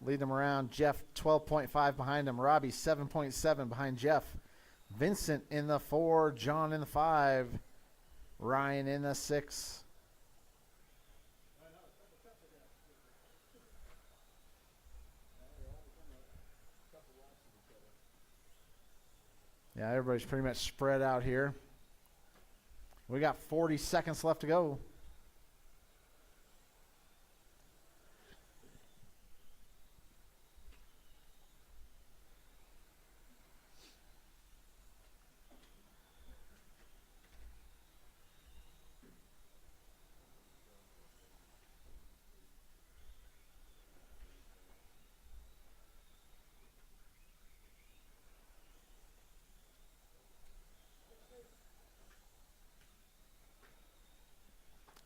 Lead them around. Jeff, 12.5 behind him. Robbie, 7.7 behind Jeff. Vincent in the 4. John in the 5. Ryan in the 6. Yeah, everybody's pretty much spread out here. We got 40 seconds left to go.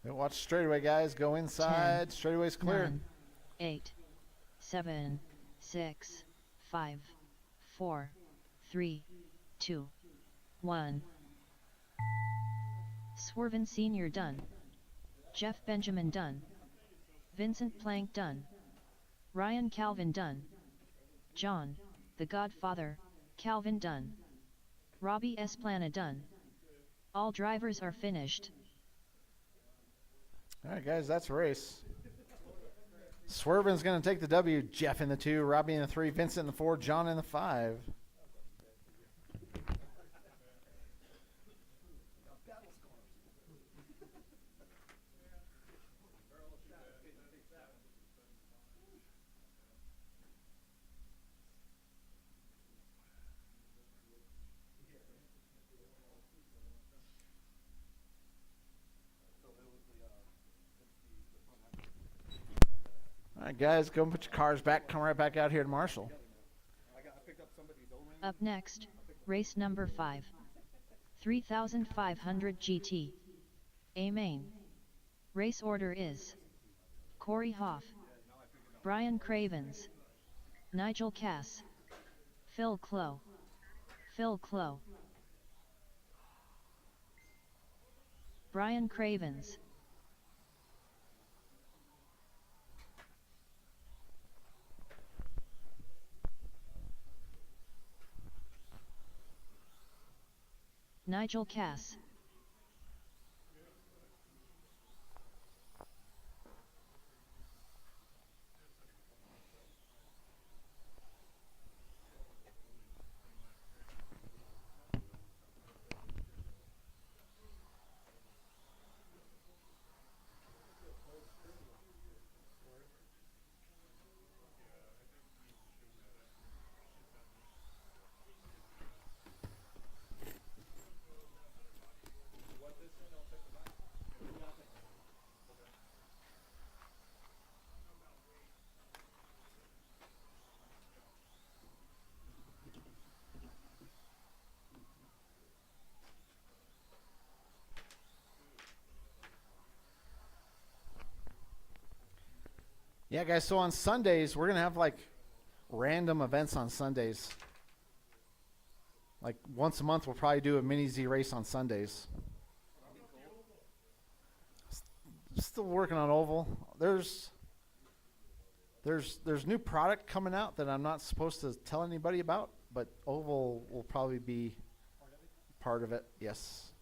Watch straightaway, guys. Go inside. 10, Straightaway's clear. 9, 8, 7, 6, 5, 4, 3, 2, 1. Swerven Sr. done. Jeff Benjamin done. Vincent Plank done. Ryan Calvin done. John, the Godfather, Calvin done. Robbie Esplana done. All drivers are finished. All right, guys, that's a race. Swerven's going to take the W. Jeff in the 2, Robbie in the 3, Vincent in the 4, John in the 5. All right, guys, go and put your cars back. Come right back out here to Marshall. Up next, race number 5. 3500 GT. A main. Race order is Corey Hoff, Brian Cravens, Nigel Cass, Phil Clough, Brian Cravens, Nigel Cass. Yeah, guys, so on Sundays, we're going to have like random events on Sundays. Like once a month, we'll probably do a mini Z race on Sundays. Still working on oval. There's new product coming out that I'm not supposed to tell anybody about, but oval will probably be part of it. Yes.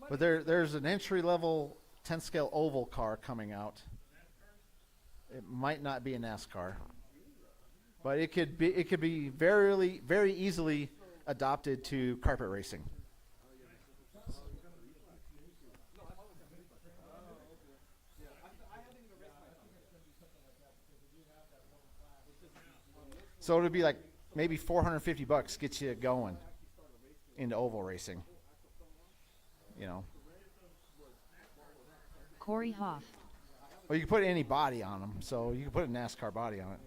But there's an entry level 10 scale oval car coming out. It might not be a NASCAR, but it could be very easily adopted to carpet racing. So it'll be like maybe $450 gets you going into oval racing. You know. Corey Hoff. Well, you can put any body on them, so you can put a NASCAR body on it.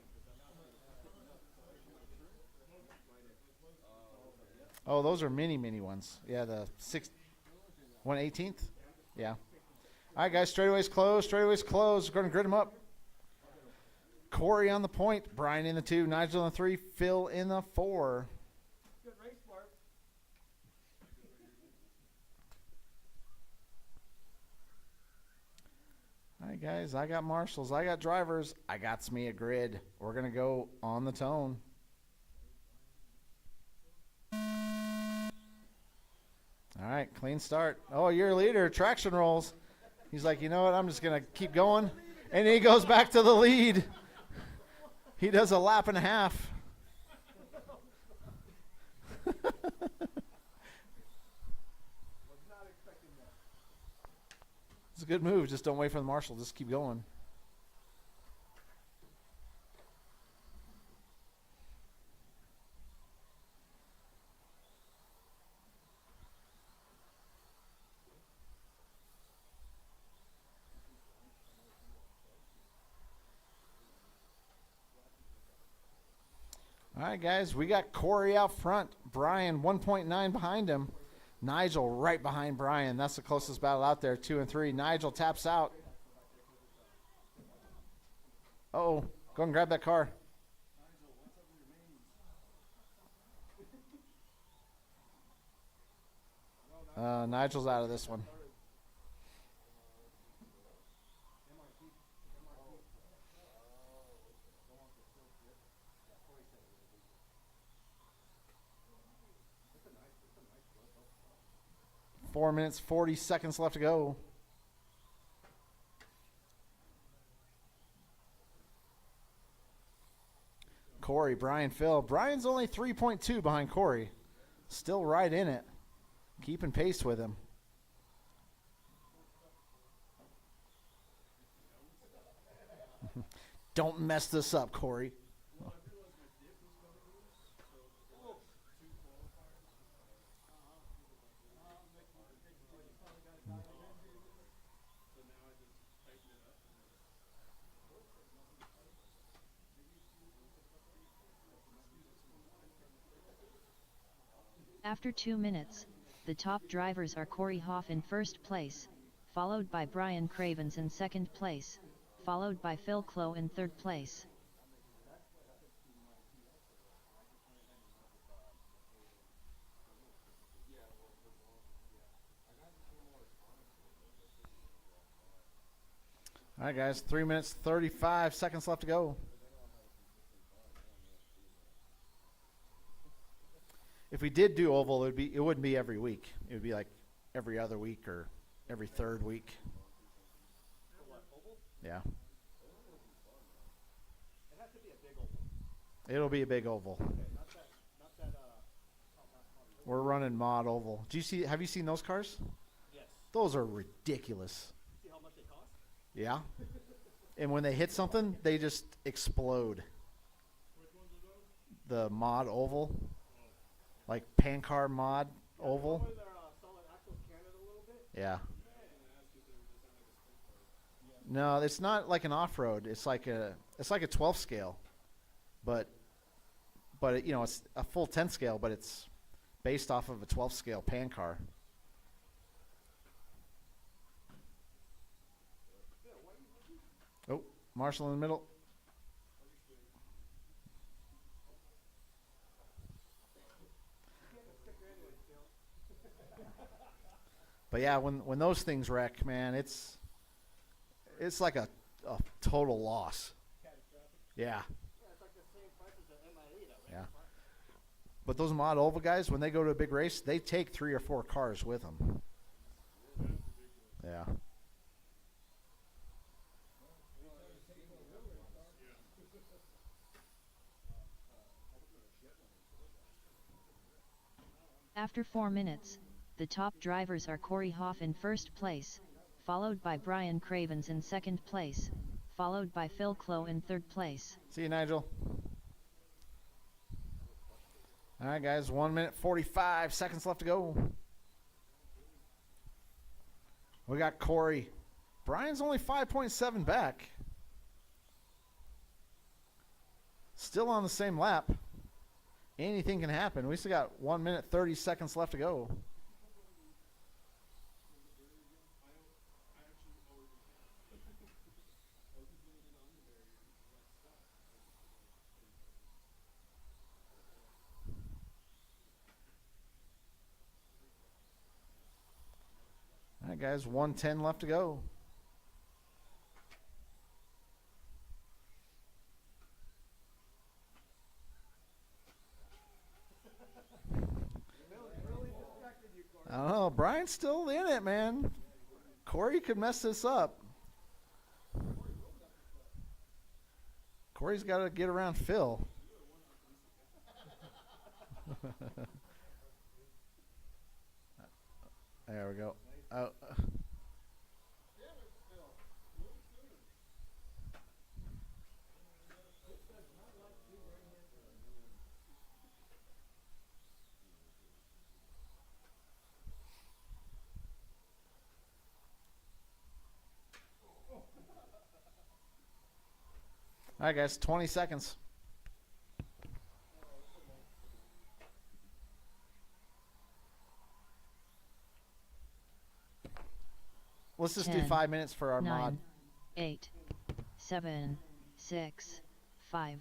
Oh, those are mini ones. Yeah, the 1/18th. Yeah. All right, guys, straightaways closed. Straightaways closed. We're going to grid them up. Corey on the point. Brian in the 2. Nigel in the 3. Phil in the 4. Good race, Mark. All right, guys, I got marshals. I got drivers. I got me a grid. We're going to go on the tone. All right, clean start. Oh, you're a leader. Traction rolls. He's like, you know what? I'm just going to keep going. And he goes back to the lead. He does a lap and a half. It's a good move. Just don't wait for the marshal. Just keep going. All right, guys, we got Corey out front. Brian 1.9 behind him. Nigel right behind Brian. That's the closest battle out there, 2 and 3. Nigel taps out. Uh-oh, go and grab that car. Nigel's out of this one. Four minutes, 40 seconds left to go. Corey, Brian, Phil. Brian's only 3.2 behind Corey. Still right in it. Keeping pace with him. Don't mess this up, Corey. After 2 minutes, the top drivers are Corey Hoff in first place, followed by Brian Cravens in second place, followed by Phil Clough in third place. All right, guys. 3 minutes, 35 seconds left to go. If we did do oval, it wouldn't be every week. It would be like every other week or every third week. Yeah. It has to be a big oval. It'll be a big oval. Okay, not that We're running mod oval. Have you seen those cars? Yes. Those are ridiculous. See how much they cost? Yeah. And when they hit something, they just explode. Which ones are those? The mod oval. Like Pancar mod oval. Where their solid axles canted a little bit? Yeah. No, it's not like an off-road. It's like a 12 scale, but it, it's a full 10 scale, but it's based off of a 12 scale pan car. Oh, Marshall in the middle. But yeah, when those things wreck, man, it's like a total loss. Yeah. Yeah, it's like the same price as the MIA that Yeah. But those mod oval guys, when they go to a big race, they take 3 or 4 cars with them. Yeah. After 4 minutes, the top drivers are Corey Hoff in first place, followed by Brian Cravens in second place, followed by Phil Clough in third place. See you, Nigel. All right, guys, 1 minute, 45 seconds left to go. We got Corey. Brian's only 5.7 back. Still on the same lap. Anything can happen. We still got 1 minute, 30 seconds left to go. All right, guys, 1:10 left to go. I don't know. Brian's still in it, man. Corey could mess this up. Corey's got to get around Phil. There we go. Oh. All right, guys, 20 seconds. Let's just do 10, 5 minutes for our 9, mod. 8, 7, 6, 5,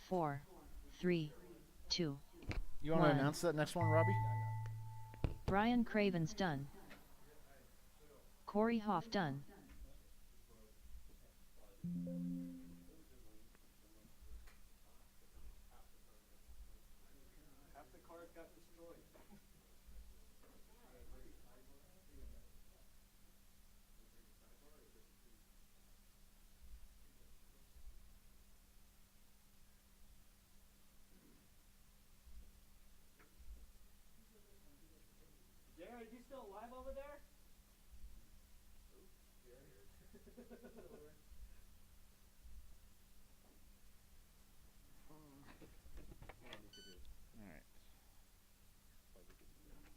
4, 3, 2. You want to 1. announce that next one, Robbie? Brian Cravens done. Corey Hoff done. half the cars got destroyed. Jared, you still alive over there? All right.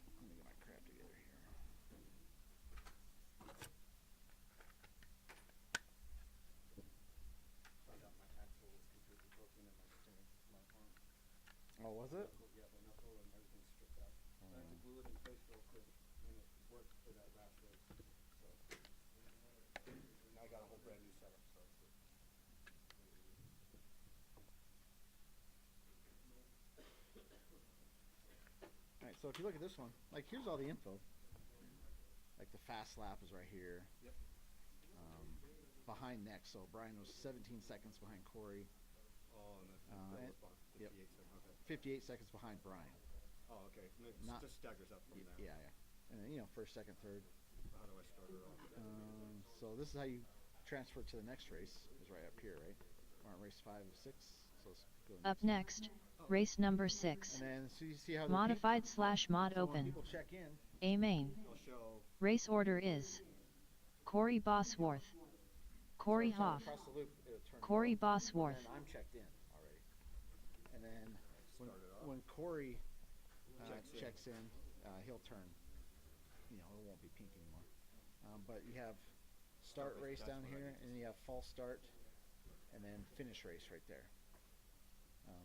Let me get my crap together here. Found out my axle was completely broken in my steering, my arm. Oh, was it? Yeah, the knuckle and everything stripped out. I had to glue it in place real quick, and it worked for that last race. So now I got a whole brand new setup. So it's good. All right, so if you look at this one, like here's all the info. Like the fast lap is right here. Yep. behind next. So Brian was 17 seconds behind Corey. Oh, and that's Uh, that and- was about yep. 58 seconds. Okay. 58 seconds behind Brian. Oh, okay. And it Not- just staggers up from there. Yeah, yeah. And then, you know, first, second, third. How do I start her off? So this is how you transfer to the next race. Is right up here, right? We're on race 5 of 6. So let's go Up next, race number 6. And then so you see how they're Modified pink? / mod So when open. people check in, A main. I'll show. Race order is Corey Bosworth, Corey so Hoff, across the loop, it'll turn Corey yellow. Bosworth. And I'm checked in already. And then when, Start it off. when Corey Checks checks in, he'll turn. You know, it won't be pink anymore. But you have start Start race, race that's down what I here, need. and then you have false start, and then finish race right there.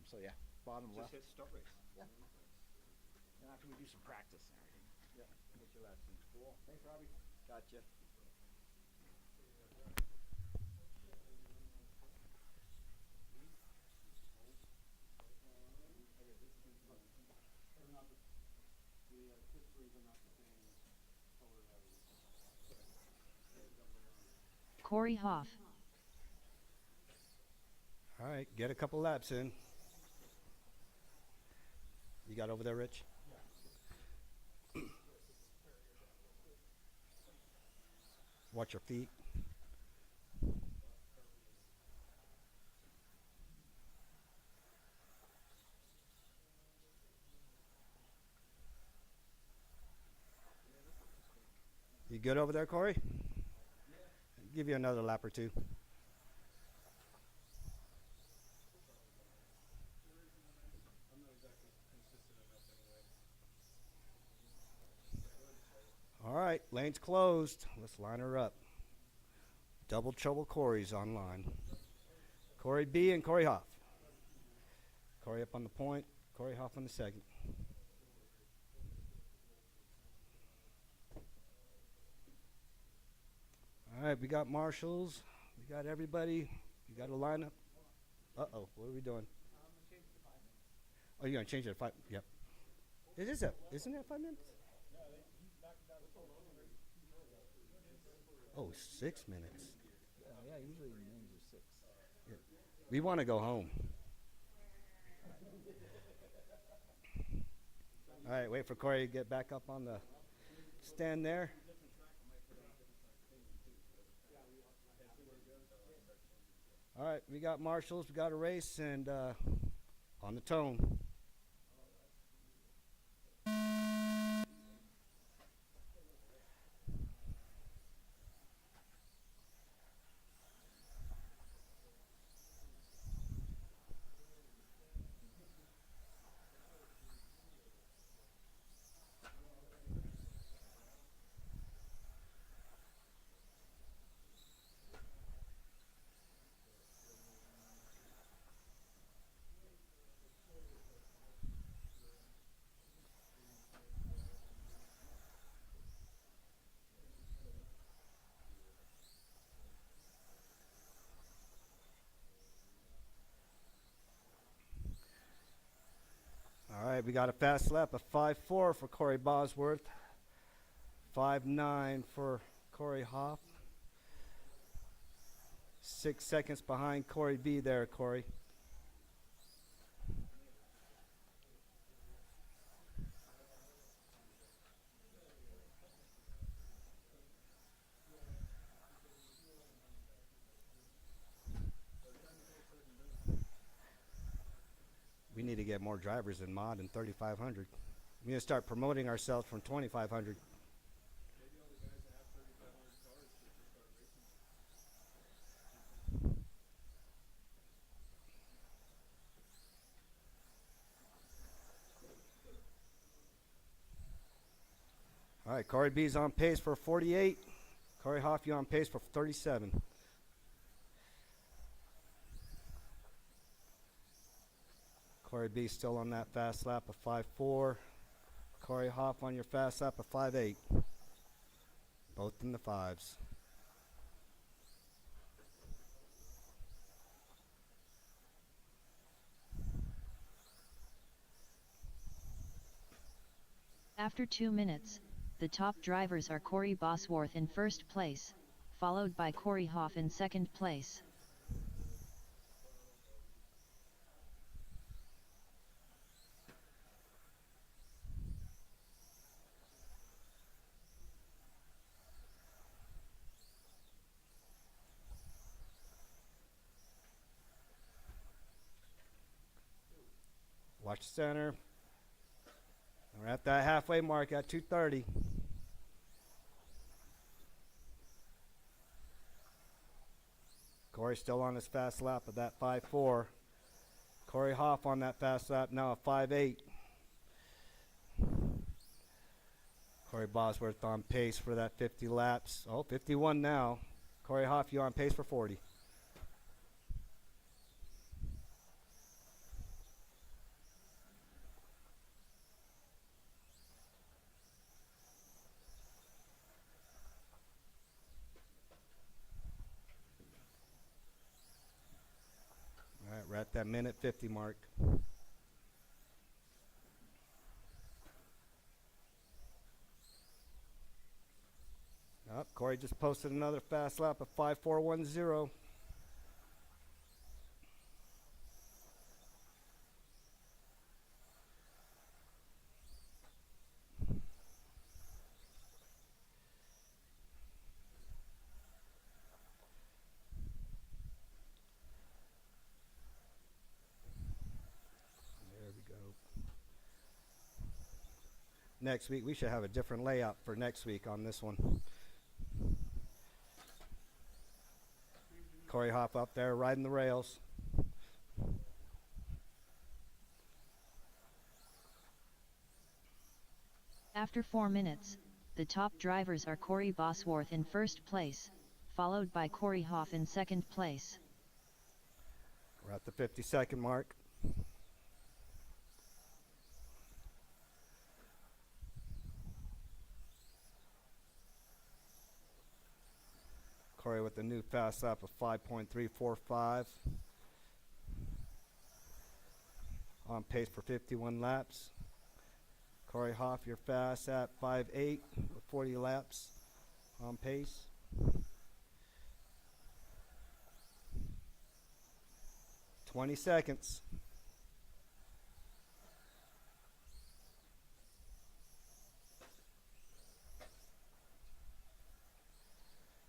So yeah, bottom Just left. hit start race. Yeah. And after we do some practice and everything. Yeah. Get your laps in. Cool. Thanks, Robbie. Gotcha. Corey Hoff, All right, get a couple laps in. You got over there, Rich? Watch your feet. You good over there, Corey? Give you another lap or two. All right, lane's closed. Let's line her up. Double Trouble Corey's online. Corey B and Corey Hoff. Corey up on the point, Corey Hoff on the second. All right, we got marshals. We got everybody. You got a lineup. Uh-oh, what are we doing? Oh, you're going to change it to 5? Yep. It is that. Isn't that 5 minutes? Oh, 6 minutes. Yeah, usually names are 6. We want to go home. All right, wait for Corey to get back up on the stand there. All right, we got marshals, we got a race, and on the tone. All right, we got a fast lap of 5.4 for Corey Bosworth, 5.9 for Corey Hoff. 6 seconds behind Corey B there, Corey. We need to get more drivers in mod and 3,500. We need to start promoting ourselves from 2,500. All right, Corey B's on pace for 48. Corey Hoff, you on pace for 37. Corey B still on that fast lap of 5.4. Corey Hoff on your fast lap of 5.8. Both in the fives. After 2 minutes, the top drivers are Corey Bosworth in first place, followed by Corey Hoff in second place. Watch the center. We're at that halfway mark at 2:30. Corey still on his fast lap of that 5.4. Corey Hoff on that fast lap now at 5.8. Corey Bosworth on pace for that 50 laps. Oh, 51 now. Corey Hoff, you on pace for 40. All right, we're at that minute 50 mark. Oh, Corey just posted another fast lap of 5.410. There we go. Next week, we should have a different layout for next week on this one. Corey Hoff up there riding the rails. After 4 minutes, the top drivers are Corey Bosworth in first place, followed by Corey Hoff in second place. We're at the 50-second mark. Corey with a new fast lap of 5.345. On pace for 51 laps. Corey Hoff, you're fast at 5.8 with 40 laps on pace. "20 seconds.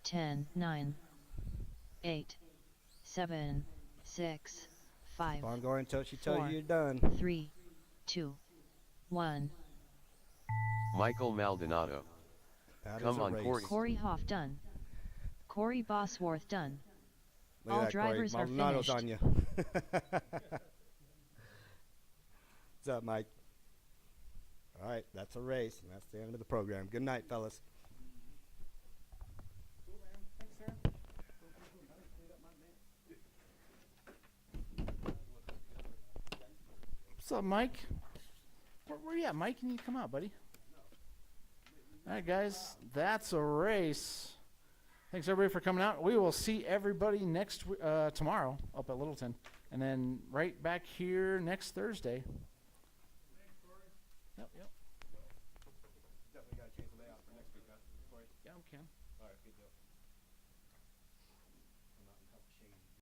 10, 9, 8, 7, 6, 5, Keep on going until she tells 4, you you're done. 3, 2, 1. Michael Maldonado. That Come is a on, race. Corey. Corey Hoff done. Corey Bosworth done. Look at All that, Corey. drivers are Maldonado's finished. on you. What's up, Mike? All right, that's a race, and that's the end of the program. Good night, fellas. What's up, Mike? Where you at, Mike? You need to come out, buddy. All right, guys, that's a race. Thanks, everybody, for coming out. We will see everybody tomorrow up at Littleton, and then right back here next Thursday. Yep. Definitely got to change the layout for next week, huh, Corey? Yeah, we can.